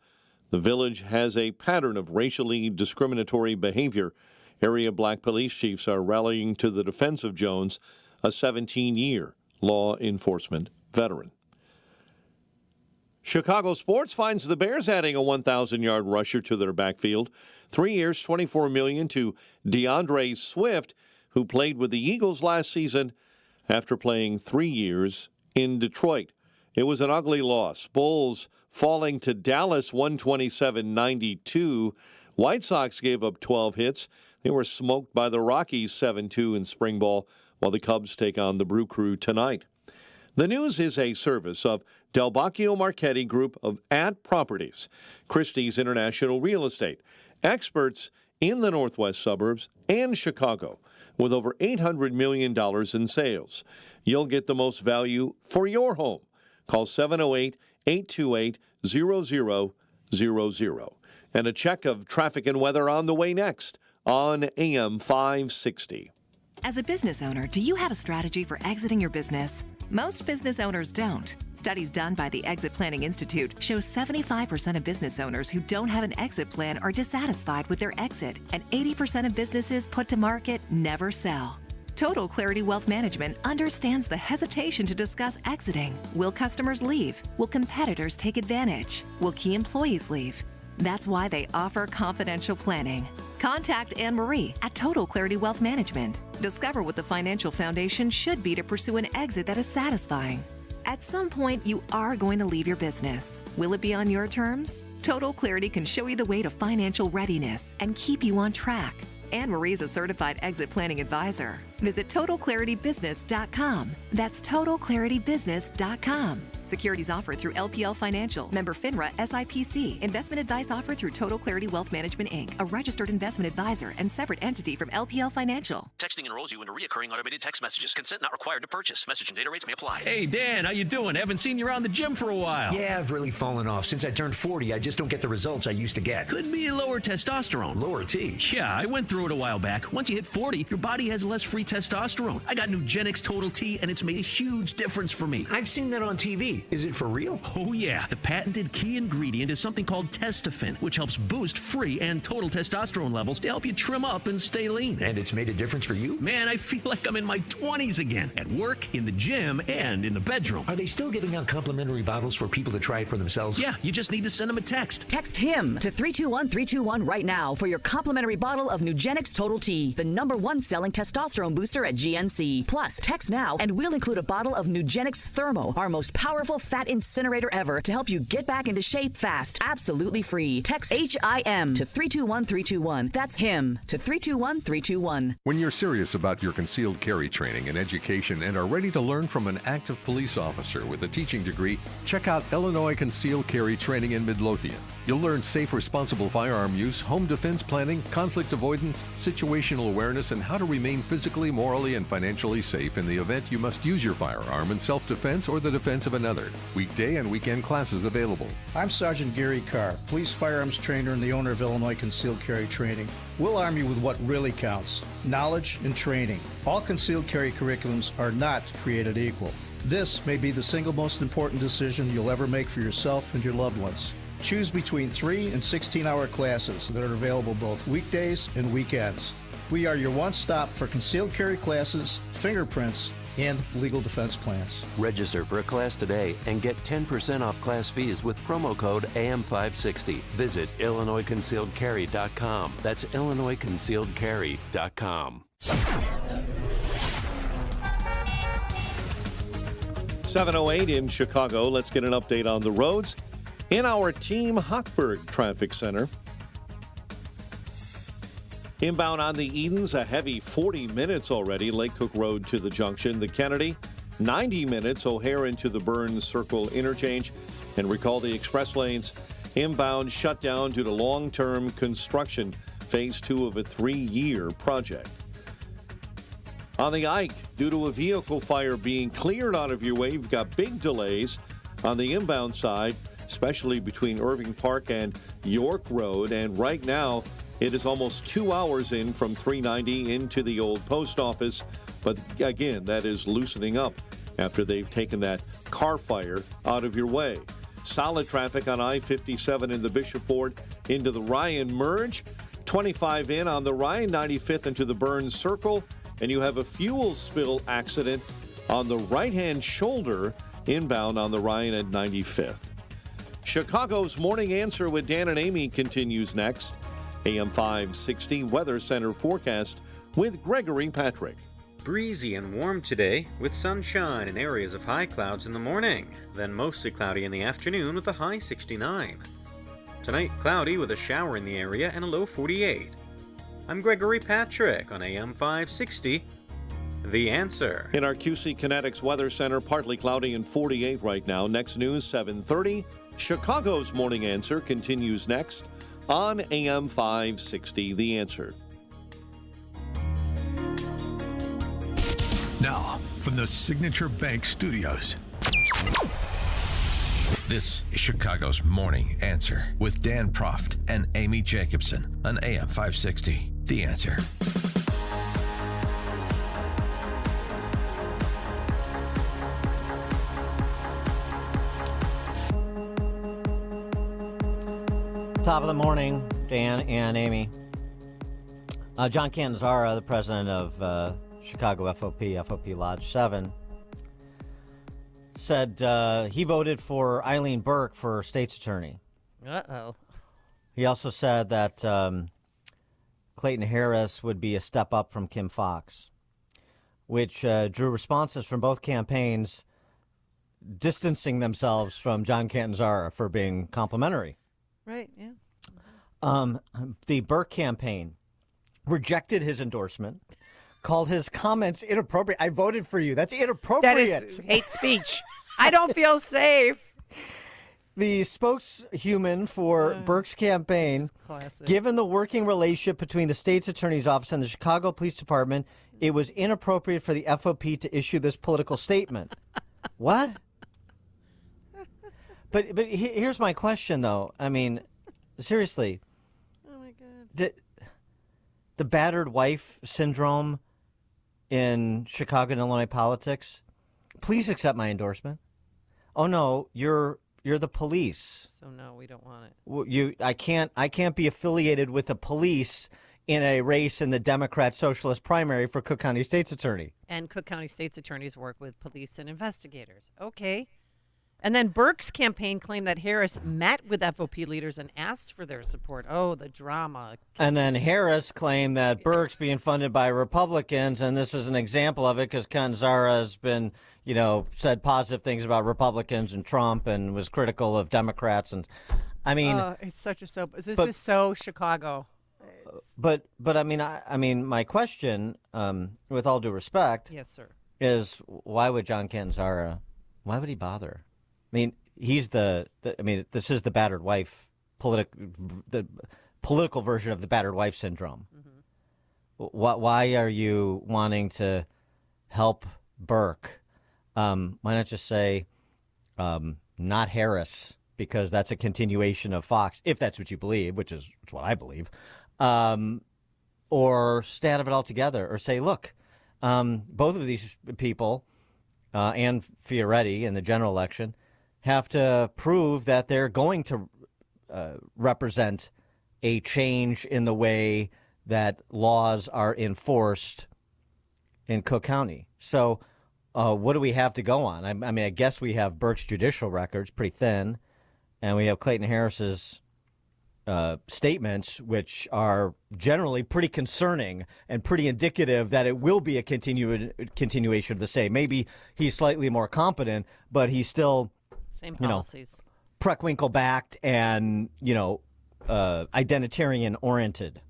the village has a pattern of racially discriminatory behavior. Area black police chiefs are rallying to the defense of Jones, a 17-year law enforcement veteran. Chicago sports finds the Bears adding a 1,000-yard rusher to their backfield. 3 years, $24 million to DeAndre Swift, who played with the Eagles last season after playing 3 years in Detroit. It was an ugly loss. Bulls falling to Dallas 127-92. White Sox gave up 12 hits. They were smoked by the Rockies 7-2 in spring ball, while the Cubs take on the Brew Crew tonight. The news is a service of Del Bacchio Marchetti Group of Properties, Christie's International Real Estate, experts in the northwest suburbs and Chicago, with over $800 million in sales. You'll get the most value for your home. Call 708-828-0000. And a check of traffic and weather on the way next on AM 560. As a business owner, do you have a strategy for exiting your business? Most business owners don't. Studies done by the Exit Planning Institute show 75% of business owners who don't have an exit plan are dissatisfied with their exit, and 80% of businesses put to market never sell. Total Clarity Wealth Management understands the hesitation to discuss exiting. Will customers leave? Will competitors take advantage? Will key employees leave? That's why they offer confidential planning. Contact Anne Marie at Total Clarity Wealth Management. Discover what the financial foundation should be to pursue an exit that is satisfying. At some point, you are going to leave your business. Will it be on your terms? Total Clarity can show you the way to financial readiness and keep you on track. Anne Marie is a certified exit planning advisor. Visit TotalClarityBusiness.com. That's TotalClarityBusiness.com. Securities offered through LPL Financial, member FINRA SIPC. Investment advice offered through Total Clarity Wealth Management, Inc., a registered investment advisor and separate entity from LPL Financial. Texting enrolls you into recurring automated text messages. Consent not required to purchase. Message and data rates may apply. Hey, Dan, how you doing? Haven't seen you around the gym for a while. Yeah, I've really fallen off. Since I turned 40, I just don't get the results I used to get. Could be lower testosterone. Lower T. Yeah, I went through it a while back. Once you hit 40, your body has less free testosterone. I got Nugenix Total T, and it's made a huge difference for me. I've seen that on TV. Is it for real? Oh, yeah. The patented key ingredient is something called Testofen, which helps boost free and total testosterone levels to help you trim up and stay lean. And it's made a difference for you? Man, I feel like I'm in my 20s again, at work, in the gym, and in the bedroom. Are they still giving out complimentary bottles for people to try it for themselves? Yeah, you just need to send them a text. Text HIM to 321-321 right now for your complimentary bottle of Nugenix Total T, the #1 selling testosterone booster at GNC. Plus, text now and we'll include a bottle of Nugenix Thermo, our most powerful fat incinerator ever, to help you get back into shape fast. Absolutely free. Text HIM to 321-321. That's HIM to 321-321. When you're serious about your concealed carry training and education and are ready to learn from an active police officer with a teaching degree, check out Illinois Concealed Carry Training in Midlothian. You'll learn safe, responsible firearm use, home defense planning, conflict avoidance, situational awareness, and how to remain physically, morally, and financially safe in the event you must use your firearm in self-defense or the defense of another. Weekday and weekend classes available. I'm Sergeant Gary Carr, police firearms trainer and the owner of Illinois Concealed Carry Training. We'll arm you with what really counts: knowledge and training. All concealed carry curriculums are not created equal. This may be the single most important decision you'll ever make for yourself and your loved ones. Choose between 3 and 16-hour classes that are available both weekdays and weekends. We are your one-stop for concealed carry classes, fingerprints, and legal defense plans. Register for a class today and get 10% off class fees with promo code AM560. Visit IllinoisConcealedCarry.com. That's IllinoisConcealedCarry.com. 7:08 in Chicago. Let's get an update on the roads in our Team Hochberg Traffic Center. Inbound on the Edens, a heavy 40 minutes already. Lake Cook Road to the junction. The Kennedy, 90 minutes. O'Hare into the Burns Circle interchange. And recall the express lanes inbound shut down due to long-term construction, phase 2 of a 3-year project. On the Ike, due to a vehicle fire being cleared out of your way, you've got big delays on the inbound side, especially between Irving Park and York Road. And right now, it is almost 2 hours in from 390 into the old post office. But again, that is loosening up after they've taken that car fire out of your way. Solid traffic on I-57 in the Bishop Ford into the Ryan merge. 25 in on the Ryan, 95th into the Burns Circle. And you have a fuel spill accident on the right-hand shoulder inbound on the Ryan at 95th. Chicago's Morning Answer with Dan and Amy continues next. AM 560 Weather Center forecast with Gregory Patrick. Breezy and warm today with sunshine and areas of high clouds in the morning, then mostly cloudy in the afternoon with a high 69. Tonight, cloudy with a shower in the area and a low 48. I'm Gregory Patrick on AM 560. The Answer. In our QC Kinetics Weather Center, partly cloudy and 48 right now. Next news, 7:30. Chicago's Morning Answer continues next on AM 560. The Answer. Now, from the Signature Bank Studios, this is Chicago's Morning Answer with Dan Proft and Amy Jacobson on AM 560. The Answer. Top of the morning, Dan and Amy. John Catanzara, the president of Chicago FOP Lodge 7, said he voted for Eileen Burke for state's attorney. Uh-oh. He also said that Clayton Harris would be a step up from Kim Foxx, which drew responses from both campaigns distancing themselves from John Catanzara for being complimentary. Right, yeah. The Burke campaign rejected his endorsement, called his comments inappropriate. I voted for you. That's inappropriate. That is hate speech. I don't feel safe. The spokeshuman for Burke's campaign, given the working relationship between the state's attorney's office and the Chicago Police Department, it was inappropriate for the FOP to issue this political statement. What? But here's my question, though. I mean, seriously. Oh, my God. The battered wife syndrome in Chicago and Illinois politics, please accept my endorsement. Oh, no, you're the police. So, no, we don't want it. I can't be affiliated with the police in a race in the Democrat Socialist primary for Cook County State's Attorney. And Cook County State's attorneys work with police and investigators. Okay. And then Burke's campaign claimed that Harris met with FOP leaders and asked for their support. Oh, the drama. And then Harris claimed that Burke's being funded by Republicans, and this is an example of it because Catanzara has been, said positive things about Republicans and Trump and was critical of Democrats. And I mean, it's such a soap. This is so Chicago. But I mean, my question, with all due respect, yes, sir, is why would John Catanzara? Why would he bother? I mean, he's this is the battered wife, the political version of the battered wife syndrome. Mm-hmm. Why are you wanting to help Burke? Why not just say not Harris, because that's a continuation of Fox, if that's what you believe, which is what I believe, or stay out of it altogether, or say, look, both of these people and Fioretti in the general election have to prove that they're going to represent a change in the way that laws are enforced in Cook County. So what do we have to go on? I mean, I guess we have Burke's judicial records, pretty thin, and we have Clayton Harris's statements, which are generally pretty concerning and pretty indicative that it will be a continuation of the same. Maybe he's slightly more competent, but he's still same policies, Preckwinkle backed and identitarian oriented.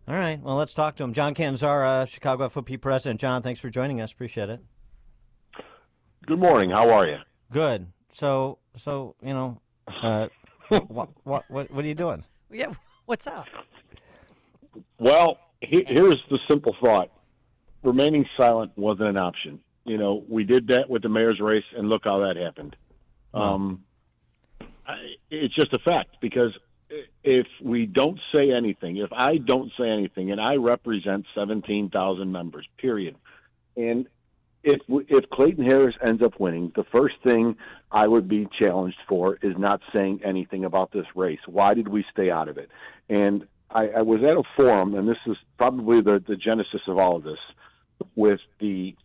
All right, well, let's talk to him. John Catanzara, Chicago FOP president. John, thanks for joining us. Appreciate it. Good morning. How are you? Good. So what are you doing? Yeah, what's up? Well, here's the simple thought. Remaining silent wasn't an option. We did that with the mayor's race, and look how that happened. It's just a fact, because if we don't say anything, if I don't say anything, and I represent 17,000 members, period, and if Clayton Harris ends up winning, the first thing I would be challenged for is not saying anything about this race. Why did we stay out of it? And I was at a forum, and this is probably the genesis of all of this, with the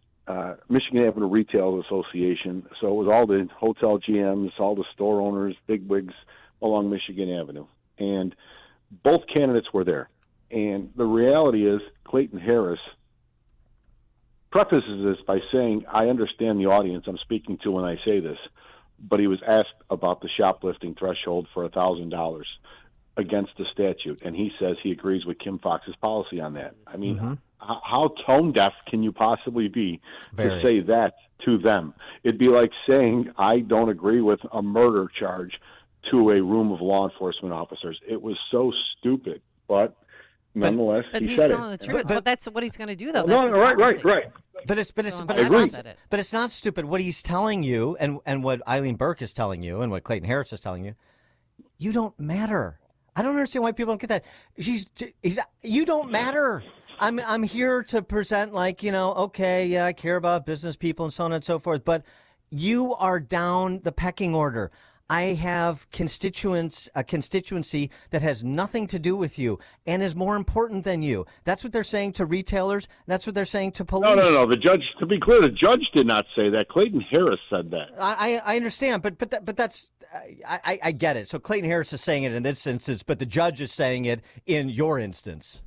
Michigan Avenue Retail Association. So it was all the hotel GMs, all the store owners, bigwigs along Michigan Avenue. And both candidates were there. And the reality is Clayton Harris prefaces this by saying, I understand the audience I'm speaking to when I say this, but he was asked about the shoplifting threshold for $1,000 against the statute, and he says he agrees with Kim Foxx's policy on that. I mean, How tone deaf can you possibly be Very. to say that to them? It'd be like saying I don't agree with a murder charge to a room of law enforcement officers. It was so stupid, but nonetheless, but he he's said telling it. the truth. But that's what he's going to do, though. No, That's his right. policy. But it's not stupid. What he's telling you, and what Eileen Burke is telling you, and what Clayton Harris is telling you, you don't matter. I don't understand why people don't get that. You don't matter. I'm here to present okay, yeah, I care about business people and so on and so forth, but you are down the pecking order. I have a constituency that has nothing to do with you and is more important than you. That's what they're saying to retailers. That's what they're saying to police. No. The judge, to be clear, the judge did not say that. Clayton Harris said that. I understand, but that's I get it. So Clayton Harris is saying it in this instance, but the judge is saying it in your instance.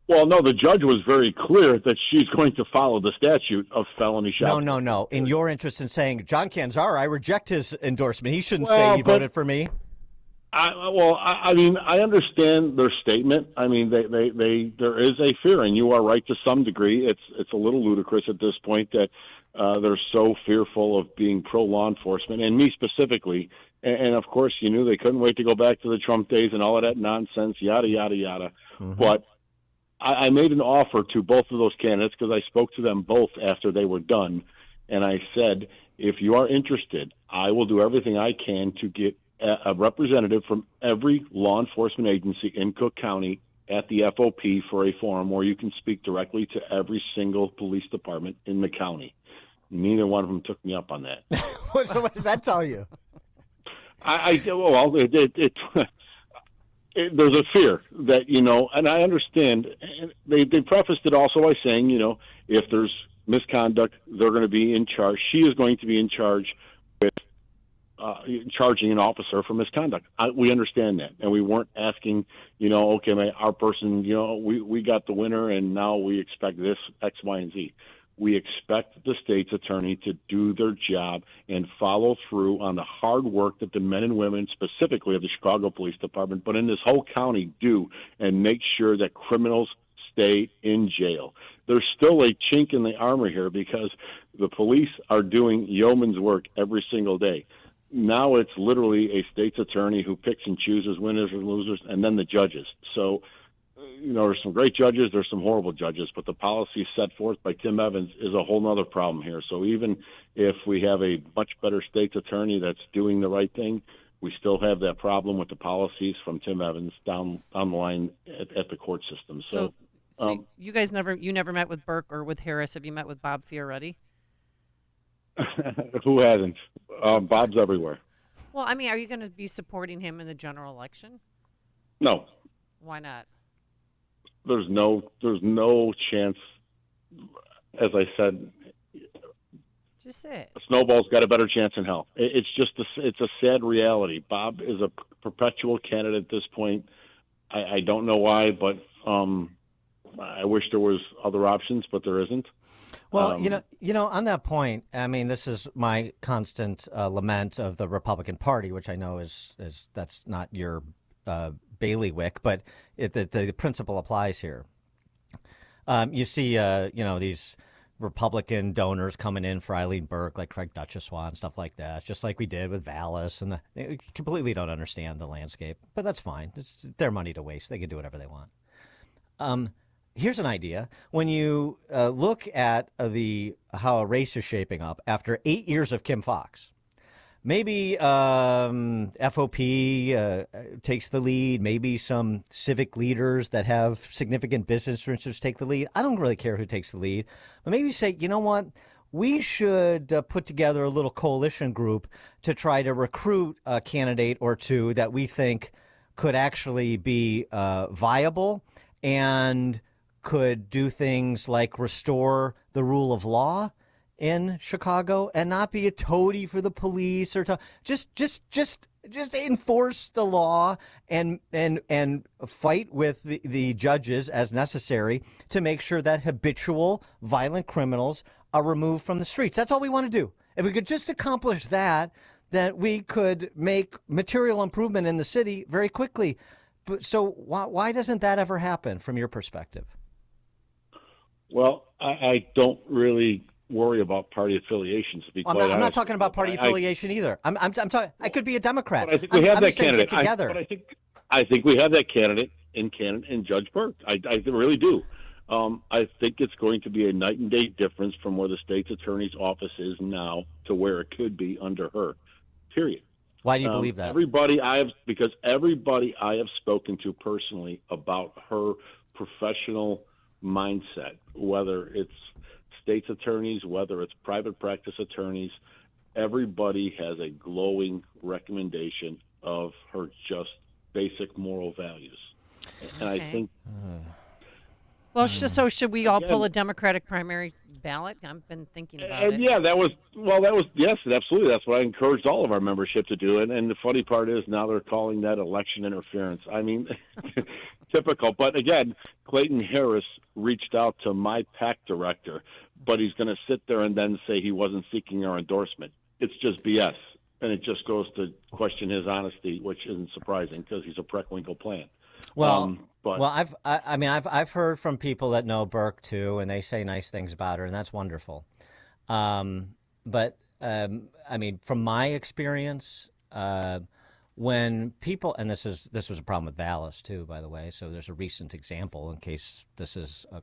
Well, no, the judge was very clear that she's going to follow the statute of felony shoplifting. No. In your interest in saying, John Canzara, I reject his endorsement. He shouldn't say he voted for me. I mean, I understand their statement. I mean, there is a fear, and you are right to some degree. It's a little ludicrous at this point that they're so fearful of being pro-law enforcement, and me specifically. And of course, you knew they couldn't wait to go back to the Trump days and all of that nonsense, yada, yada, yada. Mm-hmm. But I made an offer to both of those candidates because I spoke to them both after they were done. And I said, if you are interested, I will do everything I can to get a representative from every law enforcement agency in Cook County at the FOP for a forum where you can speak directly to every single police department in the county. Neither one of them took me up on that. So what does that tell you? There's a fear that, and I understand. They prefaced it also by saying, if there's misconduct, they're going to be in charge. She is going to be in charge with charging an officer for misconduct. We understand that. And we weren't asking, our person, we got the winner and now we expect this X, Y, and Z. We expect the state's attorney to do their job and follow through on the hard work that the men and women, specifically of the Chicago Police Department, but in this whole county, do, and make sure that criminals stay in jail. There's still a chink in the armor here because the police are doing yeoman's work every single day. Now it's literally a state's attorney who picks and chooses winners and losers, and then the judges. So, there's some great judges, there's some horrible judges, but the policy set forth by Tim Evans is a whole other problem here. So even if we have a much better state's attorney that's doing the right thing, we still have that problem with the policies from Tim Evans down the line at the court system. So you guys never met with Burke or with Harris. Have you met with Bob Fioretti? Who hasn't? Bob's everywhere. Well, I mean, are you going to be supporting him in the general election? No. Why not? There's no chance. As I said, just say it. Snowball's got a better chance in hell. It's just it's a sad reality. Bob is a perpetual candidate at this point. I don't know why, but I wish there was other options, but there isn't. Well, on that point, I mean, this is my constant lament of the Republican Party, which I know is that's not your bailiwick, but the principle applies here. You see, these Republican donors coming in for Eileen Burke, like Craig Duchessois and stuff like that, just like we did with Vallis, and they completely don't understand the landscape, but that's fine. It's their money to waste. They can do whatever they want. Here's an idea. When you look at how a race is shaping up after 8 years of Kim Foxx, maybe FOP takes the lead. Maybe some civic leaders that have significant business interests take the lead. I don't really care who takes the lead. But maybe say, you know what? We should put together a little coalition group to try to recruit a candidate or two that we think could actually be viable and could do things like restore the rule of law in Chicago and not be a toady for the police or just enforce the law and fight with the judges as necessary to make sure that habitual violent criminals are removed from the streets. That's all we want to do. If we could just accomplish that we could make material improvement in the city very quickly. But so why doesn't that ever happen from your perspective? Well, I don't really worry about party affiliations. To be quite honest. I'm not talking about party affiliation either. I'm talking. I could be a Democrat. But I think we have that Get candidate. together. I think we have that candidate in Judge Burke. I really do. I think it's going to be a night and day difference from where the state's attorney's office is now to where it could be under her. Period. Why do you believe that? Because everybody I have spoken to personally about her professional mindset, whether it's state's attorneys, whether it's private practice attorneys, everybody has a glowing recommendation of her just basic moral values. And I think... Well, so should we all pull a Democratic primary ballot? I've been thinking about it. Yeah, yes, absolutely. That's what I encouraged all of our membership to do. And the funny part is now they're calling that election interference. I mean, typical. But again, Clayton Harris reached out to my PAC director, but he's going to sit there and then say he wasn't seeking our endorsement. It's just BS. And it just goes to question his honesty, which isn't surprising because he's a Preckwinkle plant. Well, I've heard from people that know Burke too, and they say nice things about her, and that's wonderful. But from my experience, when people, and this was a problem with Vallis too, by the way. So there's a recent example in case this is a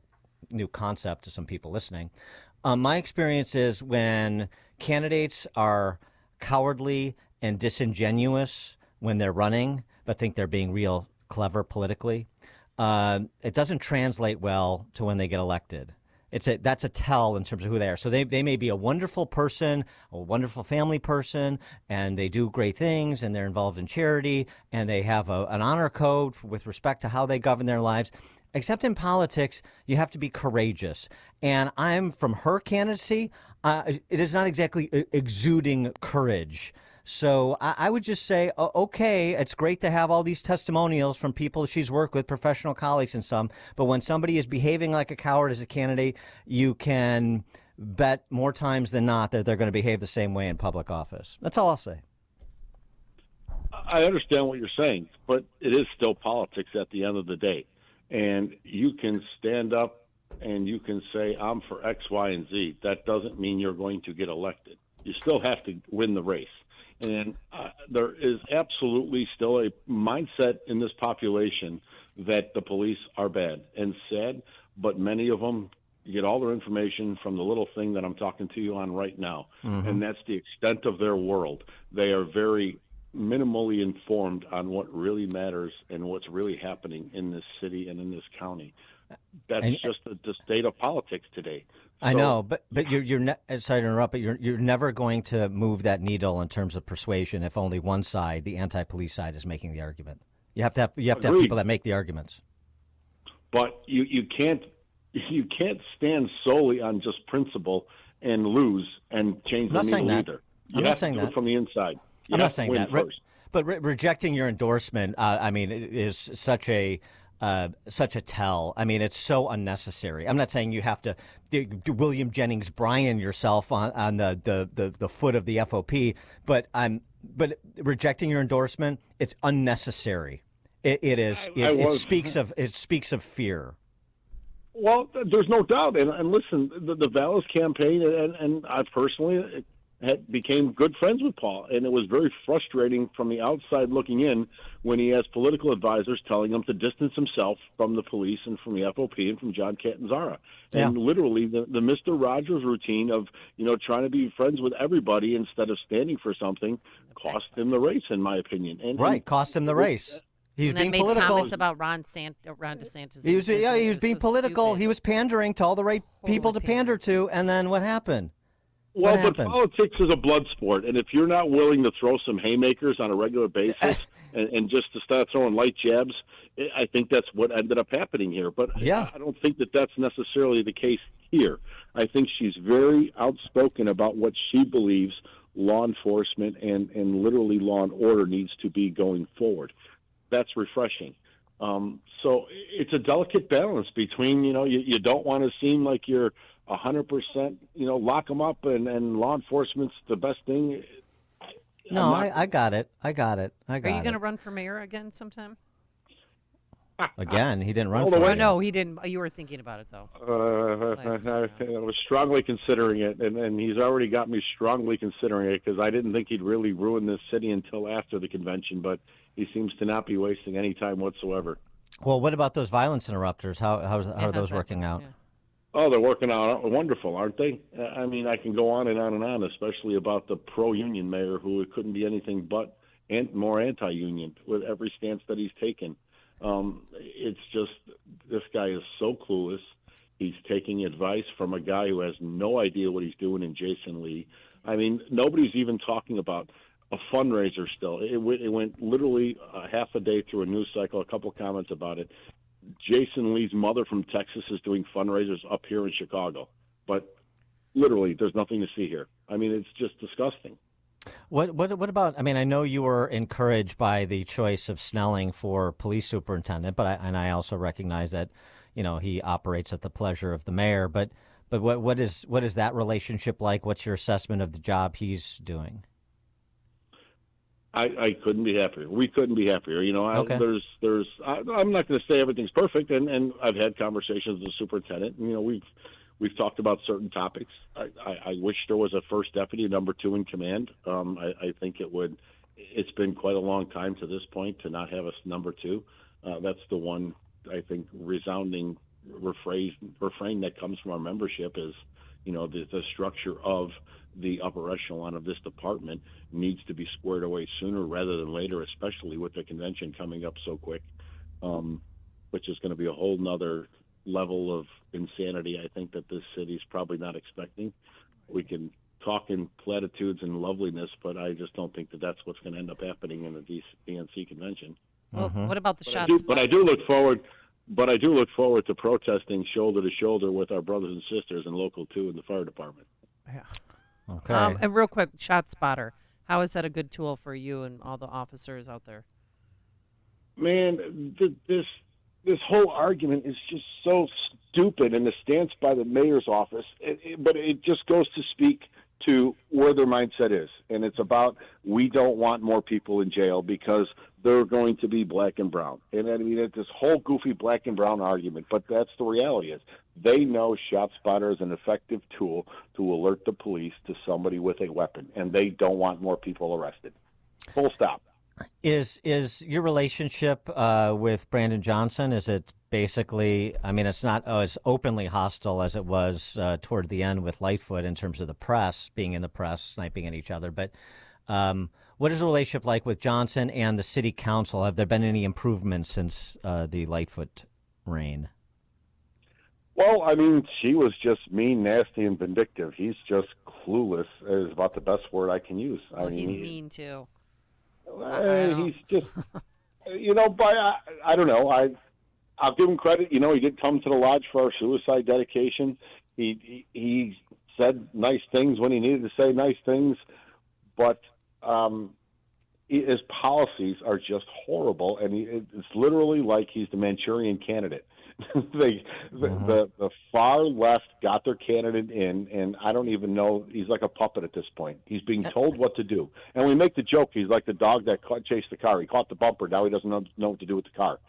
new concept to some people listening. My experience is when candidates are cowardly and disingenuous when they're running, but think they're being real clever politically, it doesn't translate well to when they get elected. That's a tell in terms of who they are. So they may be a wonderful person, a wonderful family person, and they do great things, and they're involved in charity, and they have an honor code with respect to how they govern their lives. Except in politics, you have to be courageous. And I'm from her candidacy. It is not exactly exuding courage. So I would just say, okay, it's great to have all these testimonials from people she's worked with, professional colleagues and some. But when somebody is behaving like a coward as a candidate, you can bet more times than not that they're going to behave the same way in public office. That's all I'll say. I understand what you're saying, but it is still politics at the end of the day. And you can stand up and you can say, I'm for X, Y, and Z. That doesn't mean you're going to get elected. You still have to win the race. And there is absolutely still a mindset in this population that the police are bad and sad, but many of them get all their information from the little thing that I'm talking to you on right now. Mm-hmm. And that's the extent of their world. They are very minimally informed on what really matters and what's really happening in this city and in this county. That's just the state of politics today. I know, but you're sorry to interrupt, but you're never going to move that needle in terms of persuasion if only one side, the anti-police side, is making the argument. You have to have people that make the arguments. But you can't stand solely on just principle and lose and change the needle either. You have to do it from the inside. I'm not saying that. But rejecting your endorsement, is such a tell. I mean, it's so unnecessary. I'm not saying you have to do William Jennings Bryan yourself on the foot of the FOP, but rejecting your endorsement, it's unnecessary. It speaks of fear. Well, there's no doubt. And listen, the Vallis campaign, and I personally became good friends with Paul, and it was very frustrating from the outside looking in when he has political advisors telling him to distance himself from the police and from the FOP and from John Catanzara. Yeah. And literally the Mr. Rogers routine of, trying to be friends with everybody instead of standing for something cost him the race, in my opinion. Cost him the race. He's being political. Made comments about Ron DeSantis. He was being political. Stupid. He was pandering to all the right people to pander to, and then what happened? Well, but politics is a blood sport, and if you're not willing to throw some haymakers on a regular basis and just to start throwing light jabs, I think that's what ended up happening here. But yeah. I don't think that that's necessarily the case here. I think she's very outspoken about what she believes law enforcement and literally law and order needs to be going forward. That's refreshing. So it's a delicate balance between, you don't want to seem like you're 100%, lock them up and law enforcement's the best thing. No, I got it. Are you going to run for mayor again sometime? Again, he didn't run Well, for the it. way- No, he didn't. You were thinking about it, though. I was strongly considering it, and he's already got me strongly considering it because I didn't think he'd really ruin this city until after the convention, but he seems to not be wasting any time whatsoever. Well, what about those violence interrupters? How are how's those that working going? out? Yeah. Oh, they're working out wonderful, aren't they? I mean, I can go on and on and on, especially about the pro-union mayor who couldn't be anything but more anti-union with every stance that he's taken. It's just, this guy is so clueless. He's taking advice from a guy who has no idea what he's doing in Jason Lee. I mean, nobody's even talking about a fundraiser still. It went literally half a day through a news cycle, a couple comments about it. Jason Lee's mother from Texas is doing fundraisers up here in Chicago. But literally, there's nothing to see here. I mean, it's just disgusting. What about? I mean, I know you were encouraged by the choice of Snelling for police superintendent, but I also recognize that, he operates at the pleasure of the mayor. But what is that relationship like? What's your assessment of the job he's doing? I couldn't be happier. We couldn't be happier. Okay. I'm not going to say everything's perfect, and I've had conversations with the superintendent. We've talked about certain topics. I wish there was a first deputy, number 2 in command. I think it's been quite a long time to this point to not have a number 2. That's the one, I think, resounding refrain that comes from our membership is, the structure of the upper echelon of this department needs to be squared away sooner rather than later, especially with the convention coming up so quick, which is going to be a whole nother level of insanity, I think, that this city's probably not expecting. We can talk in platitudes and loveliness, but I just don't think that that's what's going to end up happening in the DNC convention. Well, what about the shots? But I do look forward to protesting shoulder to shoulder with our brothers and sisters in Local 2 in the fire department. Yeah. Okay. And real quick, ShotSpotter. How is that a good tool for you and all the officers out there? Man, this whole argument is just so stupid, and the stance by the mayor's office, but it just goes to speak to where their mindset is. And it's about, we don't want more people in jail because they're going to be black and brown. And I mean, it's this whole goofy black and brown argument, but that's the reality is they know ShotSpotter is an effective tool to alert the police to somebody with a weapon, and they don't want more people arrested. Full stop. Is your relationship with Brandon Johnson, is it basically, I mean, it's not as openly hostile as it was toward the end with Lightfoot in terms of the press, being in the press, sniping at each other, but what is the relationship like with Johnson and the city council? Have there been any improvements since the Lightfoot reign? Well, I mean, she was just mean, nasty, and vindictive. He's just clueless is about the best word I can use. Well, I mean, he's mean, too. He's just, I don't know. I'll give him credit. He did come to the lodge for our suicide dedication. He said nice things when he needed to say nice things, but his policies are just horrible, and it's literally like he's the Manchurian candidate. The far left got their candidate in, and I don't even know. He's like a puppet at this point. He's being told what to do, and we make the joke. He's like the dog that chased the car. He caught the bumper. Now he doesn't know what to do with the car.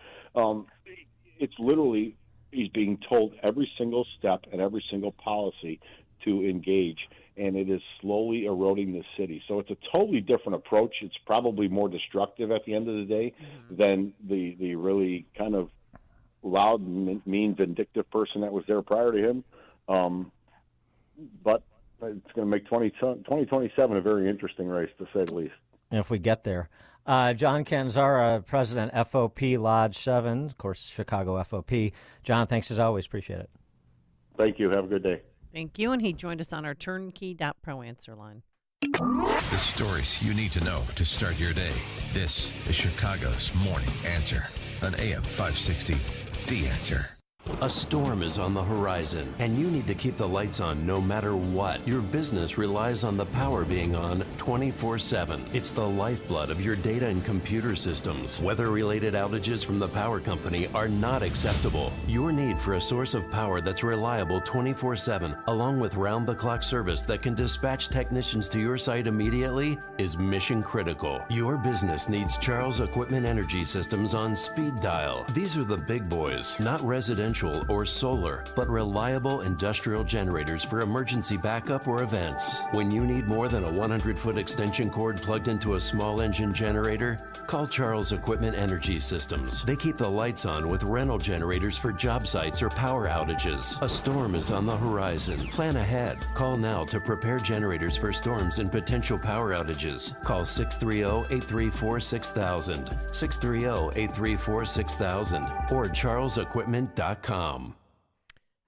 It's literally he's being told every single step and every single policy to engage, and it is slowly eroding the city. So it's a totally different approach. It's probably more destructive at the end of the day than the really kind of loud, mean, vindictive person that was there prior to him. But it's going to make 2027 a very interesting race, to say the least. If we get there. John Canzara, President, FOP Lodge 7, of course, Chicago FOP. John, thanks as always. Appreciate it. Thank you. Have a good day. Thank you. And he joined us on our turnkey.pro answer line. The stories you need to know to start your day. This is Chicago's Morning Answer on AM 560. The Answer. A storm is on the horizon, and you need to keep the lights on no matter what. Your business relies on the power being on 24/7. It's the lifeblood of your data and computer systems. Weather-related outages from the power company are not acceptable. Your need for a source of power that's reliable 24/7, along with round-the-clock service that can dispatch technicians to your site immediately, is mission critical. Your business needs Charles Equipment Energy Systems on speed dial. These are the big boys, not residential or solar, but reliable industrial generators for emergency backup or events. When you need more than a 100-foot extension cord plugged into a small engine generator, call Charles Equipment Energy Systems. They keep the lights on with rental generators for job sites or power outages. A storm is on the horizon. Plan ahead. Call now to prepare generators for storms and potential power outages. Call 630-834-6000, 630-834-6000, or charlesequipment.com. All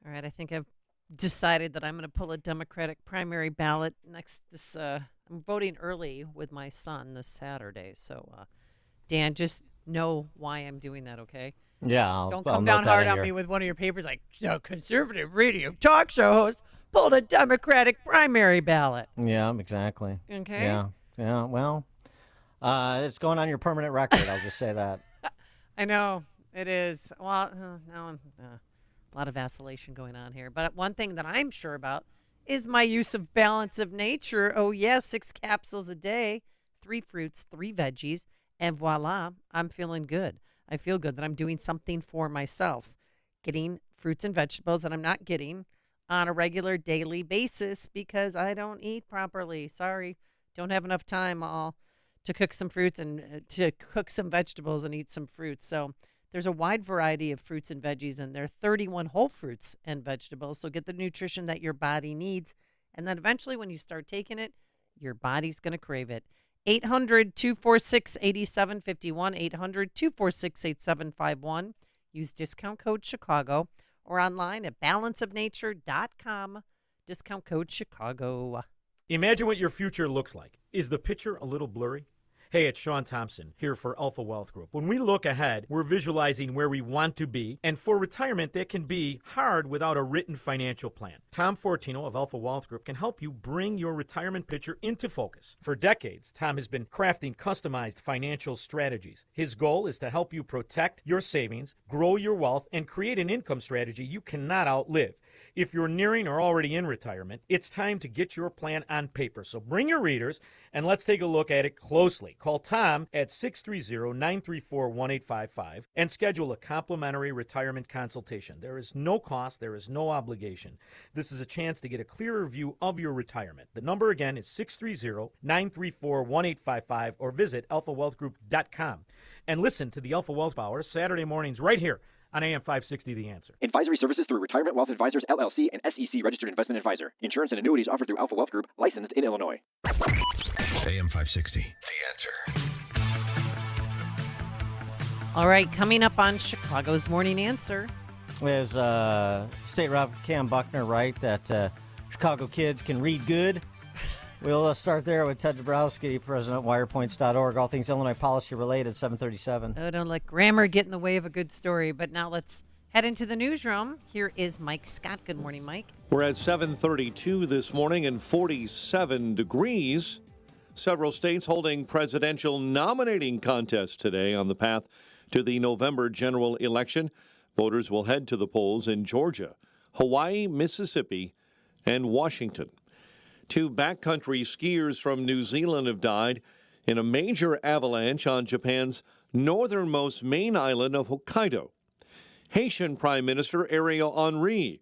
right, I think I've decided that I'm going to pull a Democratic primary ballot next. I'm voting early with my son this Saturday. So, Dan, just know why I'm doing that, okay? Yeah. Don't come down hard on me with one of your papers like, conservative radio talk show host pulled a Democratic primary ballot. Yeah, exactly. Okay. Yeah. Well, it's going on your permanent record. I'll just say that. I know. It is. Well, now a lot of vacillation going on here. But one thing that I'm sure about is my use of balance of nature. Oh, yes, 6 capsules a day, 3 fruits, 3 veggies, and voila, I'm feeling good. I feel good that I'm doing something for myself, getting fruits and vegetables that I'm not getting on a regular daily basis because I don't eat properly. Sorry, don't have enough time to cook some fruits and to cook some vegetables and eat some fruits. So there's a wide variety of fruits and veggies, and there are 31 whole fruits and vegetables. So get the nutrition that your body needs. And then eventually when you start taking it, your body's going to crave it. 800-246-8751, 800-246-8751. Use discount code Chicago or online at balanceofnature.com. Discount code Chicago. Imagine what your future looks like. Is the picture a little blurry? Hey, it's Sean Thompson here for Alpha Wealth Group. When we look ahead, we're visualizing where we want to be, and for retirement, that can be hard without a written financial plan. Tom Fortino of Alpha Wealth Group can help you bring your retirement picture into focus. For decades, Tom has been crafting customized financial strategies. His goal is to help you protect your savings, grow your wealth, and create an income strategy you cannot outlive. If you're nearing or already in retirement, it's time to get your plan on paper. So bring your readers and let's take a look at it closely. Call Tom at 630-934-1855 and schedule a complimentary retirement consultation. There is no cost. There is no obligation. This is a chance to get a clearer view of your retirement. The number again is 630-934-1855 or visit alphawealthgroup.com. And listen to the Alpha Wealth Hour Saturday mornings right here on AM 560 The Answer. Advisory services through Retirement Wealth Advisors, LLC, and SEC Registered Investment Advisor. Insurance and annuities offered through Alpha Wealth Group, licensed in Illinois. AM 560 The Answer. All right, coming up on Chicago's Morning Answer. Is State Rep Cam Buckner right that Chicago kids can read good? We'll start there with Ted Dabrowski, President of WirePoints.org. All things Illinois policy related, 737. Oh, don't let grammar get in the way of a good story. But now let's head into the newsroom. Here is Mike Scott. Good morning, Mike. We're at 7:32 this morning and 47 degrees. Several states holding presidential nominating contests today on the path to the November general election. Voters will head to the polls in Georgia, Hawaii, Mississippi, and Washington. 2 backcountry skiers from New Zealand have died in a major avalanche on Japan's northernmost main island of Hokkaido. Haitian Prime Minister Ariel Henry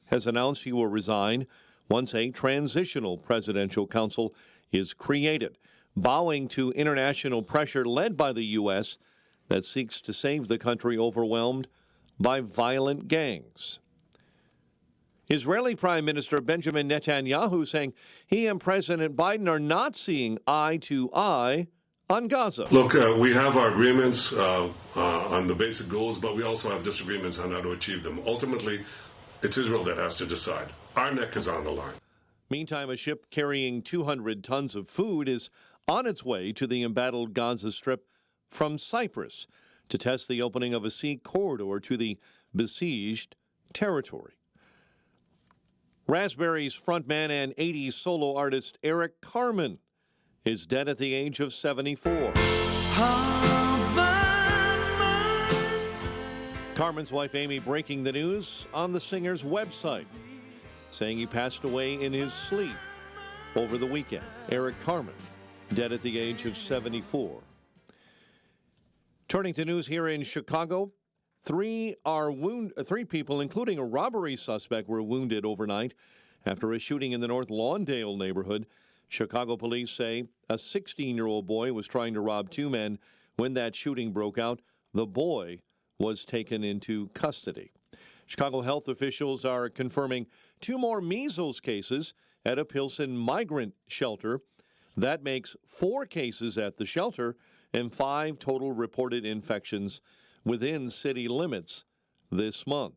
has announced he will resign once a transitional presidential council is created, bowing to international pressure led by the U.S. that seeks to save the country overwhelmed by violent gangs. Israeli Prime Minister Benjamin Netanyahu saying he and President Biden are not seeing eye to eye on Gaza. Look, we have our agreements on the basic goals, but we also have disagreements on how to achieve them. Ultimately, it's Israel that has to decide. Our neck is on the line. Meantime, a ship carrying 200 tons of food is on its way to the embattled Gaza Strip from Cyprus to test the opening of a sea corridor to the besieged territory. Raspberries frontman and 80s solo artist Eric Carmen is dead at the age of 74. Carmen's wife Amy breaking the news on the singer's website, saying he passed away in his sleep over the weekend. Eric Carmen, dead at the age of 74. Turning to news here in Chicago, three people, including a robbery suspect, were wounded overnight after a shooting in the North Lawndale neighborhood. Chicago police say a 16-year-old boy was trying to rob two men when that shooting broke out. The boy was taken into custody. Chicago health officials are confirming 2 more measles cases at a Pilsen migrant shelter. That makes 4 cases at the shelter and 5 total reported infections within city limits this month.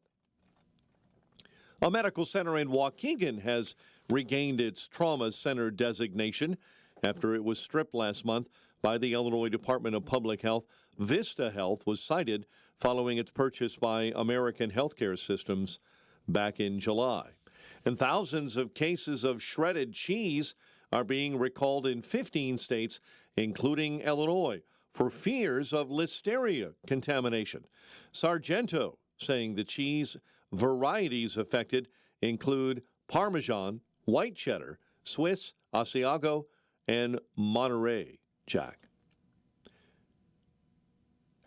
A medical center in Waukegan has regained its trauma center designation after it was stripped last month by the Illinois Department of Public Health. Vista Health was cited following its purchase by American Healthcare Systems back in July. And thousands of cases of shredded cheese are being recalled in 15 states, including Illinois, for fears of listeria contamination. Sargento saying the cheese varieties affected include Parmesan, white cheddar, Swiss, Asiago, and Monterey Jack.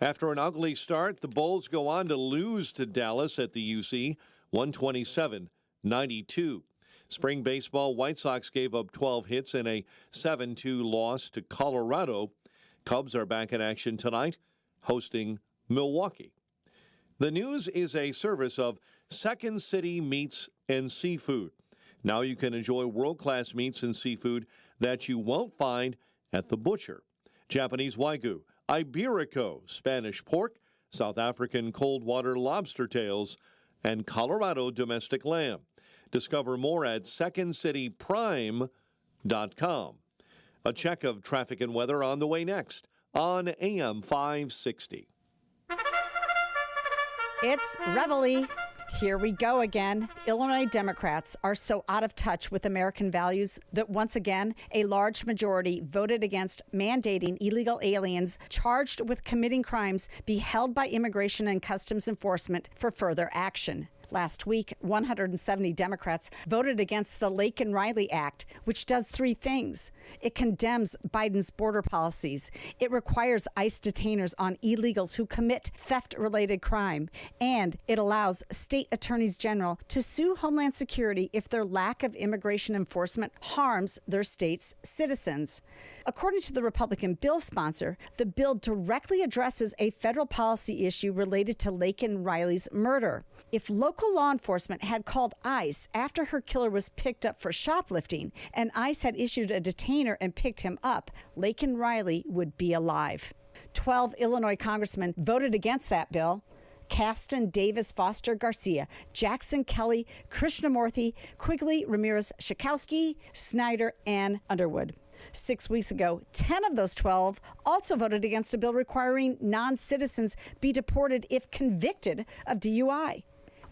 After an ugly start, the Bulls go on to lose to Dallas at the UC, 127-92. Spring baseball, White Sox gave up 12 hits in a 7-2 loss to Colorado. Cubs are back in action tonight, hosting Milwaukee. The News is a service of Second City Meats and Seafood. Now you can enjoy world-class meats and seafood that you won't find at the butcher. Japanese Wagyu, Iberico, Spanish pork, South African cold water lobster tails, and Colorado domestic lamb. Discover more at secondcityprime.com. A check of traffic and weather on the way next on AM 560. It's Reveille. Here we go again. Illinois Democrats are so out of touch with American values that once again, a large majority voted against mandating illegal aliens charged with committing crimes be held by Immigration and Customs Enforcement for further action. Last week, 170 Democrats voted against the Laken Riley Act, which does 3 things. It condemns Biden's border policies. It requires ICE detainers on illegals who commit theft-related crime. And it allows state attorneys general to sue Homeland Security if their lack of immigration enforcement harms their state's citizens. According to the Republican bill sponsor, the bill directly addresses a federal policy issue related to Laken Riley's murder. If local law enforcement had called ICE after her killer was picked up for shoplifting and ICE had issued a detainer and picked him up, Laken Riley would be alive. 12 Illinois congressmen voted against that bill. Caston Davis Foster Garcia, Jackson Kelly, Krishnamurthy, Quigley Ramirez Schakowsky, Snyder, and Underwood. 6 weeks ago, 10 of those 12 also voted against a bill requiring non-citizens be deported if convicted of DUI.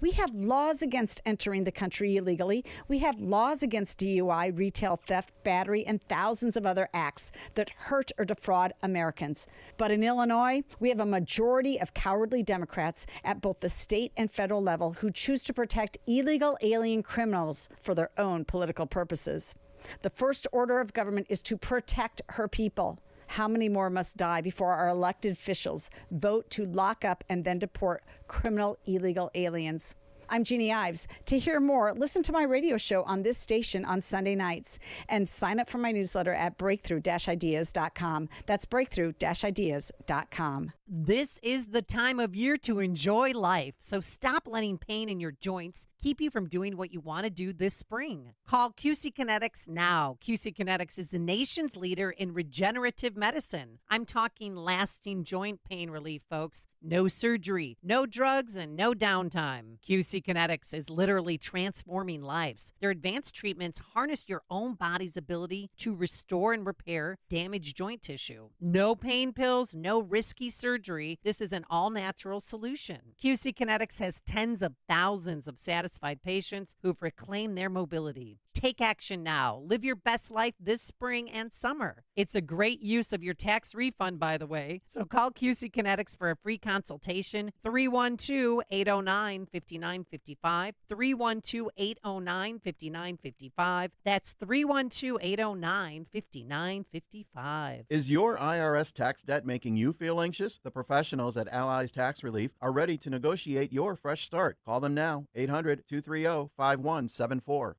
We have laws against entering the country illegally. We have laws against DUI, retail theft, battery, and thousands of other acts that hurt or defraud Americans. But in Illinois, we have a majority of cowardly Democrats at both the state and federal level who choose to protect illegal alien criminals for their own political purposes. The first order of government is to protect her people. How many more must die before our elected officials vote to lock up and then deport criminal illegal aliens? I'm Jeannie Ives. To hear more, listen to my radio show on this station on Sunday nights and sign up for my newsletter at breakthrough-ideas.com. That's breakthrough-ideas.com. This is the time of year to enjoy life, so stop letting pain in your joints keep you from doing what you want to do this spring. Call QC Kinetics now. QC Kinetics is the nation's leader in regenerative medicine. I'm talking lasting joint pain relief, folks. No surgery, no drugs, and no downtime. QC Kinetics is literally transforming lives. Their advanced treatments harness your own body's ability to restore and repair damaged joint tissue. No pain pills, no risky surgery. This is an all-natural solution. QC Kinetics has tens of thousands of satisfied patients who've reclaimed their mobility. Take action now. Live your best life this spring and summer. It's a great use of your tax refund, by the way. So call QC Kinetics for a free consultation. 312-809-5955. 312-809-5955. That's 312-809-5955. Is your IRS tax debt making you feel anxious? The professionals at Allies Tax Relief are ready to negotiate your fresh start. Call them now. 800-230-5174.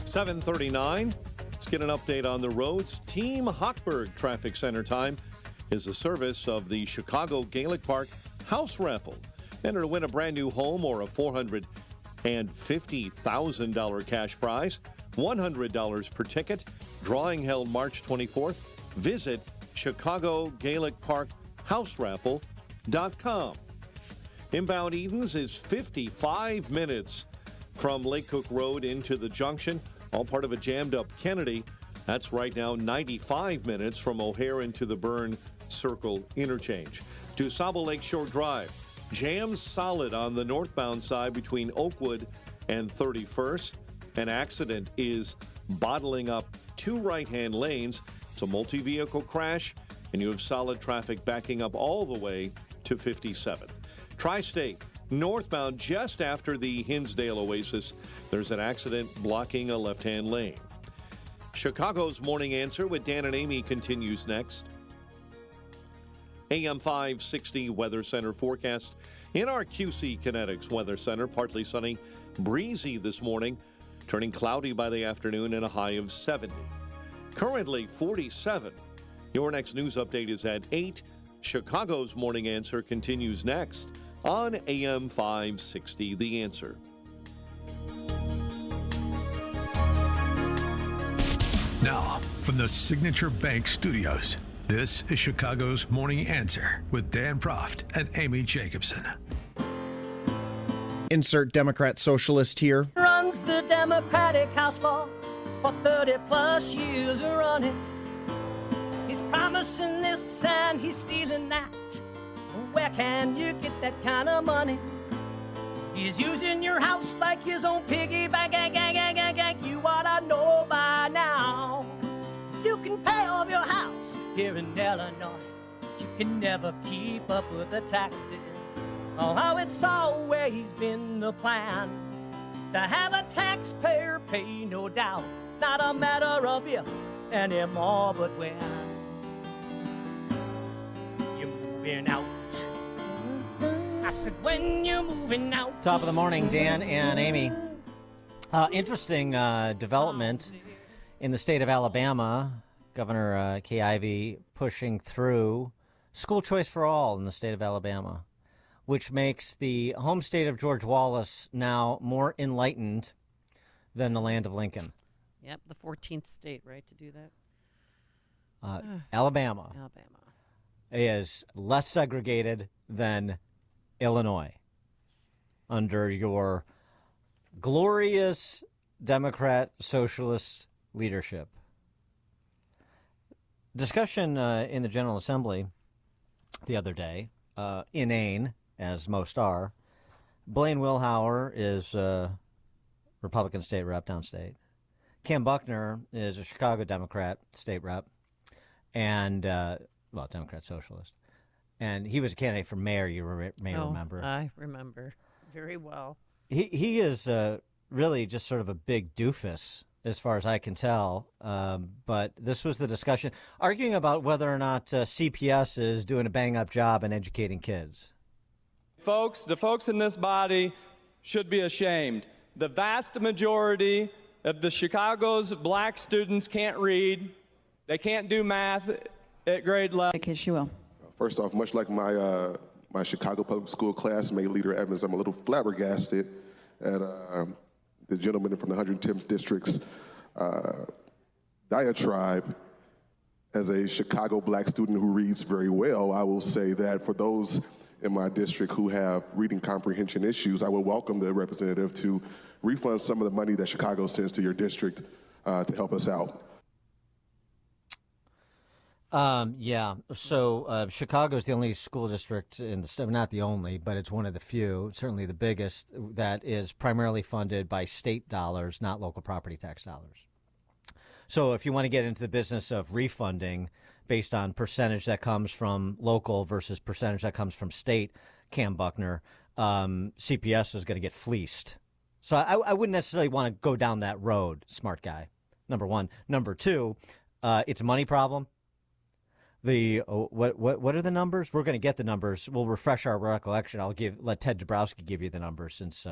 7:39. Let's get an update on the roads. Team Hochberg Traffic Center time is a service of the Chicago Gaelic Park House Raffle. Enter to win a brand new home or a $450,000 cash prize, $100 per ticket. Drawing held March 24th. Visit ChicagoGaelicParkHouseRaffle.com. Inbound Edens is 55 minutes from Lake Cook Road into the junction, all part of a jammed up Kennedy. That's right now 95 minutes from O'Hare into the Byrne Circle interchange. DuSable Lakeshore Drive, jams solid on the northbound side between Oakwood and 31st. An accident is bottling up two right-hand lanes. It's a multi-vehicle crash, and you have solid traffic backing up all the way to 57th. Tri-State, northbound just after the Hinsdale Oasis, there's an accident blocking a left-hand lane. Chicago's Morning Answer with Dan and Amy continues next. AM 560 Weather Center forecast. In our QC Kinetics Weather Center, partly sunny, breezy this morning, turning cloudy by the afternoon and a high of 70. Currently 47. Your next news update is at 8. Chicago's Morning Answer continues next on AM 560, The Answer. Now, from the Signature Bank Studios, this is Chicago's Morning Answer with Dan Proft and Amy Jacobson. Insert Democrat socialist here. Runs the Democratic House floor for 30 plus years running. He's promising this and he's stealing that. Where can you get that kind of money? He's using your house like his own piggy bank. You ought to know by now. You can pay off your house here in Illinois, but you can never keep up with the taxes. Oh, how it's always been the plan to have a taxpayer pay, no doubt. Not a matter of if anymore, but when. You're moving out. I said, when you're moving out. Top of the morning, Dan and Amy. Interesting development in the state of Alabama. Governor Kay Ivey pushing through school choice for all in the state of Alabama, which makes the home state of George Wallace now more enlightened than the land of Lincoln. Yep, the 14th state, right, to do that. Alabama is less segregated than Illinois under your glorious Democrat socialist leadership. Discussion in the General Assembly the other day, inane, as most are. Blaine Wilhauer is Republican state rep downstate. Ken Buckner is a Chicago Democrat state rep, and, Democrat socialist. And he was a candidate for mayor, you may remember. I remember very well. He is really just sort of a big doofus, as far as I can tell. But this was the discussion, arguing about whether or not CPS is doing a bang-up job in educating kids. Folks, the folks in this body should be ashamed. The vast majority of the Chicago's black students can't read. They can't do math at grade level. Because you will. First off, much like my my Chicago Public School classmate, Leader Evans. I'm a little flabbergasted at the gentleman from the 110th District's diatribe. As a Chicago black student who reads very well, I will say that for those in my district who have reading comprehension issues, I would welcome the representative to refund some of the money that Chicago sends to your district to help us out. So Chicago is the only school district in the state, not the only, but it's one of the few, certainly the biggest, that is primarily funded by state dollars, not local property tax dollars. So if you want to get into the business of refunding based on percentage that comes from local versus percentage that comes from state, Cam Buckner, CPS is going to get fleeced. So I wouldn't necessarily want to go down that road, smart guy, number one. Number two, it's a money problem. What are the numbers? We're going to get the numbers. We'll refresh our recollection. Let Ted Dabrowski give you the numbers since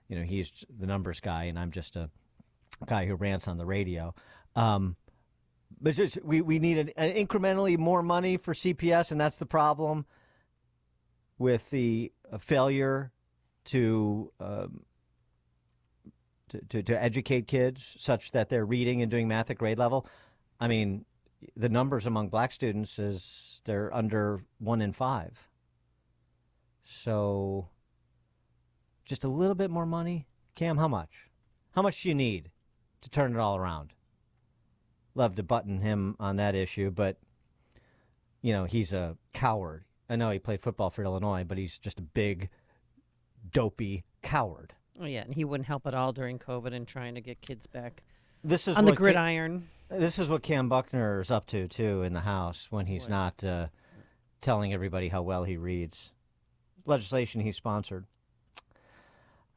he's the numbers guy and I'm just a guy who rants on the radio. But we need an incrementally more money for CPS, and that's the problem with the failure to educate kids such that they're reading and doing math at grade level. I mean, the numbers among black students is they're under 1 in 5. So just a little bit more money. Cam, how much? How much do you need to turn it all around? Love to button him on that issue, but, he's a coward. I know he played football for Illinois, but he's just a big, dopey coward. Oh, yeah, and he wouldn't help at all during COVID and trying to get kids back on the gridiron. This is what Cam Buckner is up to, too, in the House when he's not telling everybody how well he reads. Legislation he sponsored.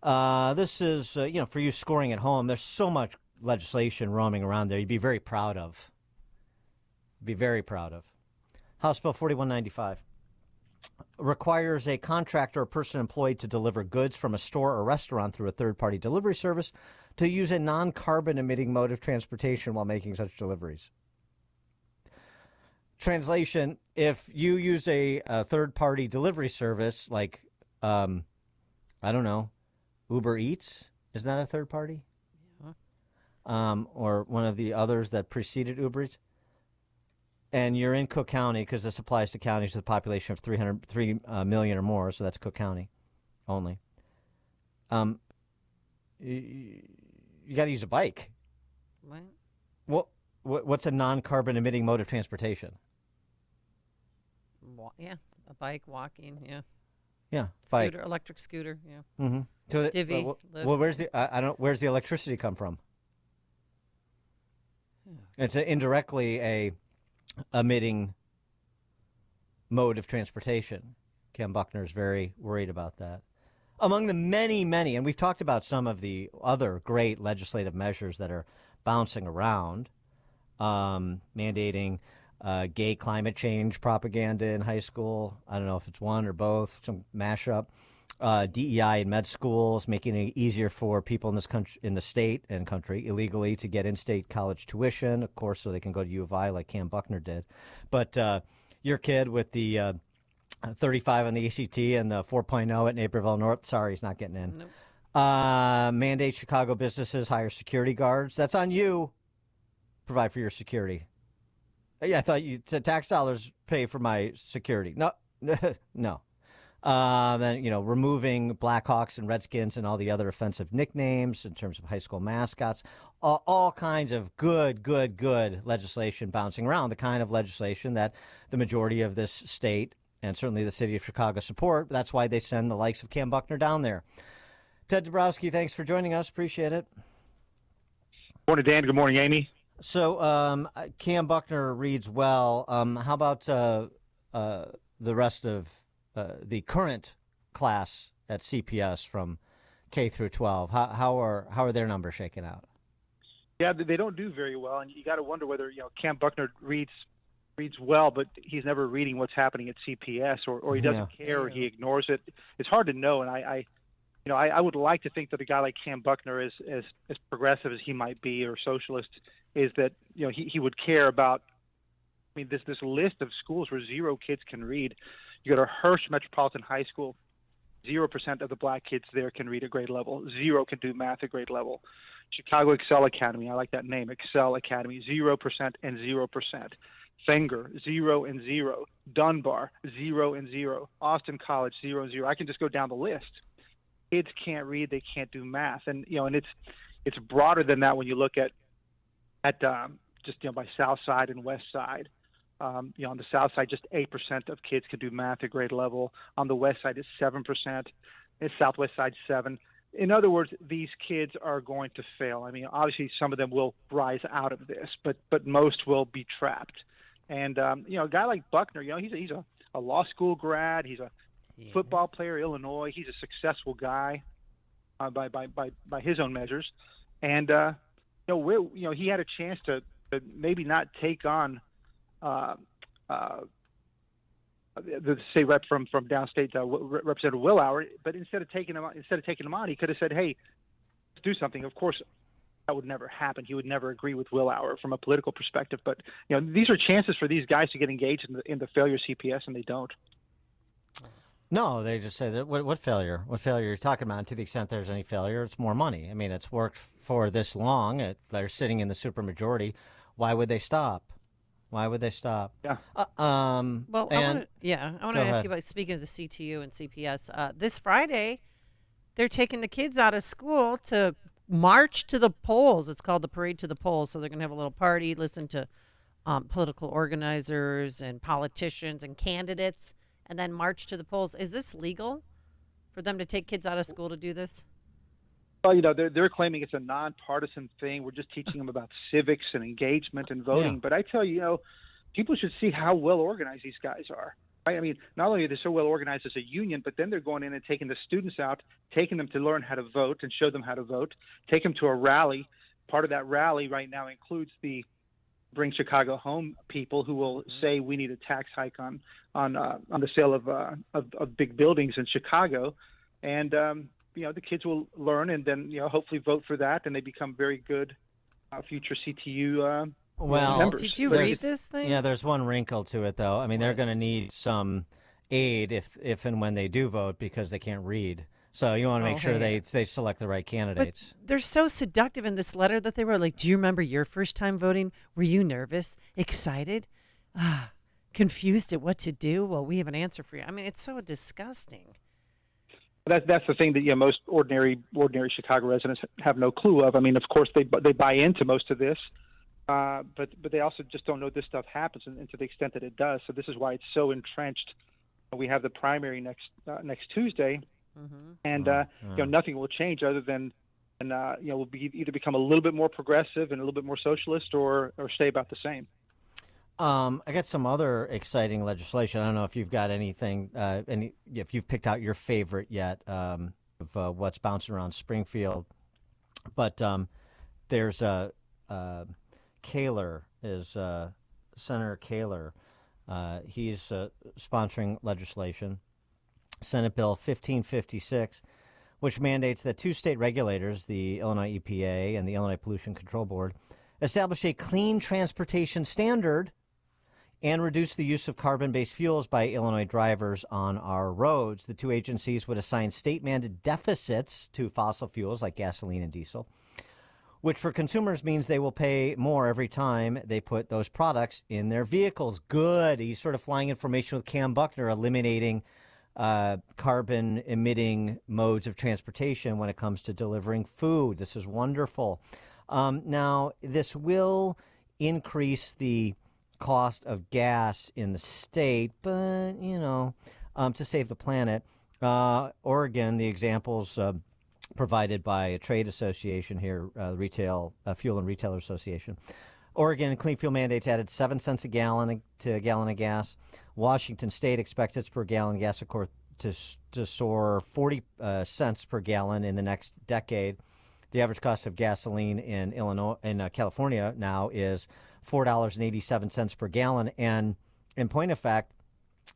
This is, for you scoring at home, there's so much legislation roaming around there you'd be very proud of. House Bill 4195 requires a contractor or person employed to deliver goods from a store or restaurant through a third-party delivery service to use a non-carbon emitting mode of transportation while making such deliveries. Translation, if you use a third-party delivery service like, I don't know, Uber Eats, is that a third party? Or one of the others that preceded Uber Eats, and you're in Cook County, because this applies to counties with a population of 3 million or more, so that's Cook County only. You got to use a bike. What? What's a non-carbon emitting mode of transportation? Yeah, a bike, walking, yeah. Yeah, scooter, bike. Electric scooter, yeah. Mm-hmm. So Divvy. Where's the electricity come from? It's indirectly a emitting mode of transportation. Cam Buckner is very worried about that. Among the many, and we've talked about some of the other great legislative measures that are bouncing around, mandating gay climate change propaganda in high school. I don't know if it's one or both, some mashup. DEI in med schools, making it easier for people in this country, in the state and country, illegally to get in-state college tuition, of course, so they can go to U of I like Cam Buckner did. But your kid with the 35 on the ACT and the 4.0 at Naperville North, sorry, he's not getting in. Nope. Mandate Chicago businesses hire security guards. That's on you. Provide for your security. Yeah, I thought you said tax dollars pay for my security. No, no. Then, removing Blackhawks and Redskins and all the other offensive nicknames in terms of high school mascots, all kinds of good legislation bouncing around, the kind of legislation that the majority of this state and certainly the city of Chicago support. That's why they send the likes of Cam Buckner down there. Ted Dabrowski, thanks for joining us. Appreciate it. Good morning, Dan. Good morning, Amy. So Cam Buckner reads well. How about the rest of the current class at CPS from K through 12? How are their numbers shaking out? Yeah, they don't do very well, and you got to wonder whether Cam Buckner reads well, but he's never reading what's happening at CPS, or he doesn't care, or he ignores it. It's hard to know, and I would like to think that a guy like Cam Buckner, as progressive as he might be or socialist, is that he would care about. I mean, this list of schools where 0 kids can read. You go to Hirsch Metropolitan High School, 0% of the black kids there can read at grade level. 0 can do math at grade level. Chicago Excel Academy, I like that name, Excel Academy, 0% and 0%. Fenger, 0 and 0. Dunbar, 0 and 0. Austin College, 0 and 0. I can just go down the list. Kids can't read, they can't do math, and it's broader than that when you look at just by South Side and West Side. On the South Side, just 8% of kids can do math at grade level. On the West Side, it's 7%. The Southwest Side, 7%. In other words, these kids are going to fail. I mean, obviously, some of them will rise out of this, but most will be trapped. And a guy like Buckner, he's a law school grad. He's a football player, Illinois. He's a successful guy by his own measures, and he had a chance to maybe not take on the state rep from downstate, Representative Willauer, but instead of taking him on, he could have said, "Hey, let's do something." Of course, that would never happen. He would never agree with Willauer from a political perspective. But these are chances for these guys to get engaged in the failure of CPS, and they don't. No, they just say that what failure? What failure are you talking about? And to the extent there's any failure, it's more money. I mean, it's worked for this long. They're sitting in the supermajority. Why would they stop? Why would they stop? Yeah. I want to ask you about, speaking of the CTU and CPS, this Friday, they're taking the kids out of school to march to the polls. It's called the Parade to the Polls. So they're going to have a little party, listen to political organizers and politicians and candidates, and then march to the polls. Is this legal for them to take kids out of school to do this? Well, they're claiming it's a nonpartisan thing. We're just teaching them about civics and engagement and voting. Yeah. But I tell you, people should see how well organized these guys are. Right? I mean, not only are they so well organized as a union, but then they're going in and taking the students out, taking them to learn how to vote and show them how to vote, take them to a rally. Part of that rally right now includes the Bring Chicago Home people who will say we need a tax hike on the sale of big buildings in Chicago. And the kids will learn and then, hopefully vote for that, and they become very good future CTU members. Did you read this thing? Yeah, there's one wrinkle to it, though. I mean, they're going to need some aid if and when they do vote because they can't read. So you want to make sure they select the right candidates. But they're so seductive in this letter that they were like, do you remember your first time voting? Were you nervous, excited, confused at what to do? Well, we have an answer for you. I mean, it's so disgusting. That's the thing that most ordinary Chicago residents have no clue of. I mean, of course they buy into most of this, but they also just don't know this stuff happens, and to the extent that it does. So this is why it's so entrenched. We have the primary next Tuesday, and nothing will change other than we'll either become a little bit more progressive and a little bit more socialist, or stay about the same. I got some other exciting legislation. I don't know if you've got anything, if you've picked out your favorite yet of what's bouncing around Springfield. But there's Kaler, Senator Kaler. He's sponsoring legislation, Senate Bill 1556, which mandates that two state regulators, the Illinois EPA and the Illinois Pollution Control Board, establish a clean transportation standard and reduce the use of carbon-based fuels by Illinois drivers on our roads. The two agencies would assign state-mandated deficits to fossil fuels like gasoline and diesel, which for consumers means they will pay more every time they put those products in their vehicles. Good. He's sort of flying information with Cam Buckner, eliminating carbon-emitting modes of transportation when it comes to delivering food. This is wonderful. Now, this will increase the cost of gas in the state, but, to save the planet. Oregon, the examples provided by a trade association here, Retail Fuel and Retailer Association. Oregon clean fuel mandates added 7 cents a gallon to a gallon of gas. Washington State expects its per gallon gas to soar 40 cents per gallon in the next decade. The average cost of gasoline in California now is $4.87 per gallon. And in point of fact,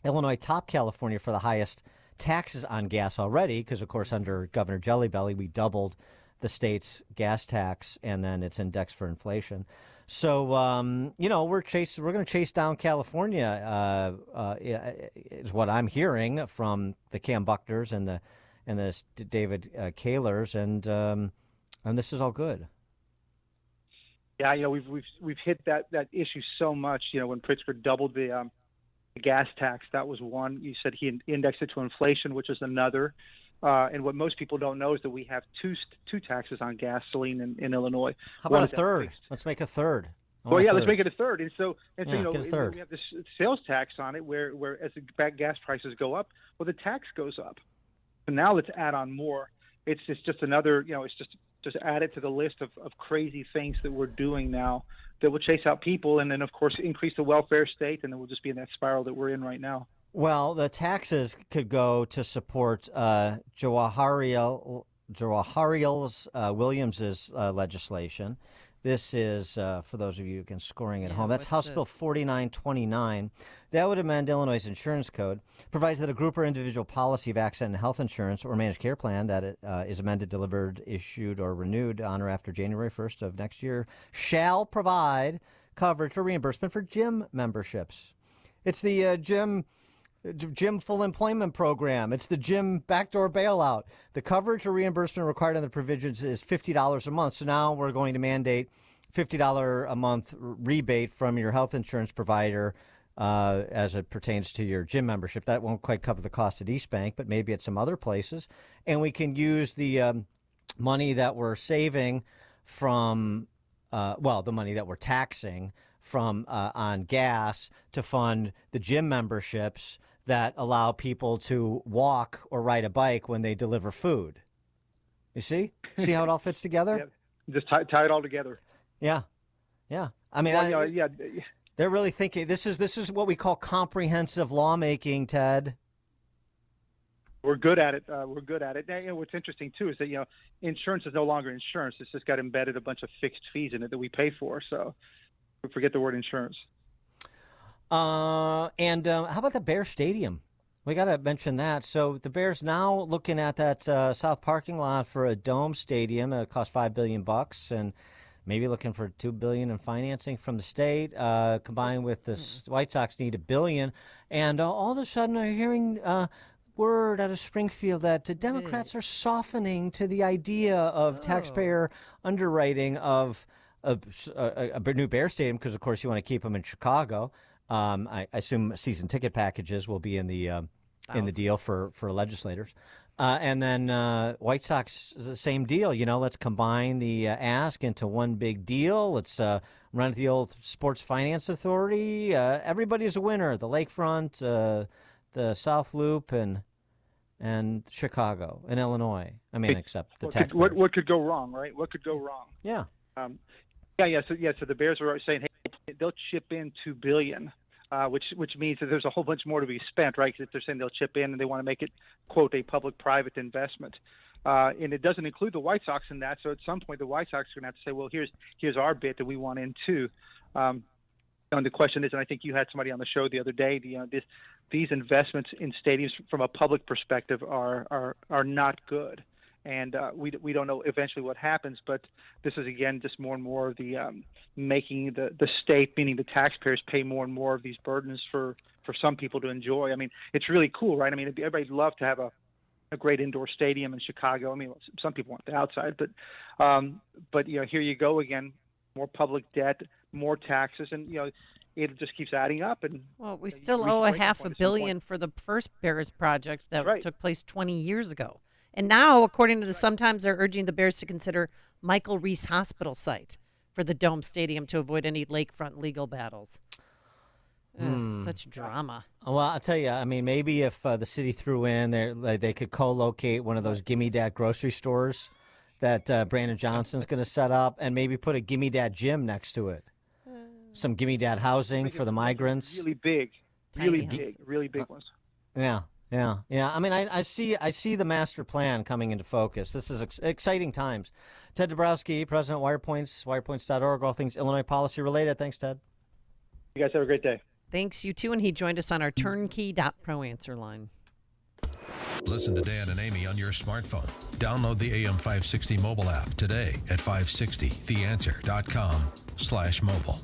Illinois topped California for the highest taxes on gas already, because, of course, under Governor Jelly Belly, we doubled the state's gas tax, and then it's indexed for inflation. So we're going to chase down California. Is what I'm hearing from the Cam Buckners and the David Kahlers, and this is all good. Yeah, we've hit that issue so much. When Pritzker doubled the gas tax, that was one. You said he indexed it to inflation, which is another. And what most people don't know is that we have two taxes on gasoline in Illinois. How about a third? Let's make a third. Let's make it a third. And so get a third. We have this sales tax on it, where as the gas prices go up, the tax goes up. So now let's add on more. It's just another. It's just add it to the list of crazy things that we're doing now that will chase out people, and then of course increase the welfare state, and then we'll just be in that spiral that we're in right now. Well, the taxes could go to support Jawaharial Williams's legislation. This is, for those of you scoring at home, that's House Bill 4929. That would amend Illinois' insurance code, provides that a group or individual policy of accident and health insurance or managed care plan that is amended, delivered, issued, or renewed on or after January 1st of next year shall provide coverage or reimbursement for gym memberships. It's the gym full employment program. It's the gym backdoor bailout. The coverage or reimbursement required on the provisions is $50 a month. So now we're going to mandate $50 a month rebate from your health insurance provider as it pertains to your gym membership. That won't quite cover the cost at East Bank, but maybe at some other places. And we can use the money that we're saving from, the money that we're taxing from on gas to fund the gym memberships that allow people to walk or ride a bike when they deliver food. You see how it all fits together? Yeah. Just tie it all together. Yeah. I mean, they're really thinking this is what we call comprehensive lawmaking, Ted. We're good at it. Now, what's interesting too is that insurance is no longer insurance. It's just got embedded a bunch of fixed fees in it that we pay for. So we forget the word insurance. And how about the Bear Stadium? We got to mention that. So the Bears now looking at that south parking lot for a dome stadium. It cost $5 billion, and maybe looking for $2 billion in financing from the state. Combined with the White Sox need $1 billion, and all of a sudden I'm hearing word out of Springfield that the Democrats are softening to the idea of taxpayer underwriting of a new Bear Stadium, because of course you want to keep them in Chicago. I assume season ticket packages will be in the deal for legislators. And then White Sox is the same deal. Let's combine the ask into one big deal. Let's run the old Sports Finance Authority. Everybody's a winner. The Lakefront, the South Loop, and Chicago and Illinois. I mean, except the taxpayers. What could go wrong, right? What could go wrong? Yeah. So the Bears are saying, hey, they'll chip in $2 billion. Which means that there's a whole bunch more to be spent, right? Because they're saying they'll chip in and they want to make it, quote, a public-private investment. And it doesn't include the White Sox in that. So at some point, the White Sox are going to have to say, well, here's our bit that we want in too. And the question is, and I think you had somebody on the show the other day, these investments in stadiums from a public perspective are not good. And we don't know eventually what happens, but this is, again, just more and more of the making the state, meaning the taxpayers, pay more and more of these burdens for some people to enjoy. I mean, it's really cool, right? I mean, everybody'd love to have a great indoor stadium in Chicago. I mean, some people want the outside, but here you go again, more public debt, more taxes, and it just keeps adding up. And we still owe $500 million for the first Bears project that took place 20 years ago. And now, according to the Sun-Times, they're urging the Bears to consider Michael Reese Hospital site for the Dome Stadium to avoid any lakefront legal battles. Such drama. Well, I'll tell you, I mean, maybe if the city threw in, they could co-locate one of those Gimme Dad grocery stores that Brandon Johnson's going to set up, and maybe put a Gimme Dad gym next to it. Some Gimme Dad housing for the migrants. Really big ones. Yeah. I mean, I see the master plan coming into focus. This is exciting times. Ted Dabrowski, President WirePoints, wirepoints.org, all things Illinois policy related. Thanks, Ted. You guys have a great day. Thanks, you too. And he joined us on our turnkey.pro answer line. Listen to Dan and Amy on your smartphone. Download the AM 560 mobile app today at 560theanswer.com. BizTrack.com/mobile.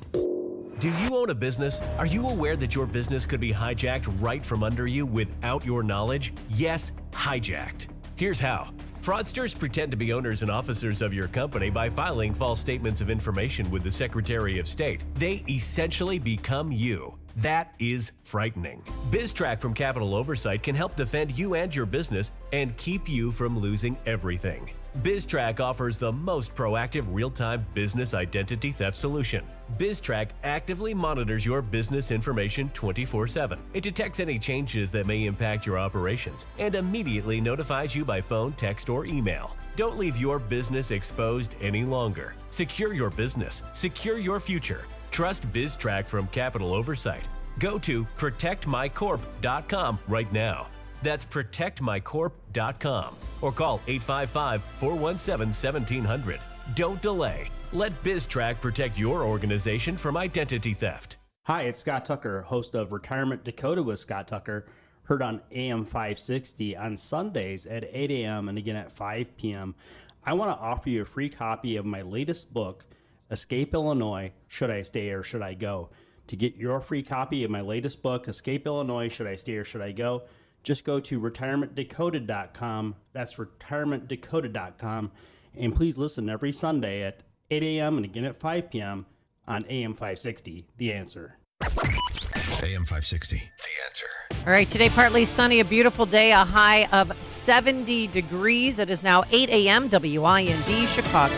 Do you own a business? Are you aware that your business could be hijacked right from under you without your knowledge? Yes, hijacked. Here's how. Fraudsters pretend to be owners and officers of your company by filing false statements of information with the Secretary of State. They essentially become you. That is frightening. BizTrack from Capital Oversight can help defend you and your business and keep you from losing everything. BizTrack offers the most proactive real-time business identity theft solution. BizTrack actively monitors your business information 24/7. It detects any changes that may impact your operations and immediately notifies you by phone, text, or email. Don't leave your business exposed any longer. Secure your business. Secure your future. Trust BizTrack from Capital Oversight. Go to protectmycorp.com right now. That's protectmycorp.com or call 855-417-1700. Don't delay. Let BizTrack protect your organization from identity theft. Hi, it's Scott Tucker, host of Retirement Dakota with Scott Tucker, heard on AM 560 on Sundays at 8 a.m. and again at 5 p.m. I want to offer you a free copy of my latest book, Escape Illinois, Should I Stay or Should I Go? To get your free copy of my latest book, Escape Illinois, Should I Stay or Should I Go? Just go to retirementdakota.com. That's retirementdakota.com. And please listen every Sunday at 8 a.m. and again at 5 p.m. on AM 560, The Answer. AM 560, The Answer. All right, today partly sunny, a beautiful day, a high of 70 degrees. It is now 8 a.m. WIND Chicago.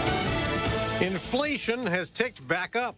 Inflation has ticked back up.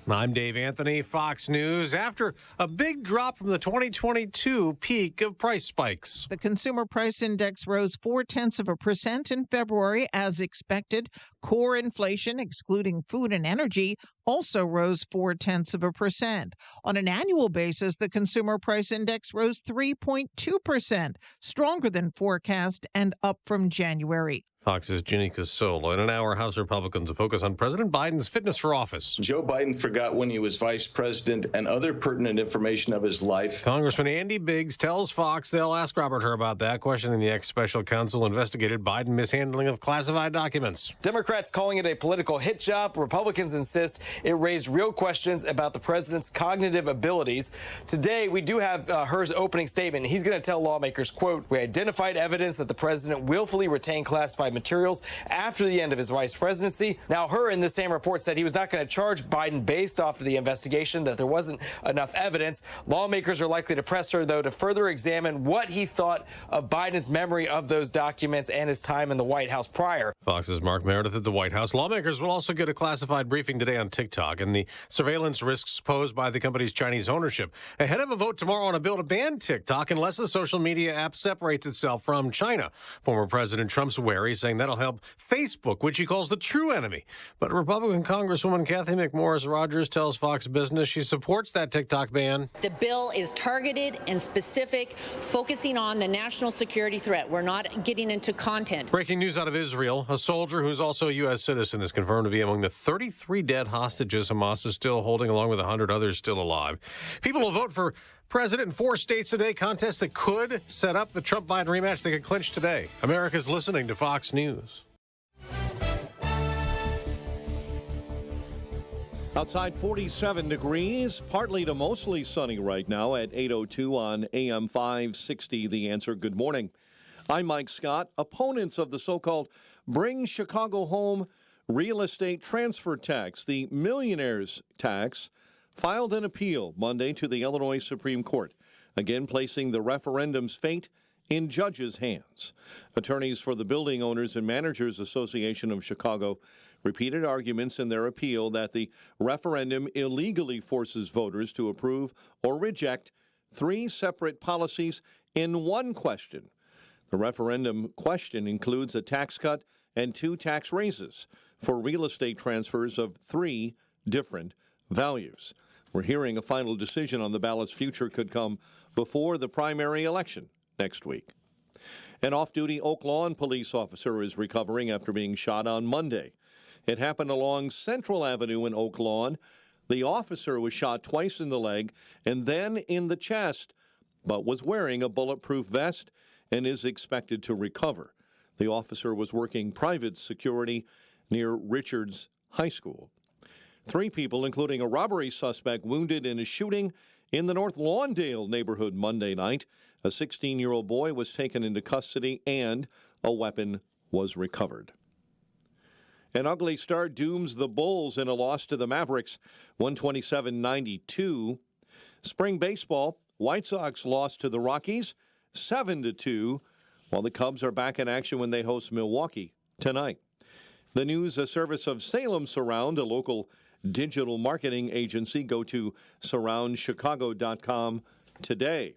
I'm Dave Anthony, Fox News. After a big drop from the 2022 peak of price spikes. The Consumer Price Index rose 0.4% in February as expected. Core inflation, excluding food and energy, also rose 0.4%. On an annual basis, the Consumer Price Index rose 3.2%, stronger than forecast and up from January. Fox's Ginny Casolo. In an hour, House Republicans will focus on President Biden's fitness for office. Joe Biden forgot when he was vice president and other pertinent information of his life. Congressman Andy Biggs tells Fox they'll ask Robert Hur about that, questioning the ex-special counsel investigated Biden mishandling of classified documents. Democrats calling it a political hit job. Republicans insist it raised real questions about the president's cognitive abilities. Today, we do have Hur's opening statement. He's going to tell lawmakers, quote, "We identified evidence that the president willfully retained classified materials after the end of his vice presidency." Now, Hur in the same report said he was not going to charge Biden based off of the investigation, that there wasn't enough evidence. Lawmakers are likely to press Hur, though, to further examine what he thought of Biden's memory of those documents and his time in the White House prior. Fox's Mark Meredith at the White House. Lawmakers will also get a classified briefing today on TikTok and the surveillance risks posed by the company's Chinese ownership, ahead of a vote tomorrow on a bill to ban TikTok unless the social media app separates itself from China. Former President Trump's wary, saying that'll help Facebook, which he calls the true enemy. But Republican Congresswoman Kathy McMorris Rodgers tells Fox Business she supports that TikTok ban. The bill is targeted and specific, focusing on the national security threat. We're not getting into content. Breaking news out of Israel. A soldier who's also a U.S. citizen is confirmed to be among the 33 dead hostages Hamas is still holding, along with 100 others still alive. People will vote for president in 4 states today, contests that could set up the Trump-Biden rematch they could clinch today. America's listening to Fox News. Outside 47 degrees, partly to mostly sunny right now at 8:02 on AM 560. The Answer. Good morning. I'm Mike Scott. Opponents of the so-called Bring Chicago Home real estate transfer tax, the millionaire's tax, filed an appeal Monday to the Illinois Supreme Court, again placing the referendum's fate in judges' hands. Attorneys for the Building Owners and Managers Association of Chicago repeated arguments in their appeal that the referendum illegally forces voters to approve or reject 3 separate policies in one question. The referendum question includes a tax cut and 2 tax raises for real estate transfers of 3 different values. We're hearing a final decision on the ballot's future could come before the primary election next week. An off-duty Oak Lawn police officer is recovering after being shot on Monday. It happened along Central Avenue in Oak Lawn. The officer was shot twice in the leg and then in the chest, but was wearing a bulletproof vest and is expected to recover. The officer was working private security near Richards High School. 3 people, including a robbery suspect, wounded in a shooting in the North Lawndale neighborhood Monday night. A 16-year-old boy was taken into custody and a weapon was recovered. An ugly start dooms the Bulls in a loss to the Mavericks, 127-92. Spring baseball, White Sox lost to the Rockies, 7-2, while the Cubs are back in action when they host Milwaukee tonight. The news, a service of Salem Surround, a local digital marketing agency. Go to surroundchicago.com today.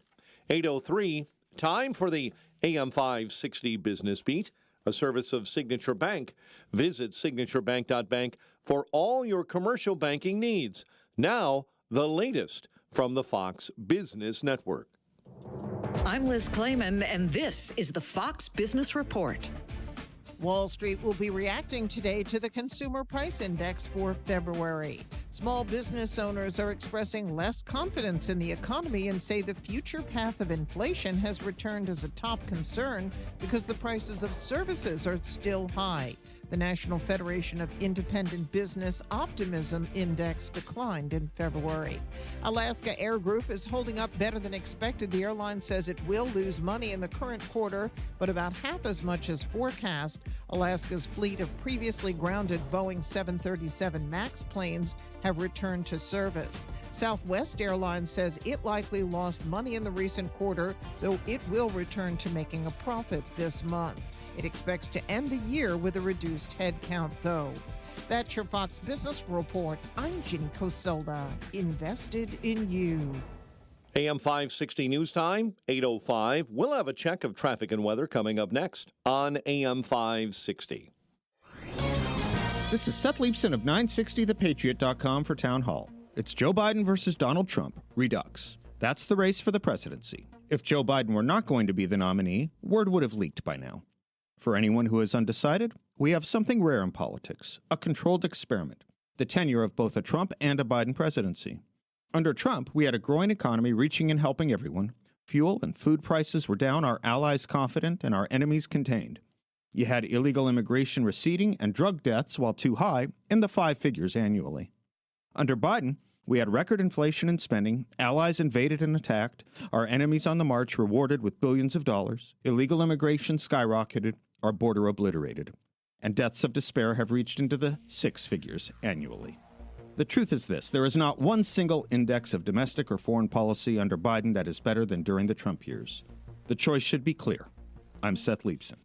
8:03, time for the AM 560 Business Beat, a service of Signature Bank. Visit signaturebank.bank for all your commercial banking needs. Now, the latest from the Fox Business Network. I'm Liz Clayman, and this is the Fox Business Report. Wall Street will be reacting today to the Consumer Price Index for February. Small business owners are expressing less confidence in the economy and say the future path of inflation has returned as a top concern because the prices of services are still high. The National Federation of Independent Business Optimism Index declined in February. Alaska Air Group is holding up better than expected. The airline says it will lose money in the current quarter, but about half as much as forecast. Alaska's fleet of previously grounded Boeing 737 MAX planes have returned to service. Southwest Airlines says it likely lost money in the recent quarter, though it will return to making a profit this month. It expects to end the year with a reduced headcount, though. That's your Fox Business Report. I'm Ginny Coselda, invested in you. AM 560 News Time, 8:05. We'll have a check of traffic and weather coming up next on AM 560. This is Seth Leibson of 960thepatriot.com for Town Hall. It's Joe Biden versus Donald Trump, Redux. That's the race for the presidency. If Joe Biden were not going to be the nominee, word would have leaked by now. For anyone who is undecided, we have something rare in politics, a controlled experiment, the tenure of both a Trump and a Biden presidency. Under Trump, we had a growing economy reaching and helping everyone. Fuel and food prices were down, our allies confident, and our enemies contained. You had illegal immigration receding and drug deaths, while too high, in the 5 figures annually. Under Biden, we had record inflation and spending, allies invaded and attacked, our enemies on the march rewarded with billions of dollars, illegal immigration skyrocketed, our border obliterated, and deaths of despair have reached into the 6 figures annually. The truth is this: there is not one single index of domestic or foreign policy under Biden that is better than during the Trump years. The choice should be clear. I'm Seth Leibson.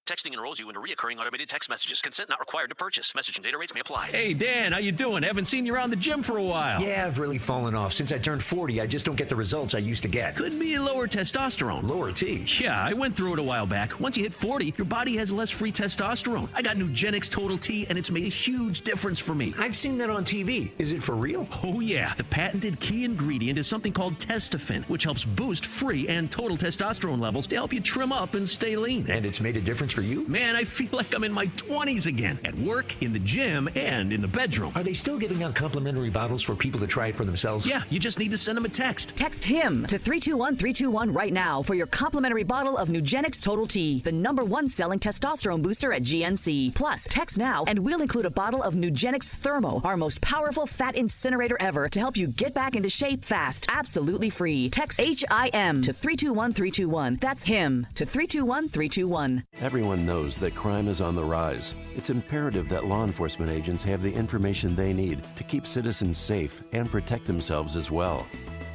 Texting enrolls you into recurring automated text messages. Consent not required to purchase. Message and data rates may apply. Hey, Dan, how you doing? Haven't seen you around the gym for a while. Yeah, I've really fallen off. Since I turned 40, I just don't get the results I used to get. Could be lower testosterone. Lower T? Yeah, I went through it a while back. Once you hit 40, your body has less free testosterone. I got Nugenix Total T, and it's made a huge difference for me. I've seen that on TV. Is it for real? Oh, yeah. The patented key ingredient is something called Testofen, which helps boost free and total testosterone levels to help you trim up and stay lean. And it's made a difference for you? Man, I feel like I'm in my 20s again, at work, in the gym, and in the bedroom. Are they still giving out complimentary bottles for people to try it for themselves? Yeah, you just need to send them a text. Text HIM to 321-321 right now for your complimentary bottle of Nugenix Total T, the #1 selling testosterone booster at GNC. Plus, text now and we'll include a bottle of Nugenix Thermo, our most powerful fat incinerator ever, to help you get back into shape fast, absolutely free. Text HIM to 321-321. That's HIM to 321-321. Everyone knows that crime is on the rise. It's imperative that law enforcement agents have the information they need to keep citizens safe and protect themselves as well.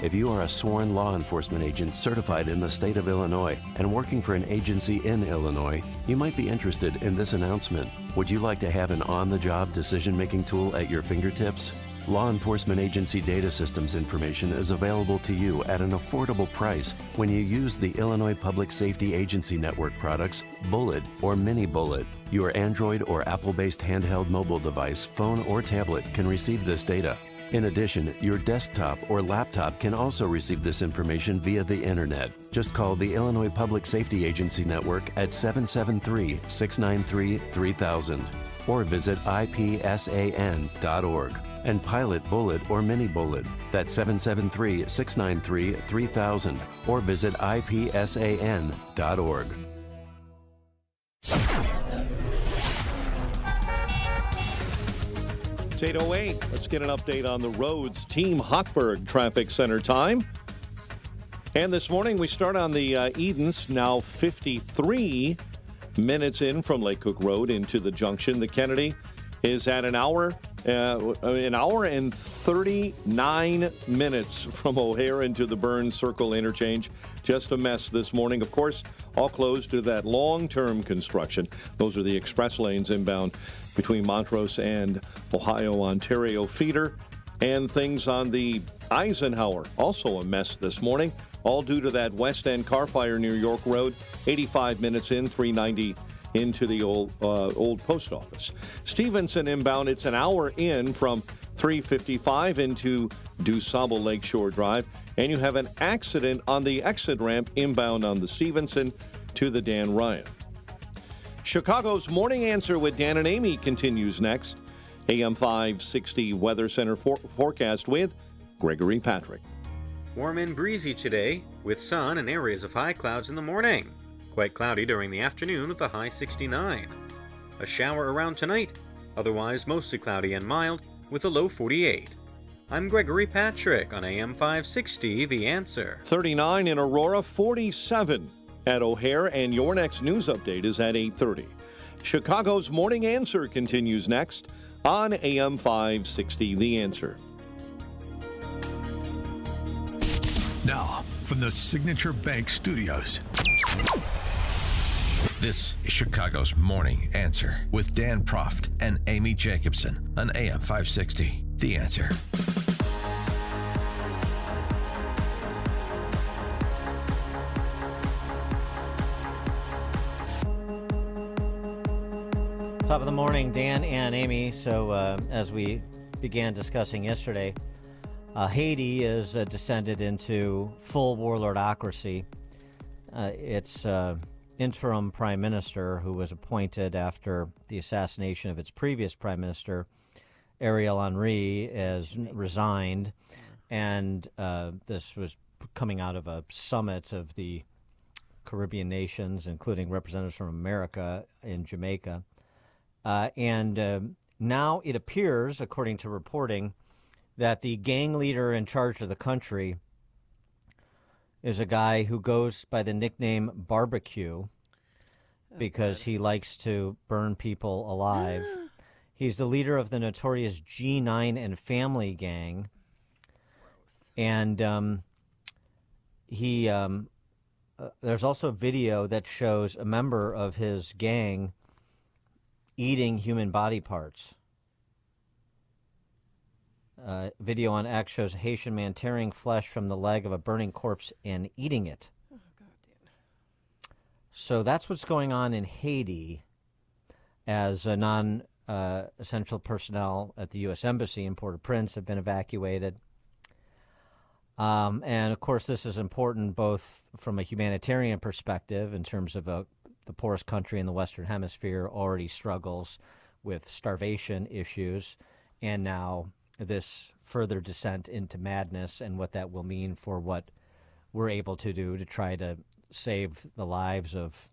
If you are a sworn law enforcement agent certified in the state of Illinois and working for an agency in Illinois, you might be interested in this announcement. Would you like to have an on-the-job decision-making tool at your fingertips? Law enforcement agency data systems information is available to you at an affordable price when you use the Illinois Public Safety Agency Network products, Bullet or Mini Bullet. Your Android or Apple-based handheld mobile device, phone or tablet can receive this data. In addition, your desktop or laptop can also receive this information via the internet. Just call the Illinois Public Safety Agency Network at 773-693-3000 or visit ipsan.org. and pilot Bullet or Mini Bullet. That's 773-693-3000 or visit ipsan.org. It's 8:08. Let's get an update on the roads. Team Hochberg Traffic Center time. And this morning we start on the Edens, now 53 minutes in from Lake Cook Road into the junction. The Kennedy is at an hour and 39 minutes from O'Hare into the Burns Circle interchange. Just a mess this morning. Of course, all closed to that long-term construction. Those are the express lanes inbound between Montrose and Ohio-Ontario feeder. And things on the Eisenhower, also a mess this morning, all due to that West End car fire near York Road. 85 minutes in, 390 into the old post office. Stevenson inbound, it's an hour in from 355 into DuSable Lakeshore Drive. And you have an accident on the exit ramp inbound on the Stevenson to the Dan Ryan. Chicago's Morning Answer with Dan and Amy continues next. AM 560 Weather Center forecast with Gregory Patrick. Warm and breezy today with sun and areas of high clouds in the morning. Quite cloudy during the afternoon with a high 69. A shower around tonight, otherwise mostly cloudy and mild with a low 48. I'm Gregory Patrick on AM 560, The Answer. 39 in Aurora, 47 at O'Hare, and your next news update is at 8:30. Chicago's Morning Answer continues next on AM 560, The Answer. Now, from the Signature Bank Studios, this is Chicago's Morning Answer with Dan Proft and Amy Jacobson on AM 560, The Answer. Top of the morning, Dan and Amy. So as we began discussing yesterday, Haiti is descended into full warlordocracy. Its interim prime minister, who was appointed after the assassination of its previous prime minister, Ariel Henry, has resigned. And this was coming out of a summit of the Caribbean nations, including representatives from America in Jamaica. And now it appears, according to reporting, that the gang leader in charge of the country is a guy who goes by the nickname Barbecue because he likes to burn people alive. He's the leader of the notorious G9 and Family Gang. And there's also a video that shows a member of his gang eating human body parts. Video on X shows a Haitian man tearing flesh from the leg of a burning corpse and eating it. Oh, God, Dan. So that's what's going on in Haiti as non-essential personnel at the U.S. Embassy in Port-au-Prince have been evacuated. And, of course, this is important both from a humanitarian perspective in terms of the poorest country in the Western Hemisphere already struggles with starvation issues, and now this further descent into madness and what that will mean for what we're able to do to try to save the lives of,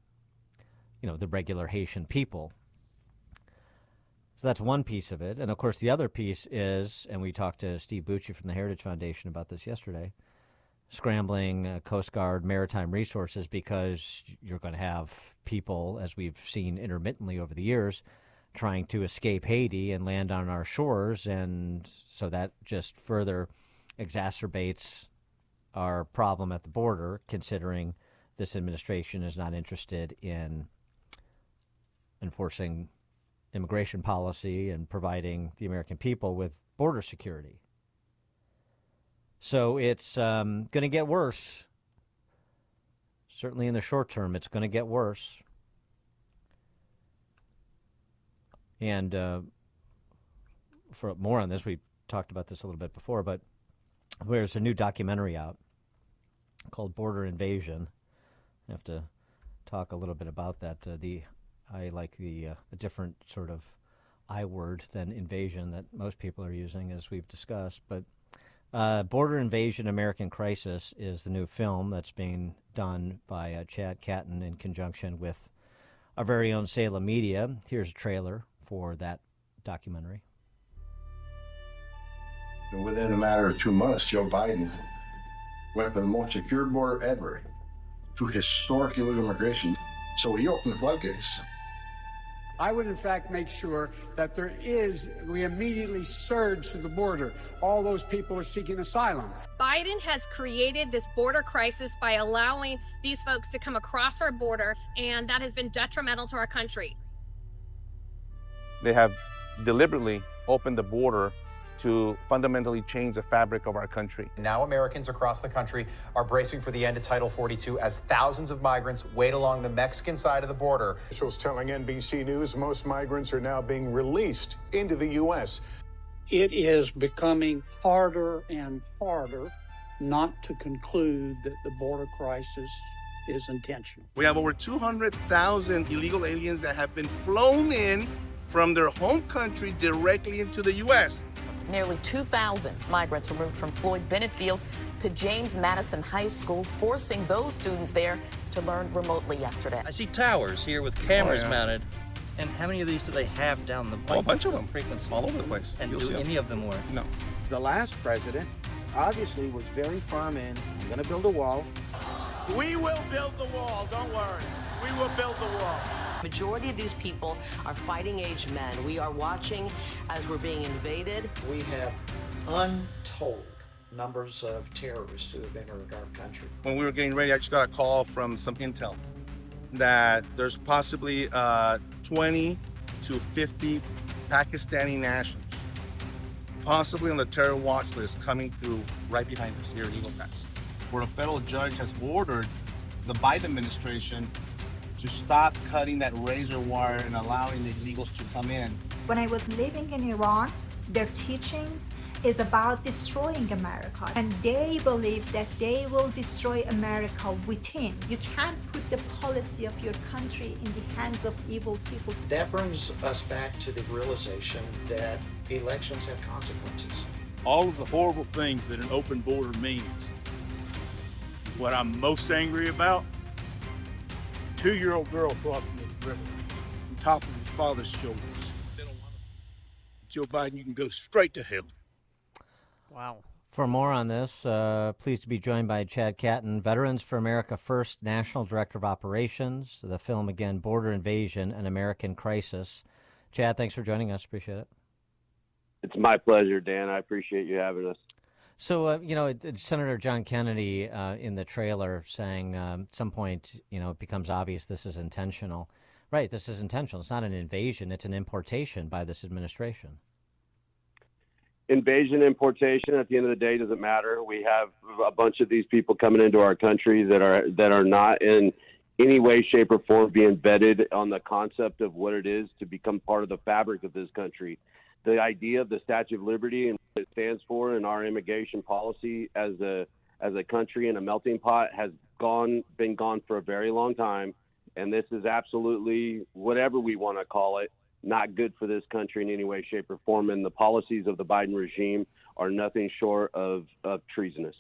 the regular Haitian people. So that's one piece of it. And, of course, the other piece is, and we talked to Steve Bucci from the Heritage Foundation about this yesterday, scrambling Coast Guard maritime resources because you're going to have people, as we've seen intermittently over the years, trying to escape Haiti and land on our shores, and so that just further exacerbates our problem at the border, considering this administration is not interested in enforcing immigration policy and providing the American people with border security. So it's going to get worse. Certainly in the short term, it's going to get worse. And for more on this, we talked about this a little bit before, but there's a new documentary out called Border Invasion. I have to talk a little bit about that. I like a different sort of I word than invasion that most people are using, as we've discussed. But Border Invasion, American Crisis is the new film that's being done by Chad Catton in conjunction with our very own Salem Media. Here's a trailer for that documentary. And within a matter of 2 months, Joe Biden went for the most secure border ever to historic illegal immigration. So he opened the floodgates. I would, in fact, make sure that we immediately surge to the border. All those people are seeking asylum. Biden has created this border crisis by allowing these folks to come across our border, and that has been detrimental to our country. They have deliberately opened the border to fundamentally change the fabric of our country. Now Americans across the country are bracing for the end of Title 42 as thousands of migrants wait along the Mexican side of the border. Officials telling NBC News most migrants are now being released into the U.S. It is becoming harder and harder not to conclude that the border crisis is intentional. We have over 200,000 illegal aliens that have been flown in from their home country directly into the U.S. Nearly 2,000 migrants were moved from Floyd Bennett Field to James Madison High School, forcing those students there to learn remotely yesterday. I see towers here with cameras mounted. And how many of these do they have down the a bunch of them, frequency? all over the place. And You'll do see them. any of them work? No. The last president obviously was very firm in, I'm going to build a wall. We will build the wall, don't worry. We will build the wall. Majority of these people are fighting age men. We are watching as we're being invaded. We have untold numbers of terrorists who have entered our country. When we were getting ready, I just got a call from some intel that there's possibly 20 to 50 Pakistani nationals possibly on the terror watch list coming through right behind us here in Eagle Pass, where a federal judge has ordered the Biden administration to stop cutting that razor wire and allowing the illegals to come in. When I was living in Iran, their teachings is about destroying America, and they believe that they will destroy America within. You can't put the policy of your country in the hands of evil people. That brings us back to the realization that elections have consequences. All of the horrible things that an open border means. What I'm most angry about, 2-year-old girl crossing the river on top of his father's shoulders. Joe Biden, you can go straight to hell. Wow. For more on this, pleased to be joined by Chad Catton, Veterans for America First National Director of Operations, the film again, Border Invasion, An American Crisis. Chad, thanks for joining us. Appreciate it. It's my pleasure, Dan. I appreciate you having us. So, Senator John Kennedy in the trailer saying at some point, it becomes obvious this is intentional. Right, this is intentional. It's not an invasion. It's an importation by this administration. Invasion, importation, at the end of the day, doesn't matter. We have a bunch of these people coming into our country that are not in any way, shape, or form being vetted on the concept of what it is to become part of the fabric of this country. The idea of the Statue of Liberty and what it stands for in our immigration policy as a country and a melting pot has been gone for a very long time. And this is absolutely, whatever we want to call it, not good for this country in any way, shape, or form. And the policies of the Biden regime are nothing short of treasonous.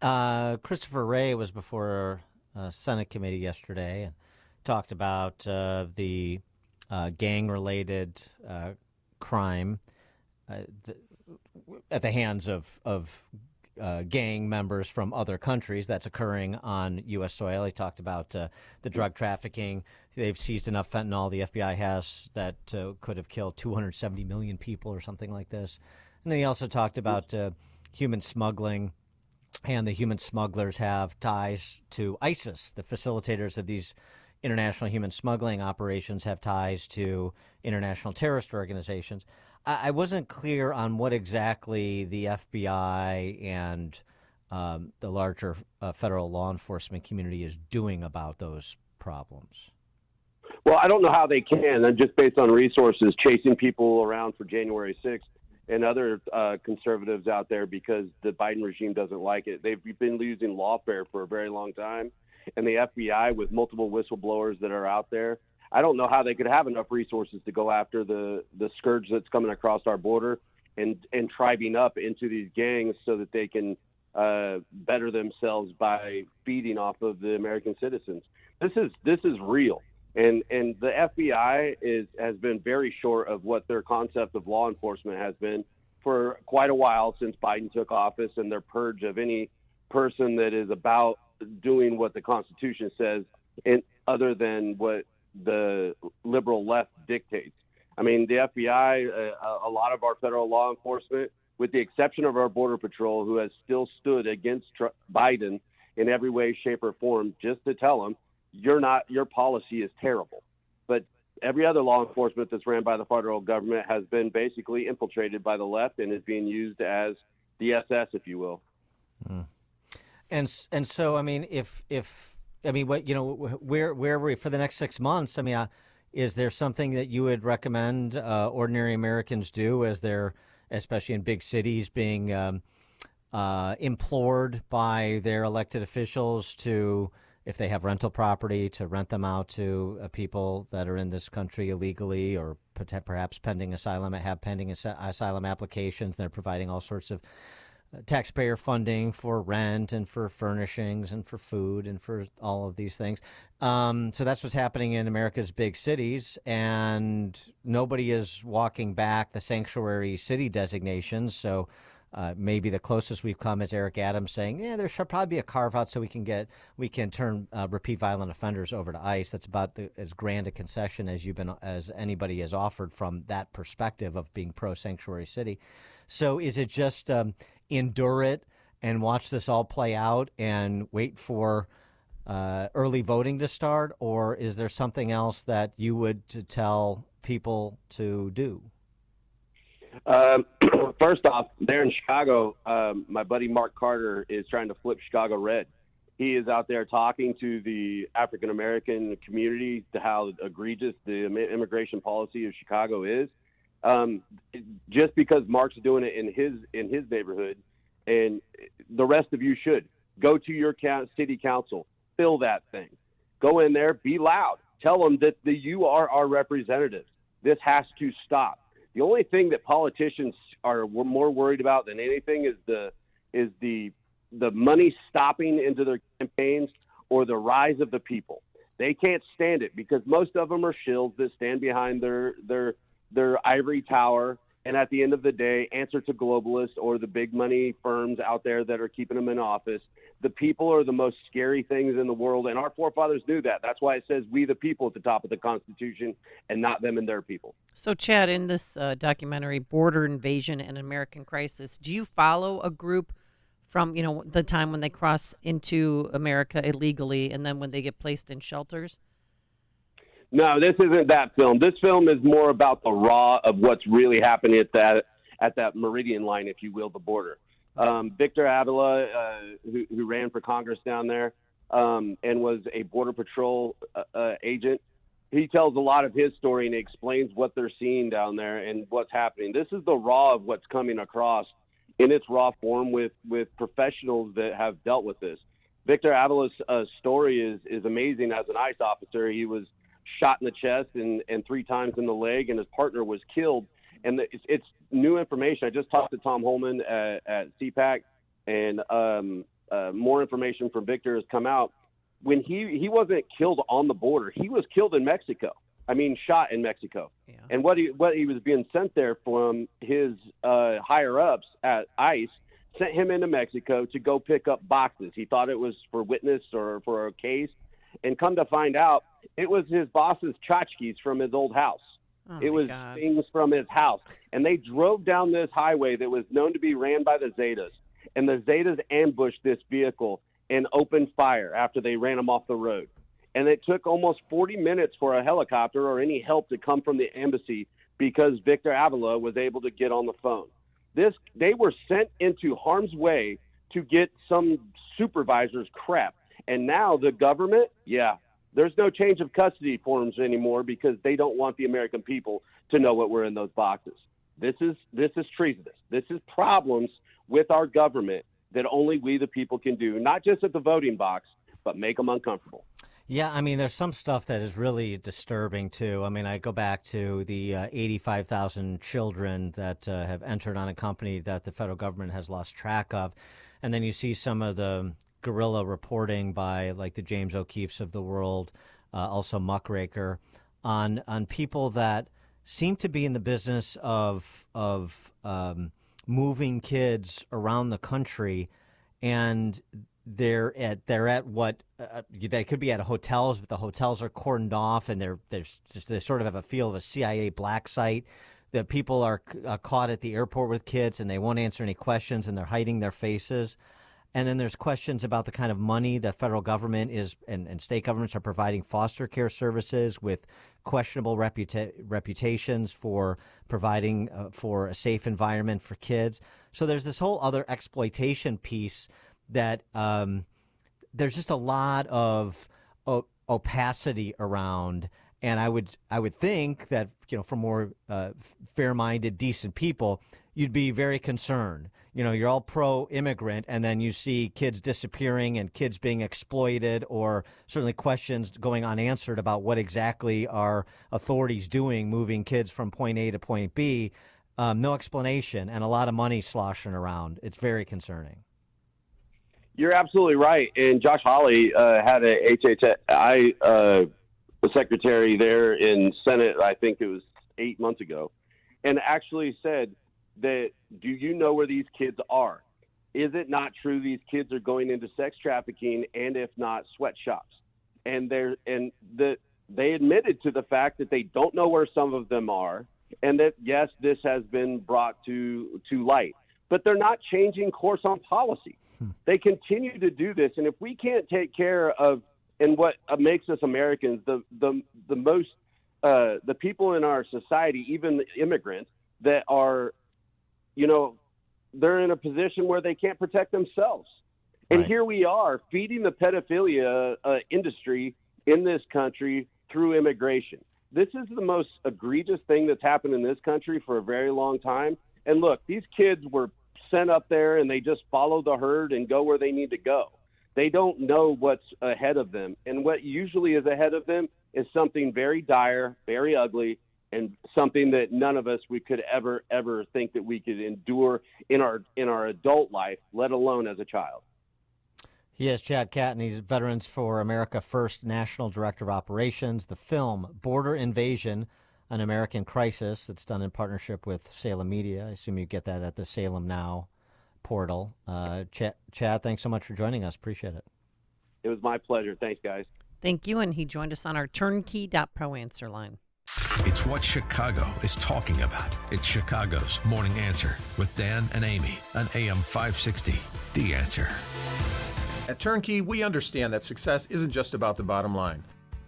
Christopher Wray was before a Senate committee yesterday and talked about the gang-related crime at the hands of gang members from other countries that's occurring on U.S. soil. He talked about the drug trafficking. They've seized enough fentanyl, the FBI has, that could have killed 270 million people or something like this. And then he also talked about human smuggling, and the human smugglers have ties to ISIS. The facilitators of these international human smuggling operations have ties to international terrorist organizations. I wasn't clear on what exactly the FBI and the larger federal law enforcement community is doing about those problems. Well, I don't know how they can. And just based on resources, chasing people around for January 6th and other conservatives out there because the Biden regime doesn't like it. They've been using lawfare for a very long time. And the FBI, with multiple whistleblowers that are out there, I don't know how they could have enough resources to go after the scourge that's coming across our border and tribing up into these gangs so that they can better themselves by feeding off of the American citizens. This is real. And the FBI has been very short of what their concept of law enforcement has been for quite a while since Biden took office, and their purge of any person that is about doing what the Constitution says, and other than what the liberal left dictates. I mean, the FBI, a lot of our federal law enforcement, with the exception of our Border Patrol, who has still stood against Biden in every way, shape, or form, just to tell him, your policy is terrible. But every other law enforcement that's ran by the federal government has been basically infiltrated by the left and is being used as the SS, if you will. Mm. And so, I mean, where we for the next 6 months? I mean, is there something that you would recommend ordinary Americans do as they're, especially in big cities, being implored by their elected officials to, if they have rental property, to rent them out to people that are in this country illegally or perhaps pending asylum applications? They're providing all sorts of taxpayer funding for rent and for furnishings and for food and for all of these things. So that's what's happening in America's big cities, and nobody is walking back the sanctuary city designations. So maybe the closest we've come is Eric Adams saying, yeah, there should probably be a carve out so we can turn repeat violent offenders over to ICE. That's about as grand a concession as anybody has offered from that perspective of being pro sanctuary city. So is it just endure it and watch this all play out and wait for early voting to start, or is there something else that you would tell people to do? First off, there in Chicago, my buddy Mark Carter is trying to flip Chicago red. He is out there talking to the African-American community to how egregious the immigration policy of Chicago is. Just because Mark's doing it in his neighborhood, and the rest of you should go to your city council, fill that thing, go in there, be loud, tell them that you are our representatives. This has to stop. The only thing that politicians are more worried about than anything is the money stopping into their campaigns or the rise of the people. They can't stand it because most of them are shills that stand behind their ivory tower, and at the end of the day, answer to globalists or the big money firms out there that are keeping them in office. The people are the most scary things in the world, and our forefathers knew that. That's why it says we the people at the top of the Constitution and not them and their people. So, Chad, in this documentary, Border Invasion and American Crisis, do you follow a group from, the time when they cross into America illegally and then when they get placed in shelters? No, this isn't that film. This film is more about the raw of what's really happening at that meridian line, if you will, the border. Victor Avila, who ran for Congress down there and was a Border Patrol agent, he tells a lot of his story and he explains what they're seeing down there and what's happening. This is the raw of what's coming across in its raw form with professionals that have dealt with this. Victor Avila's story is amazing. As an ICE officer, he was shot in the chest and 3 times in the leg, and his partner was killed. And it's new information. I just talked to Tom Holman at CPAC, and more information from Victor has come out. When he wasn't killed on the border, he was killed in Mexico. I mean, shot in Mexico. Yeah. And what he was being sent there from his higher ups at ICE sent him into Mexico to go pick up boxes. He thought it was for witness or for a case, and come to find out, it was his boss's tchotchkes from his old house. Oh, it was things from his house. And they drove down this highway that was known to be ran by the Zetas. And the Zetas ambushed this vehicle and opened fire after they ran him off the road. And it took almost 40 minutes for a helicopter or any help to come from the embassy because Victor Avila was able to get on the phone. They were sent into harm's way to get some supervisor's crap. And now the government, there's no change of custody forms anymore because they don't want the American people to know what were in those boxes. This is treasonous. This is problems with our government that only we the people can do, not just at the voting box, but make them uncomfortable. Yeah, I mean, there's some stuff that is really disturbing, too. I mean, I go back to the 85,000 children that have entered unaccompanied that the federal government has lost track of. And then you see some of the guerrilla reporting by like the James O'Keefes of the world, also Muckraker, on people that seem to be in the business of moving kids around the country, and they're at what they could be at hotels, but the hotels are cordoned off, and they sort of have a feel of a CIA black site. The people are caught at the airport with kids, and they won't answer any questions, and they're hiding their faces. And then there's questions about the kind of money the federal government is and state governments are providing foster care services with questionable reputations for providing for a safe environment for kids. So there's this whole other exploitation piece that there's just a lot of opacity around. And I would think that, for more fair-minded, decent people, you'd be very concerned. You're all pro-immigrant, and then you see kids disappearing and kids being exploited, or certainly questions going unanswered about what exactly are authorities doing, moving kids from point A to point B. No explanation, and a lot of money sloshing around. It's very concerning. You're absolutely right. And Josh Hawley had a HHI secretary there in Senate, I think it was 8 months ago, and actually said that, do you know where these kids are? Is it not true these kids are going into sex trafficking and, if not, sweatshops? And they admitted to the fact that they don't know where some of them are, and that, yes, this has been brought to light. But they're not changing course on policy. They continue to do this. And if we can't take care of, and what makes us Americans, the most, the people in our society, even the immigrants that are, they're in a position where they can't protect themselves. And Right. Here we are feeding the pedophilia industry in this country through immigration. This is the most egregious thing that's happened in this country for a very long time. And look, these kids were sent up there and they just follow the herd and go where they need to go. They don't know what's ahead of them. And what usually is ahead of them is something very dire, very ugly, and something that none of us we could ever think that we could endure in our adult life, let alone as a child. He is Chad Catton. He's Veterans for America First National Director of Operations. The film Border Invasion, An American Crisis, that's done in partnership with Salem Media. I assume you get that at the Salem Now portal. Chad, thanks so much for joining us. Appreciate it. It was my pleasure. Thanks, guys. Thank you. And he joined us on our turnkey.pro answer line. It's what Chicago is talking about. It's Chicago's Morning Answer with Dan and Amy on AM 560. The Answer. At Turnkey, we understand that success isn't just about the bottom line.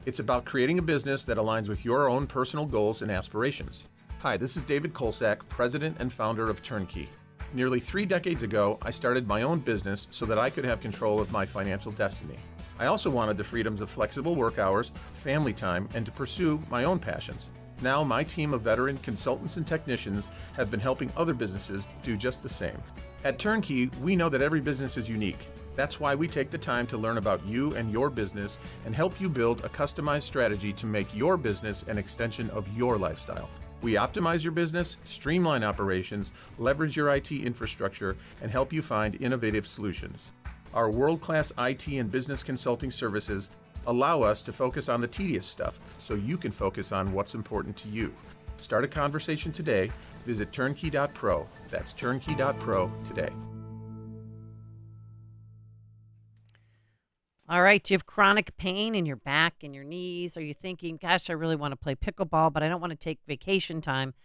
It's about creating a business that aligns with your own personal goals and aspirations. Hi, this is David Kolsak, president and founder of Turnkey. Nearly 3 decades ago, I started my own business so that I could have control of my financial destiny. I also wanted the freedoms of flexible work hours, family time, and to pursue my own passions. Now, my team of veteran consultants and technicians have been helping other businesses do just the same. At Turnkey, we know that every business is unique. That's why we take the time to learn about you and your business and help you build a customized strategy to make your business an extension of your lifestyle. We optimize your business, streamline operations, leverage your IT infrastructure, and help you find innovative solutions. Our world-class IT and business consulting services allow us to focus on the tedious stuff so you can focus on what's important to you. Start a conversation today. Visit turnkey.pro. That's turnkey.pro today. All right. Do you have chronic pain in your back and your knees? Are you thinking, gosh, I really want to play pickleball, but I don't want to take vacation time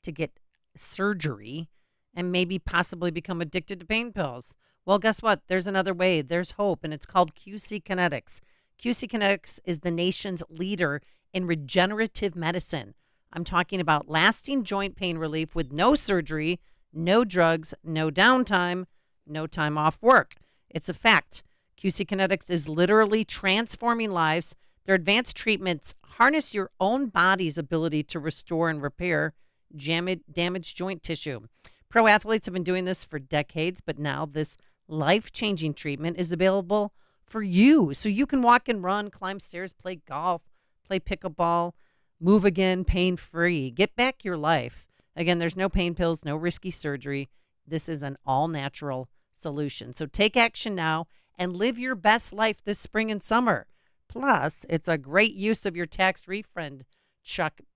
to get surgery and maybe possibly become addicted to pain pills? Well, guess what? There's another way. There's hope, and it's called QC Kinetics. QC Kinetics is the nation's leader in regenerative medicine. I'm talking about lasting joint pain relief with no surgery, no drugs, no downtime, no time off work. It's a fact. QC Kinetics is literally transforming lives. Their advanced treatments harness your own body's ability to restore and repair damaged joint tissue. Pro athletes have been doing this for decades, but now this life-changing treatment is available for you. So you can walk and run, climb stairs, play golf, play pickleball, move again, pain-free. Get back your life. Again, there's no pain pills, no risky surgery. This is an all-natural solution. So take action now and live your best life this spring and summer. Plus, it's a great use of your tax refund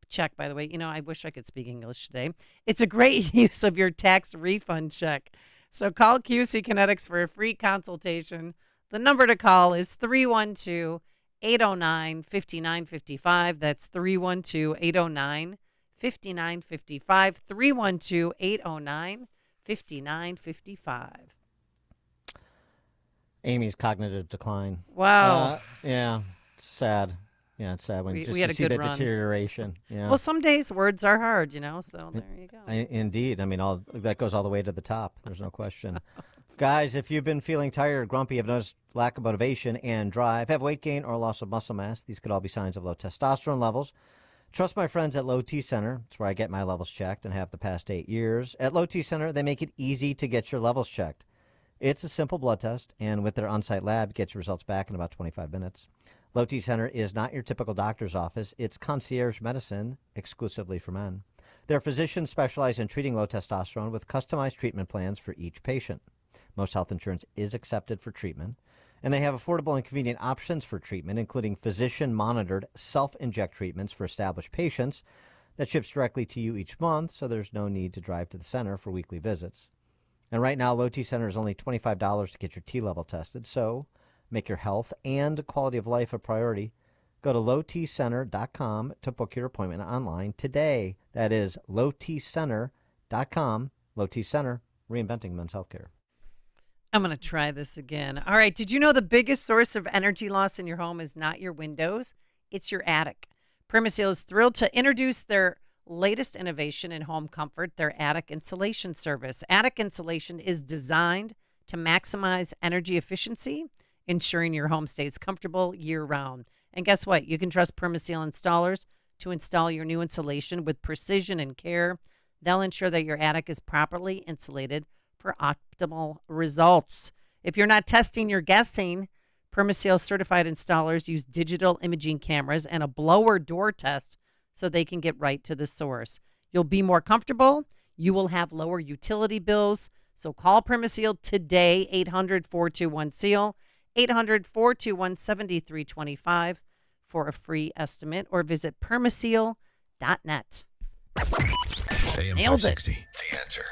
check, by the way. I wish I could speak English today. It's a great use of your tax refund check. So call QC Kinetics for a free consultation. The number to call is 312-809-5955. That's 312-809-5955. 312-809-5955. Amy's cognitive decline. Wow. Yeah, it's sad. Yeah, it's sad when we you had a see good that run. deterioration. Yeah. Well, some days words are hard, so there you go. Indeed. I mean, all that goes all the way to the top. There's no question. Guys, if you've been feeling tired or grumpy, have noticed lack of motivation and drive, have weight gain or loss of muscle mass, these could all be signs of low testosterone levels. Trust my friends at Low T Center. It's where I get my levels checked and have the past 8 years. At Low T Center, they make it easy to get your levels checked. It's a simple blood test, and with their on-site lab, get your results back in about 25 minutes. Low T Center is not your typical doctor's office. It's concierge medicine exclusively for men. Their physicians specialize in treating low testosterone with customized treatment plans for each patient. Most health insurance is accepted for treatment, and they have affordable and convenient options for treatment, including physician-monitored self-inject treatments for established patients that ships directly to you each month, so there's no need to drive to the center for weekly visits. And right now, Low T Center is only $25 to get your T level tested, so make your health and quality of life a priority. Go to lowtcenter.com to book your appointment online today. That is lowtcenter.com. Low T Center, reinventing men's healthcare. I'm going to try this again. All right. Did you know the biggest source of energy loss in your home is not your windows? It's your attic. Permaseal is thrilled to introduce their latest innovation in home comfort, their attic insulation service. Attic insulation is designed to maximize energy efficiency, ensuring your home stays comfortable year-round. And guess what? You can trust Permaseal installers to install your new insulation with precision and care. They'll ensure that your attic is properly insulated for optimal results. If you're not testing, you're guessing. Permaseal certified installers use digital imaging cameras and a blower door test so they can get right to the source. You'll be more comfortable. You will have lower utility bills. So call Permaseal today, 800-421-SEAL, 800-421-7325 for a free estimate, or visit permaseal.net. AM Nailed 460, it. The Answer.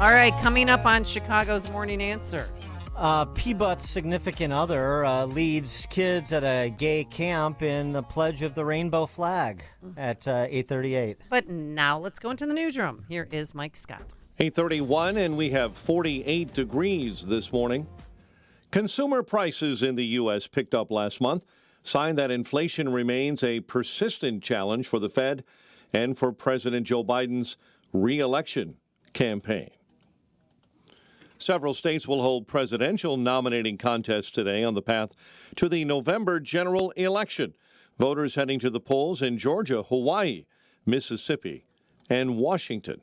All right, coming up on Chicago's Morning Answer. P-Butt's significant other leads kids at a gay camp in the Pledge of the Rainbow Flag at 8:38. But now let's go into the newsroom. Here is Mike Scott. 8:31, and we have 48 degrees this morning. Consumer prices in the U.S. picked up last month, sign that inflation remains a persistent challenge for the Fed and for President Joe Biden's re-election campaign. Several states will hold presidential nominating contests today on the path to the November general election. Voters heading to the polls in Georgia, Hawaii, Mississippi, and Washington.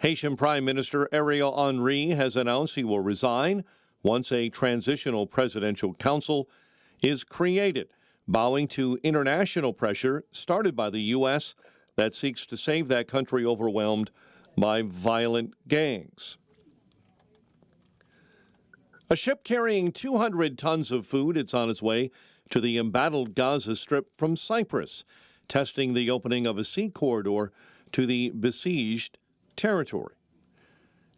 Haitian Prime Minister Ariel Henry has announced he will resign once a transitional presidential council is created, bowing to international pressure started by the U.S. that seeks to save that country overwhelmed by violent gangs. A ship carrying 200 tons of food, it's on its way to the embattled Gaza Strip from Cyprus, testing the opening of a sea corridor to the besieged territory.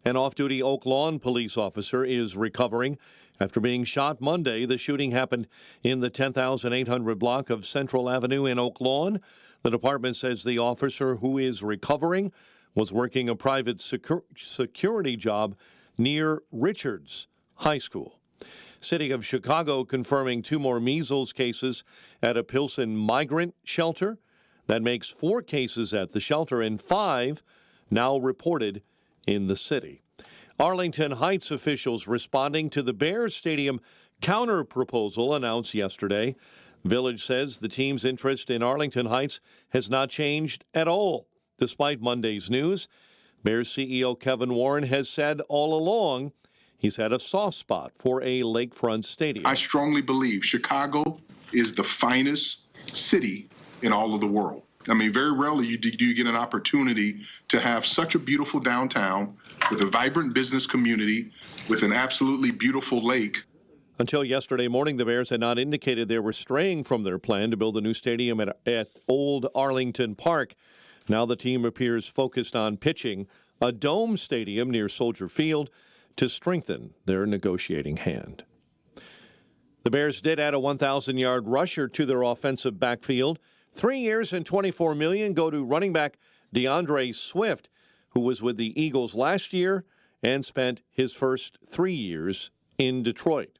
An off-duty Oak Lawn police officer is recovering after being shot Monday. The shooting happened in the 10,800 block of Central Avenue in Oak Lawn. The department says the officer, who is recovering, was working a private security job near Richards High School. City of Chicago confirming 2 more measles cases at a Pilsen migrant shelter. That makes 4 cases at the shelter and 5 now reported in the city. Arlington Heights officials responding to the Bears Stadium counter-proposal announced yesterday. Village says the team's interest in Arlington Heights has not changed at all, despite Monday's news. Bears CEO Kevin Warren has said all along he's had a soft spot for a lakefront stadium. I strongly believe Chicago is the finest city in all of the world. I mean, very rarely do you get an opportunity to have such a beautiful downtown with a vibrant business community, with an absolutely beautiful lake. Until yesterday morning, the Bears had not indicated they were straying from their plan to build a new stadium at Old Arlington Park. Now the team appears focused on pitching a dome stadium near Soldier Field to strengthen their negotiating hand. The Bears did add a 1,000-yard rusher to their offensive backfield. 3 years and $24 million go to running back DeAndre Swift, who was with the Eagles last year and spent his first 3 years in Detroit.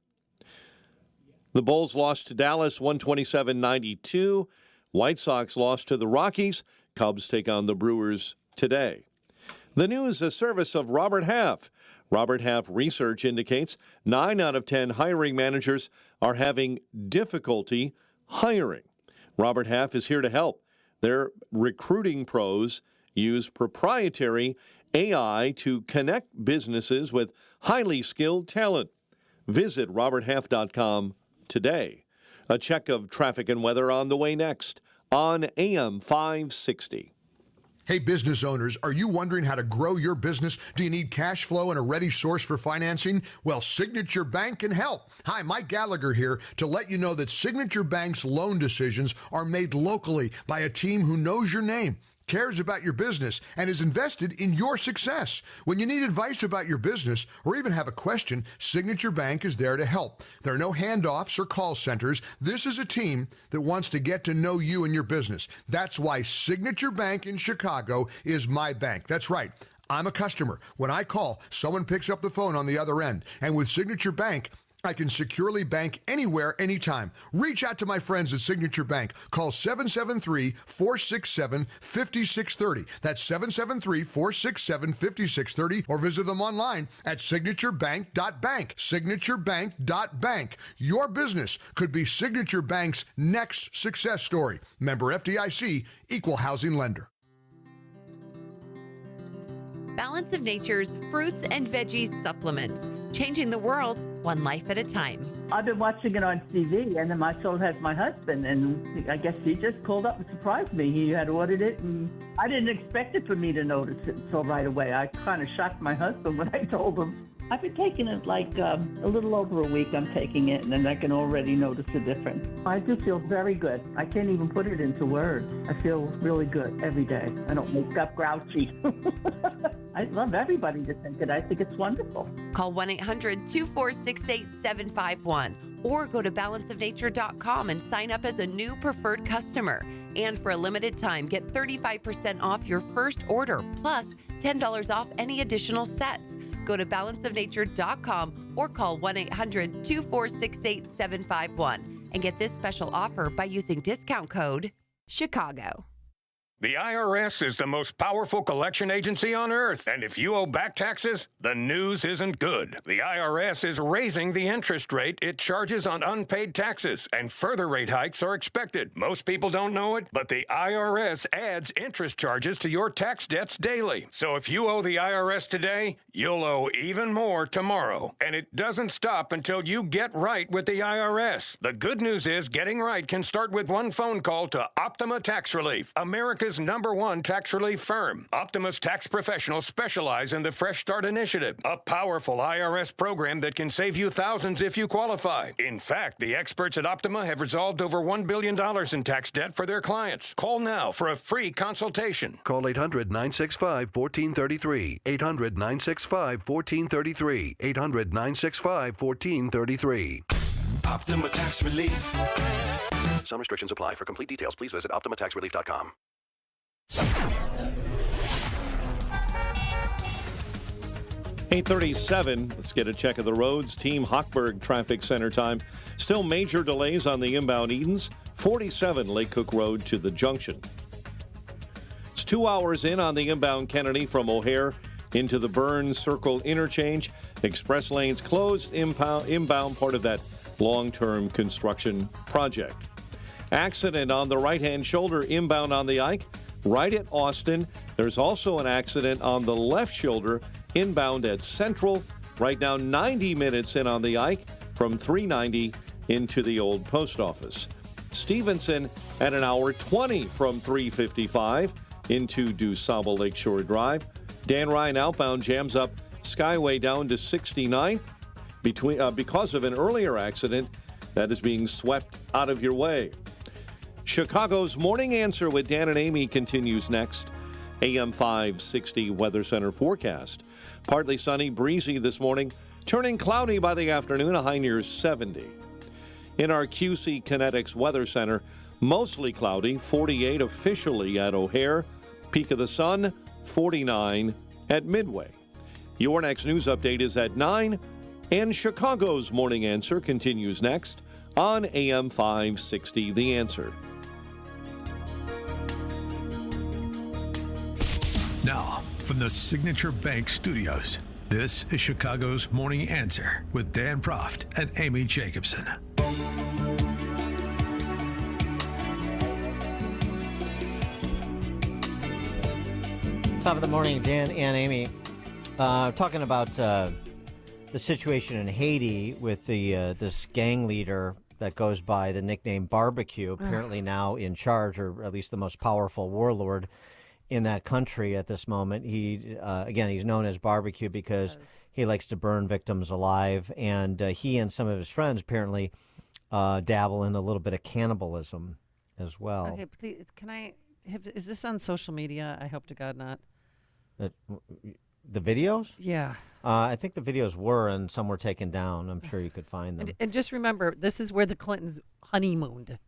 The Bulls lost to Dallas 127-92. White Sox lost to the Rockies. Cubs take on the Brewers today. The news, a service of Robert Half. Robert Half research indicates 9 out of 10 hiring managers are having difficulty hiring. Robert Half is here to help. Their recruiting pros use proprietary AI to connect businesses with highly skilled talent. Visit roberthalf.com today. A check of traffic and weather on the way next on AM 560. Hey, business owners, are you wondering how to grow your business? Do you need cash flow and a ready source for financing? Well, Signature Bank can help. Hi, Mike Gallagher here to let you know that Signature Bank's loan decisions are made locally by a team who knows your name, cares about your business, and is invested in your success. When you need advice about your business or even have a question, Signature Bank is there to help. There are no handoffs or call centers. This is a team that wants to get to know you and your business. That's why Signature Bank in Chicago is my bank. That's right. I'm a customer. When I call, someone picks up the phone on the other end. And with Signature Bank, I can securely bank anywhere, anytime. Reach out to my friends at Signature Bank. Call 773-467-5630. That's 773-467-5630. Or visit them online at signaturebank.bank. Signaturebank.bank. Your business could be Signature Bank's next success story. Member FDIC, Equal Housing Lender. Balance of Nature's fruits and veggies supplements, changing the world one life at a time. I've been watching it on TV, and then my soul has my husband, and I guess he just called up and surprised me. He had ordered it, and I didn't expect it for me to notice it until right away. I kind of shocked my husband when I told him. I've been taking it like a little over a week. I'm taking it, and then I can already notice the difference. I do feel very good. I can't even put it into words. I feel really good every day. I don't wake up grouchy. I love everybody to think it. I think it's wonderful. Call 1-800-246-8751 or go to balanceofnature.com and sign up as a new preferred customer. And for a limited time, get 35% off your first order, plus $10 off any additional sets. Go to balanceofnature.com or call 1-800-246-8751 and get this special offer by using discount code CHICAGO. The IRS is the most powerful collection agency on earth, and if you owe back taxes, the news isn't good. The IRS is raising the interest rate it charges on unpaid taxes, and further rate hikes are expected. Most people don't know it, but the IRS adds interest charges to your tax debts daily. So if you owe the IRS today, you'll owe even more tomorrow. And it doesn't stop until you get right with the IRS. The good news is getting right can start with one phone call to Optima Tax Relief, America's #1 tax relief firm. Optima's tax professionals specialize in the Fresh Start Initiative, a powerful IRS program that can save you thousands if you qualify. In fact, the experts at Optima have resolved over $1 billion in tax debt for their clients. Call now for a free consultation. Call 800-965-1433. 800-965-1433. 800-965-1433. Optima Tax Relief. Some restrictions apply. For complete details, please visit OptimaTaxRelief.com. 8:37. Let's get a check of the roads. Team Hochberg traffic center time. Still major delays on the inbound Edens. 47 Lake Cook Road to the junction. It's 2 hours in on the inbound Kennedy from O'Hare into the Burns Circle interchange. Express lanes closed. Inbound part of that long-term construction project. Accident on the right-hand shoulder inbound on the Ike. Right at Austin. There's also an accident on the left shoulder inbound at Central. Right now, 90 minutes in on the Ike from 390 into the old post office. Stevenson at an hour 20 from 355 into DuSable Lakeshore Drive. Dan Ryan outbound jams up Skyway down to 69th. because of an earlier accident that is being swept out of your way. Chicago's Morning Answer with Dan and Amy continues next. AM 560 Weather Center forecast. Partly sunny, breezy this morning, turning cloudy by the afternoon, a high near 70. In our QC Kinetics Weather Center, mostly cloudy, 48 officially at O'Hare. Peak of the sun, 49 at Midway. Your next news update is at 9, and Chicago's Morning Answer continues next on AM 560 The Answer. Now, from the Signature Bank Studios, this is Chicago's Morning Answer with Dan Proft and Amy Jacobson. Top of the morning, Dan and Amy. Talking about the situation in Haiti with this gang leader that goes by the nickname Barbecue, apparently now in charge, or at least the most powerful warlord in that country at this moment. He again, he's known as Barbecue because he likes to burn victims alive, and he and some of his friends apparently dabble in a little bit of cannibalism as well. Okay, please, is this on social media? I hope to God not. The videos? Yeah. I think the videos were, and some were taken down. I'm sure you could find them. And just remember, this is where the Clintons honeymooned,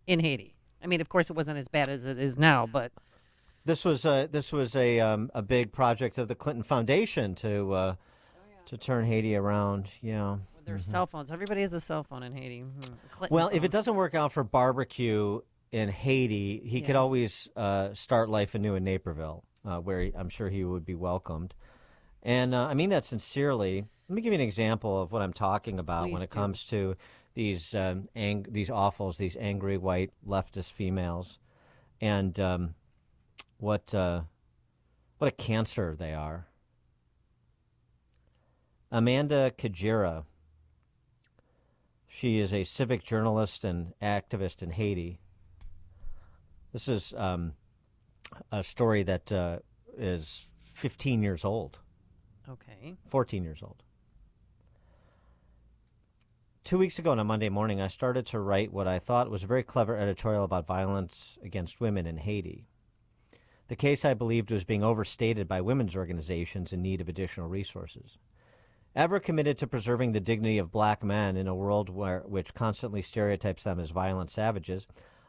in Haiti. I mean, of course, it wasn't as bad as it is now, but this was a big project of the Clinton Foundation to turn Haiti around. Yeah. with their cell phones. Everybody has a cell phone in Haiti. Well, if it doesn't work out for Barbecue in Haiti, he could always start life anew in Naperville, where I'm sure he would be welcomed. And I mean that sincerely. Let me give you an example of what I'm talking about when it comes to these offals, these angry white leftist females, and what a cancer they are. Amanda Kajira. She is a civic journalist and activist in Haiti. This is a story that is 15 years old. Okay. 14 years old. 2 weeks ago on a Monday morning, I started to write what I thought was a very clever editorial about violence against women in Haiti. The case I believed was being overstated by women's organizations in need of additional resources. Ever committed to preserving the dignity of black men in a world which constantly stereotypes them as violent savages,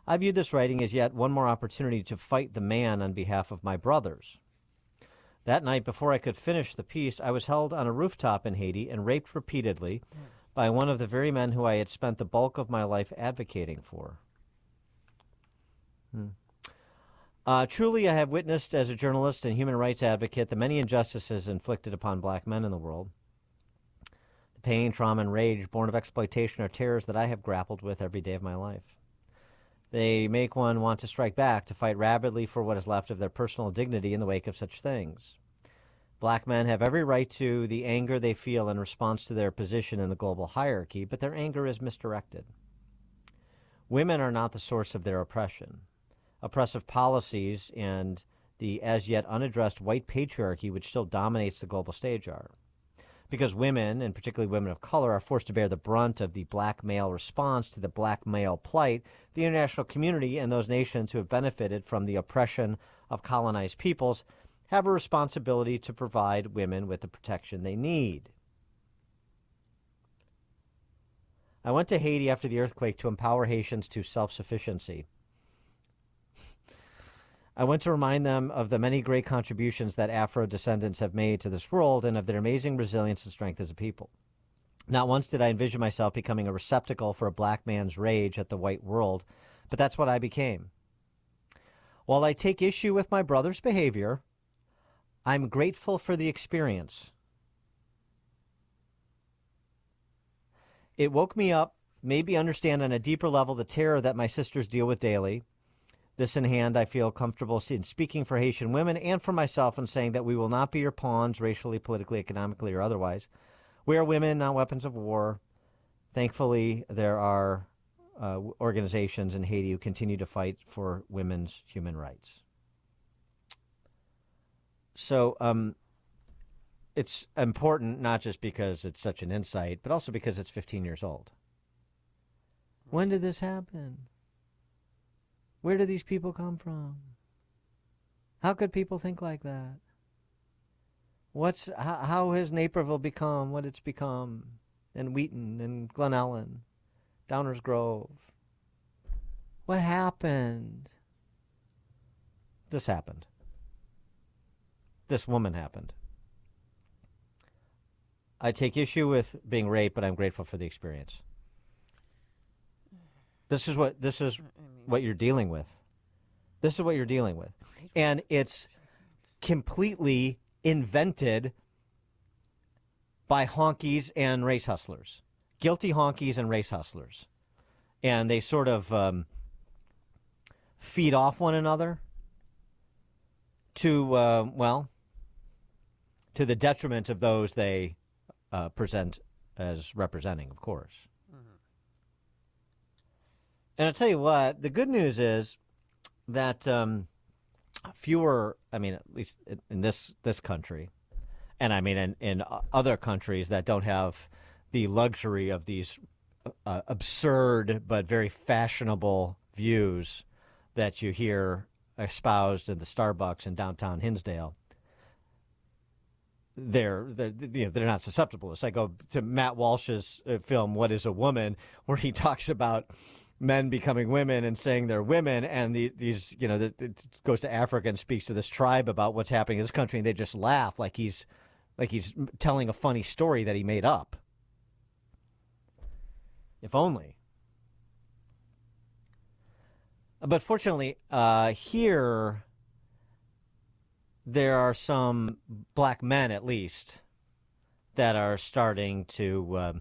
I viewed this writing as yet one more opportunity to fight the man on behalf of my brothers. That night, before I could finish the piece, I was held on a rooftop in Haiti and raped repeatedly by one of the very men who I had spent the bulk of my life advocating for. Truly, I have witnessed as a journalist and human rights advocate the many injustices inflicted upon black men in the world. The pain, trauma, and rage born of exploitation are terrors that I have grappled with every day of my life. They make one want to strike back, to fight rabidly for what is left of their personal dignity in the wake of such things. Black men have every right to the anger they feel in response to their position in the global hierarchy, but their anger is misdirected. Women are not the source of their oppression. Oppressive policies and the as yet unaddressed white patriarchy which still dominates the global stage are. Because women, and particularly women of color, are forced to bear the brunt of the black male response to the black male plight, the international community and those nations who have benefited from the oppression of colonized peoples have a responsibility to provide women with the protection they need. I went to Haiti after the earthquake to empower Haitians to self-sufficiency. I went to remind them of the many great contributions that Afro-descendants have made to this world and of their amazing resilience and strength as a people. Not once did I envision myself becoming a receptacle for a black man's rage at the white world, but that's what I became. While I take issue with my brother's behavior, I'm grateful for the experience. It woke me up, made me understand on a deeper level the terror that my sisters deal with daily. This in hand, I feel comfortable in speaking for Haitian women and for myself in saying that we will not be your pawns, racially, politically, economically, or otherwise. We are women, not weapons of war. Thankfully, there are organizations in Haiti who continue to fight for women's human rights. So it's important not just because it's such an insight, but also because it's 15 years old. When did this happen? Where do these people come from? How could people think like that? How has Naperville become what it's become, and Wheaton and Glen Ellen, Downers Grove? What happened? This happened. This woman happened. I take issue with being raped, but I'm grateful for the experience. This is what you're dealing with. This is what you're dealing with. And it's completely invented by honkies and race hustlers. Guilty honkies and race hustlers. And they sort of feed off one another to the detriment of those they present as representing, of course. Mm-hmm. And I'll tell you what, the good news is that fewer, I mean, at least in this country, and I mean in other countries that don't have the luxury of these absurd but very fashionable views that you hear espoused in the Starbucks in downtown Hinsdale, they're not susceptible. It's like go to Matt Walsh's film "What Is a Woman," where he talks about men becoming women and saying they're women, and these it goes to Africa and speaks to this tribe about what's happening in this country, and they just laugh like he's telling a funny story that he made up. If only. But fortunately, here there are some black men, at least, that are starting to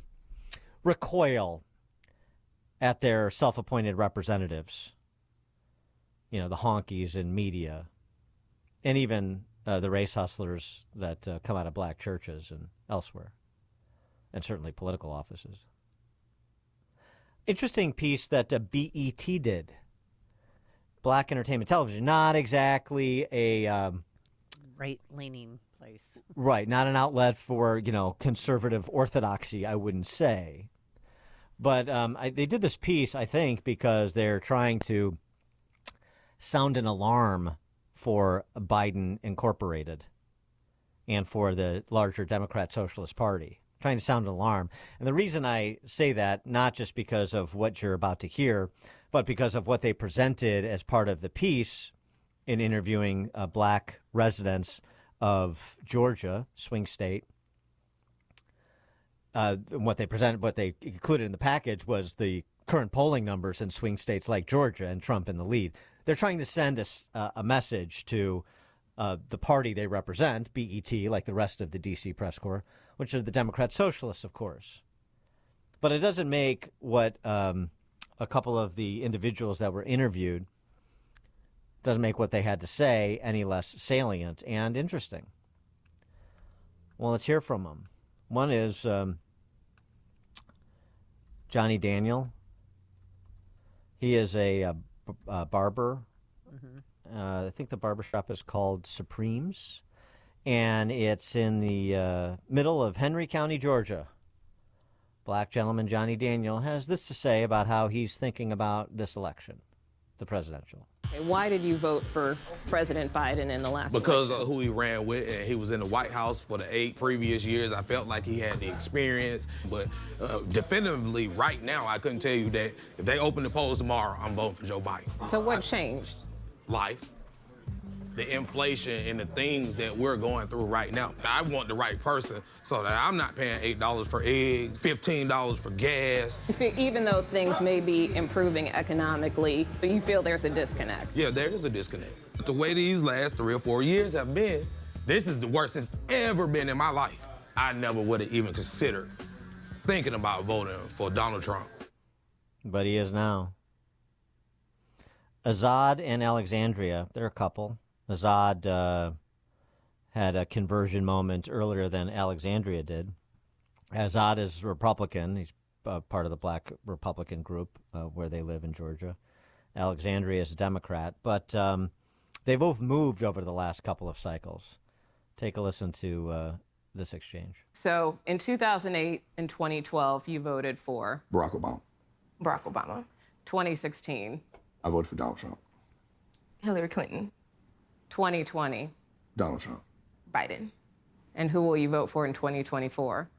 recoil at their self-appointed representatives. You know, the honkies in media, and even the race hustlers that come out of black churches and elsewhere, and certainly political offices. Interesting piece that BET did. Black Entertainment Television, not exactly a right-leaning place. Right, not an outlet for, conservative orthodoxy, I wouldn't say. But they did this piece, I think, because they're trying to sound an alarm for Biden Incorporated and for the larger Democrat Socialist Party, trying to sound an alarm. And the reason I say that, not just because of what you're about to hear, but because of what they presented as part of the piece in interviewing black residents of Georgia, swing state. What they included in the package was the current polling numbers in swing states like Georgia and Trump in the lead. They're trying to send a message to the party they represent, BET, like the rest of the D.C. press corps, which are the Democrat Socialists, of course. But it doesn't make what a couple of the individuals that were interviewed, doesn't make what they had to say any less salient and interesting. Well, let's hear from them. One is Johnny Daniel. He is a barber. Mm-hmm. I think the barbershop is called Supremes, and it's in the middle of Henry County, Georgia. Black gentleman Johnny Daniel has this to say about how he's thinking about this election, the presidential. Why did you vote for President Biden in the last Because election? of who he ran with, and he was in the White House for the 8 previous years. I felt like he had the experience, but definitively right now, I couldn't tell you that if they open the polls tomorrow, I'm voting for Joe Biden. So what changed? Life. The inflation and the things that we're going through right now. I want the right person so that I'm not paying $8 for eggs, $15 for gas. Even though things may be improving economically, you feel there's a disconnect? Yeah, there is a disconnect. But the way these last 3 or 4 years have been, this is the worst it's ever been in my life. I never would have even considered thinking about voting for Donald Trump. But he is now. Azad and Alexandria, they're a couple. Azad had a conversion moment earlier than Alexandria did. Azad is Republican. He's part of the black Republican group where they live in Georgia. Alexandria is a Democrat. But they both moved over the last couple of cycles. Take a listen to this exchange. So in 2008 and 2012, you voted for Barack Obama. Barack Obama. 2016, I voted for Donald Trump. Hillary Clinton. 2020, Donald Trump. Biden. And who will you vote for in 2024?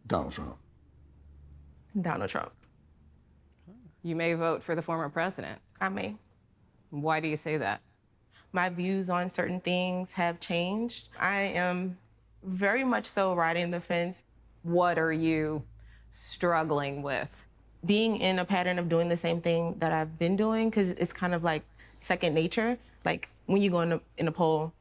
Donald Trump. Donald Trump. You may vote for the former president. I may. Why do you say that? My views on certain things have changed. I am very much so riding the fence. What are you struggling with? Being in a pattern of doing the same thing that I've been doing, because it's kind of like second nature. Like when you go in a poll,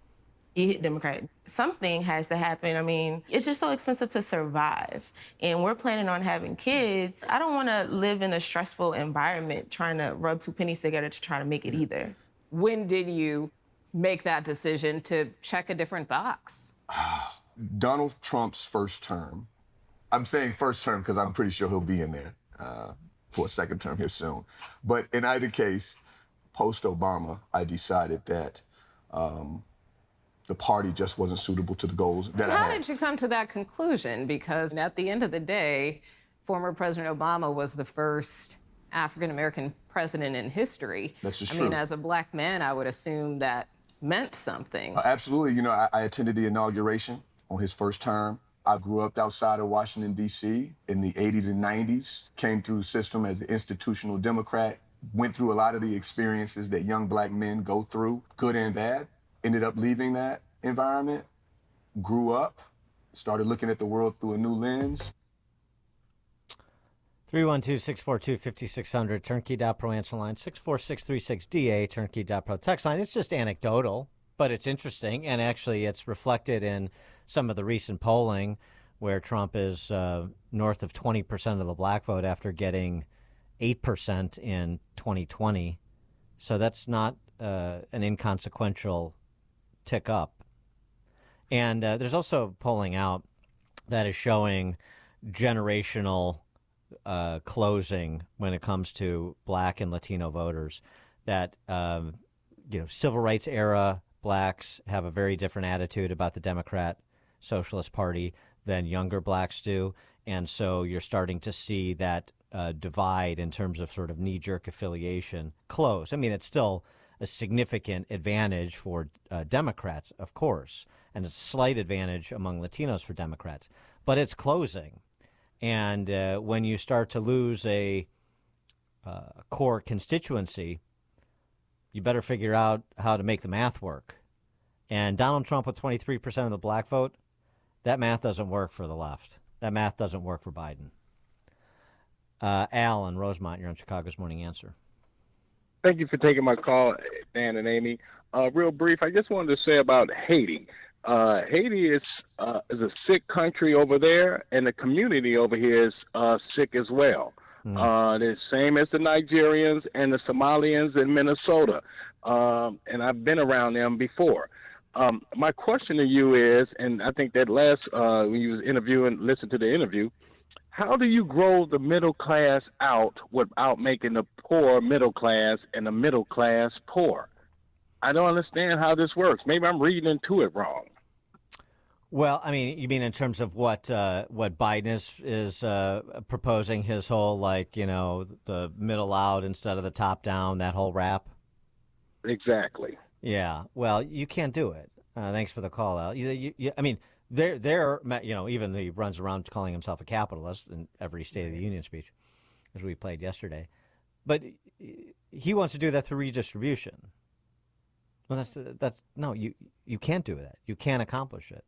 you hit Democrat. Something has to happen. I mean, it's just so expensive to survive. And we're planning on having kids. I don't want to live in a stressful environment trying to rub two pennies together to try to make it either. When did you make that decision to check a different box? Donald Trump's first term. I'm saying first term because I'm pretty sure he'll be in there for a second term here soon. But in either case, post-Obama, I decided that the party just wasn't suitable to the goals that I had. How did you come to that conclusion? Because at the end of the day, former President Obama was the first African-American president in history. That's just true. true. I mean, as a black man, I would assume that meant something. Absolutely. You know, I attended the inauguration on his first term. I grew up outside of Washington, D.C. in the 80s and 90s, came through the system as an institutional Democrat, went through a lot of the experiences that young black men go through, good and bad. Ended up leaving that environment, grew up, started looking at the world through a new lens. 312-642-5600, turnkey.pro answer line, 64636DA, turnkey.pro text line. It's just anecdotal, but it's interesting, and actually it's reflected in some of the recent polling where Trump is north of 20% of the black vote after getting 8% in 2020. So that's not an inconsequential tick up. And there's also polling out that is showing generational closing when it comes to black and Latino voters, that civil rights era blacks have a very different attitude about the Democrat Socialist Party than younger blacks do. And so you're starting to see that divide in terms of sort of knee-jerk affiliation close. I mean, it's still a significant advantage for Democrats, of course, and a slight advantage among Latinos for Democrats, but it's closing. And when you start to lose a core constituency, you better figure out how to make the math work. And Donald Trump with 23% of the black vote, that math doesn't work for the left. That math doesn't work for Biden. Al and Rosemont, you're on Chicago's Morning Answer. Thank you for taking my call, Dan and Amy. Real brief, I just wanted to say about Haiti. Haiti is a sick country over there, and the community over here is sick as well. The same as the Nigerians and the Somalians in Minnesota, and I've been around them before. My question to you is, and I think that last when you was interviewing, listen to the interview, how do you grow the middle class out without making the poor middle class and the middle class poor? I don't understand how this works. Maybe I'm reading into it wrong. Well, I mean, you mean in terms of what Biden is proposing, his whole, the middle out instead of the top down, that whole rap? Exactly. Yeah. Well, you can't do it. Thanks for the call, Al. I mean, they're even he runs around calling himself a capitalist in every State of the Union speech, as we played yesterday. But he wants to do that through redistribution. Well, you can't do that. You can't accomplish it.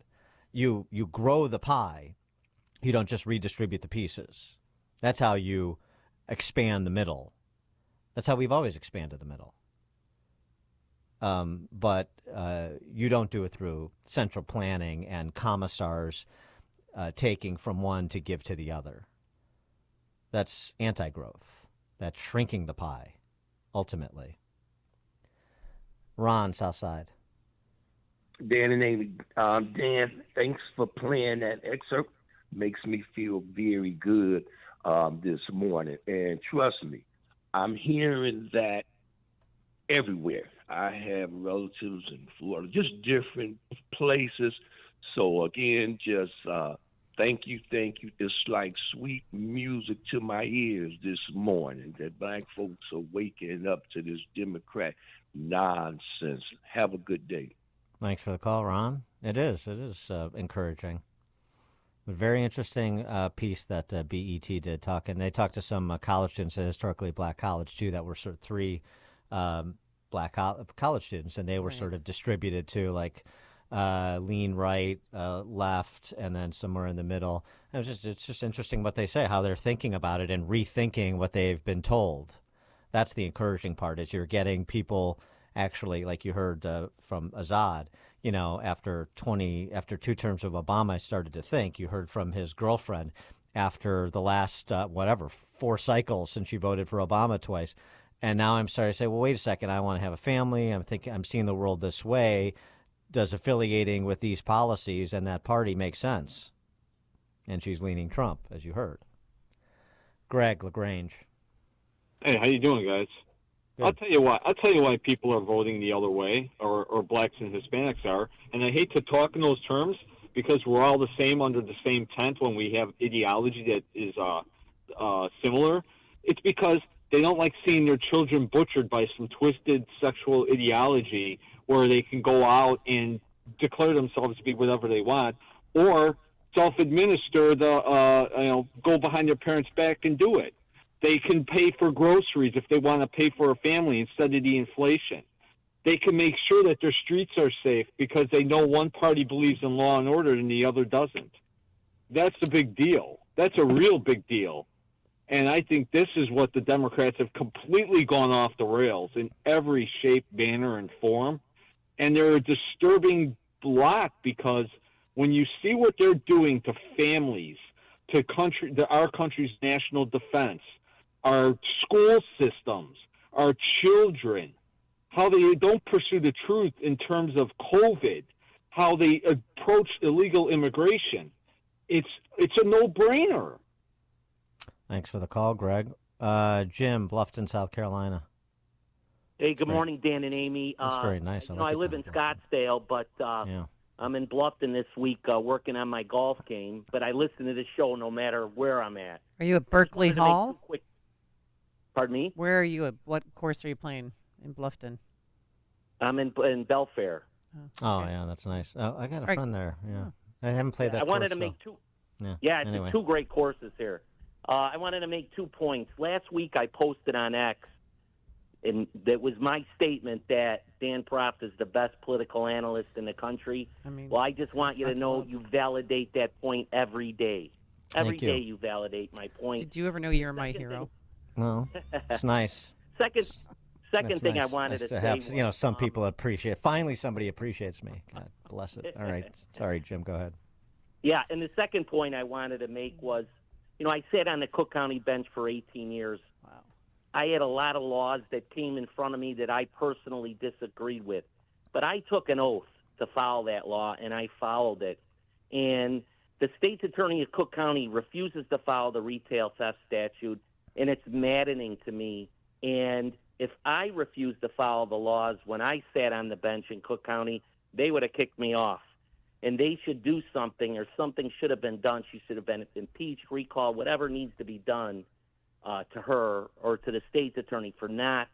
You grow the pie. You don't just redistribute the pieces. That's how you expand the middle. That's how we've always expanded the middle. But you don't do it through central planning and commissars taking from one to give to the other. That's anti-growth. That's shrinking the pie, ultimately. Ron, Southside. Dan and Amy. Dan, thanks for playing that excerpt. Makes me feel very good this morning. And trust me, I'm hearing that everywhere. I have relatives in Florida, just different places, So again, just thank you. It's like sweet music to my ears this morning that black folks are waking up to this Democrat nonsense. Have a good day. Thanks for the call, Ron. It is encouraging. A very interesting piece that BET did talking. They talked to some college students at historically black college, too, that were sort of three black college students, and they were sort of distributed to, like, lean right, left, and then somewhere in the middle. It's just interesting what they say, how they're thinking about it and rethinking what they've been told. That's the encouraging part, is you're getting people actually, like you heard from Azad, you know, after 2 terms of Obama, I started to think. You heard from his girlfriend after the last, 4 cycles since she voted for Obama twice. And now I'm starting to say, well, wait a second, I want to have a family. I'm seeing the world this way. Does affiliating with these policies and that party make sense? And she's leaning Trump, as you heard. Greg LaGrange. Hey, how you doing, guys? Good. I'll tell you why people are voting the other way, or blacks and Hispanics are. And I hate to talk in those terms because we're all the same under the same tent when we have ideology that is similar. It's because they don't like seeing their children butchered by some twisted sexual ideology where they can go out and declare themselves to be whatever they want, or self-administer go behind their parents' back and do it. They can pay for groceries if they want to pay for a family instead of the inflation. They can make sure that their streets are safe because they know one party believes in law and order and the other doesn't. That's a big deal. That's a real big deal. And I think this is what the Democrats have completely gone off the rails in every shape, manner, and form. And they're a disturbing block because when you see what they're doing to families, to our country's national defense, our school systems, our children, how they don't pursue the truth in terms of COVID, how they approach illegal immigration, it's a no-brainer. Thanks for the call, Greg. Jim, Bluffton, South Carolina. Hey, good morning, Dan and Amy. That's very nice. I live in Scottsdale, but I'm in Bluffton this week working on my golf game, but I listen to the show no matter where I'm at. Are you at Berkeley Hall? Pardon me? Where are you at? What course are you playing in Bluffton? I'm in Belfair. Oh, yeah, that's nice. Oh, I got a friend there. Yeah. I haven't played that I wanted course, to make two. Yeah, It's two great courses here. I wanted to make 2 points. Last week I posted on X, and that was my statement that Dan Proft is the best political analyst in the country. I just want you to know you validate that point every day. Every day you validate my point. Did you ever know you're my hero? No, it's nice. Second thing nice. I wanted nice to say have, was, some people appreciate. Finally, somebody appreciates me. God bless it. All right, sorry, Jim. Go ahead. Yeah, and the second point I wanted to make was, I sat on the Cook County bench for 18 years. Wow. I had a lot of laws that came in front of me that I personally disagreed with, but I took an oath to follow that law, and I followed it. And the state's attorney of Cook County refuses to follow the retail theft statute, and it's maddening to me. And if I refused to follow the laws when I sat on the bench in Cook County, they would have kicked me off. And they should do something, or something should have been done. She should have been impeached, recalled, whatever needs to be done to her or to the state's attorney for not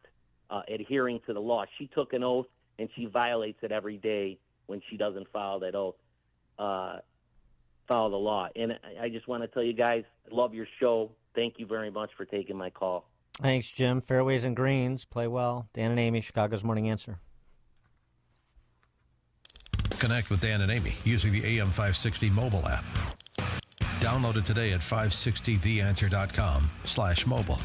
adhering to the law. She took an oath, and she violates it every day when she doesn't follow that oath, follow the law. And I just want to tell you guys, I love your show. Thank you very much for taking my call. Thanks, Jim. Fairways and greens. Play well. Dan and Amy, Chicago's Morning Answer. Connect with Dan and Amy using the AM 560 mobile app. Download it today at 560theanswer.com/mobile.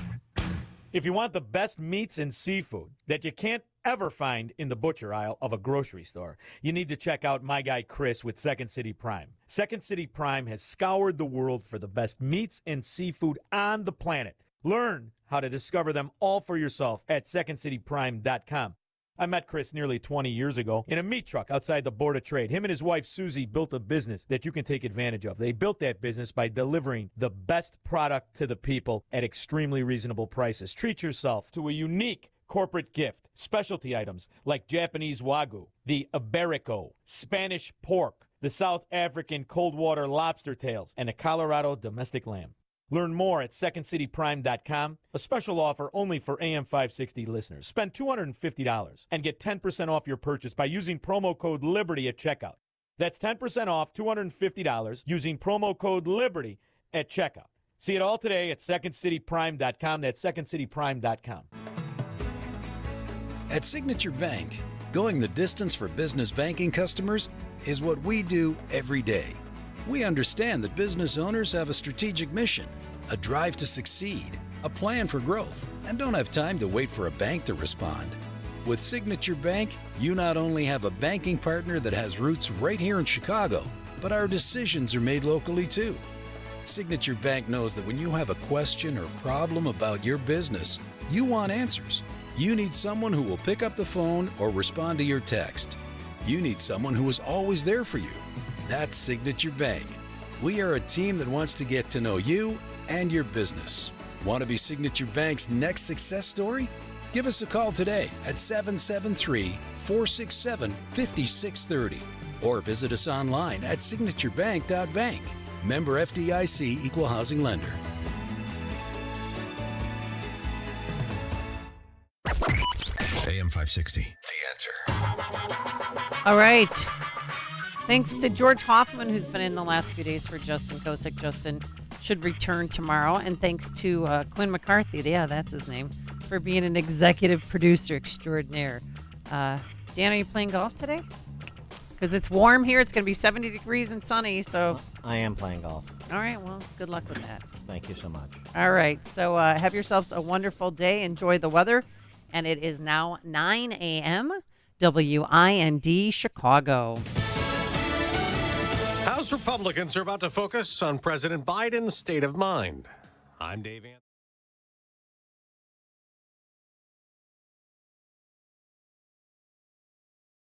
If you want the best meats and seafood that you can't ever find in the butcher aisle of a grocery store, you need to check out my guy Chris with Second City Prime. Second City Prime has scoured the world for the best meats and seafood on the planet. Learn how to discover them all for yourself at secondcityprime.com. I met Chris nearly 20 years ago in a meat truck outside the Board of Trade. Him and his wife, Susie, built a business that you can take advantage of. They built that business by delivering the best product to the people at extremely reasonable prices. Treat yourself to a unique corporate gift. Specialty items like Japanese Wagyu, the Iberico, Spanish pork, the South African cold water lobster tails, and a Colorado domestic lamb. Learn more at secondcityprime.com. A special offer only for AM 560 listeners. Spend $250 and get 10% off your purchase by using promo code LIBERTY at checkout. That's 10% off $250 using promo code LIBERTY at checkout. See it all today at secondcityprime.com. That's secondcityprime.com. At Signature Bank, going the distance for business banking customers is what we do every day. We understand that business owners have a strategic mission, a drive to succeed, a plan for growth, and don't have time to wait for a bank to respond. With Signature Bank, you not only have a banking partner that has roots right here in Chicago, but our decisions are made locally too. Signature Bank knows that when you have a question or problem about your business, you want answers. You need someone who will pick up the phone or respond to your text. You need someone who is always there for you. That's Signature Bank. We are a team that wants to get to know you and your business. Want to be Signature Bank's next success story? Give us a call today at 773-467-5630 or visit us online at signaturebank.bank. Member FDIC Equal Housing Lender. AM 560, The Answer. All right. Thanks to George Hoffman, who's been in the last few days for Justin Kosick. Justin should return tomorrow. And thanks to Quinn McCarthy, yeah, that's his name, for being an executive producer extraordinaire. Dan, are you playing golf today? Because it's warm here. It's going to be 70 degrees and sunny. So I am playing golf. All right. Well, good luck with that. Thank you so much. All right. So have yourselves a wonderful day. Enjoy the weather. And it is now 9 a.m. WIND Chicago. House Republicans are about to focus on President Biden's state of mind. I'm Dave Anthony.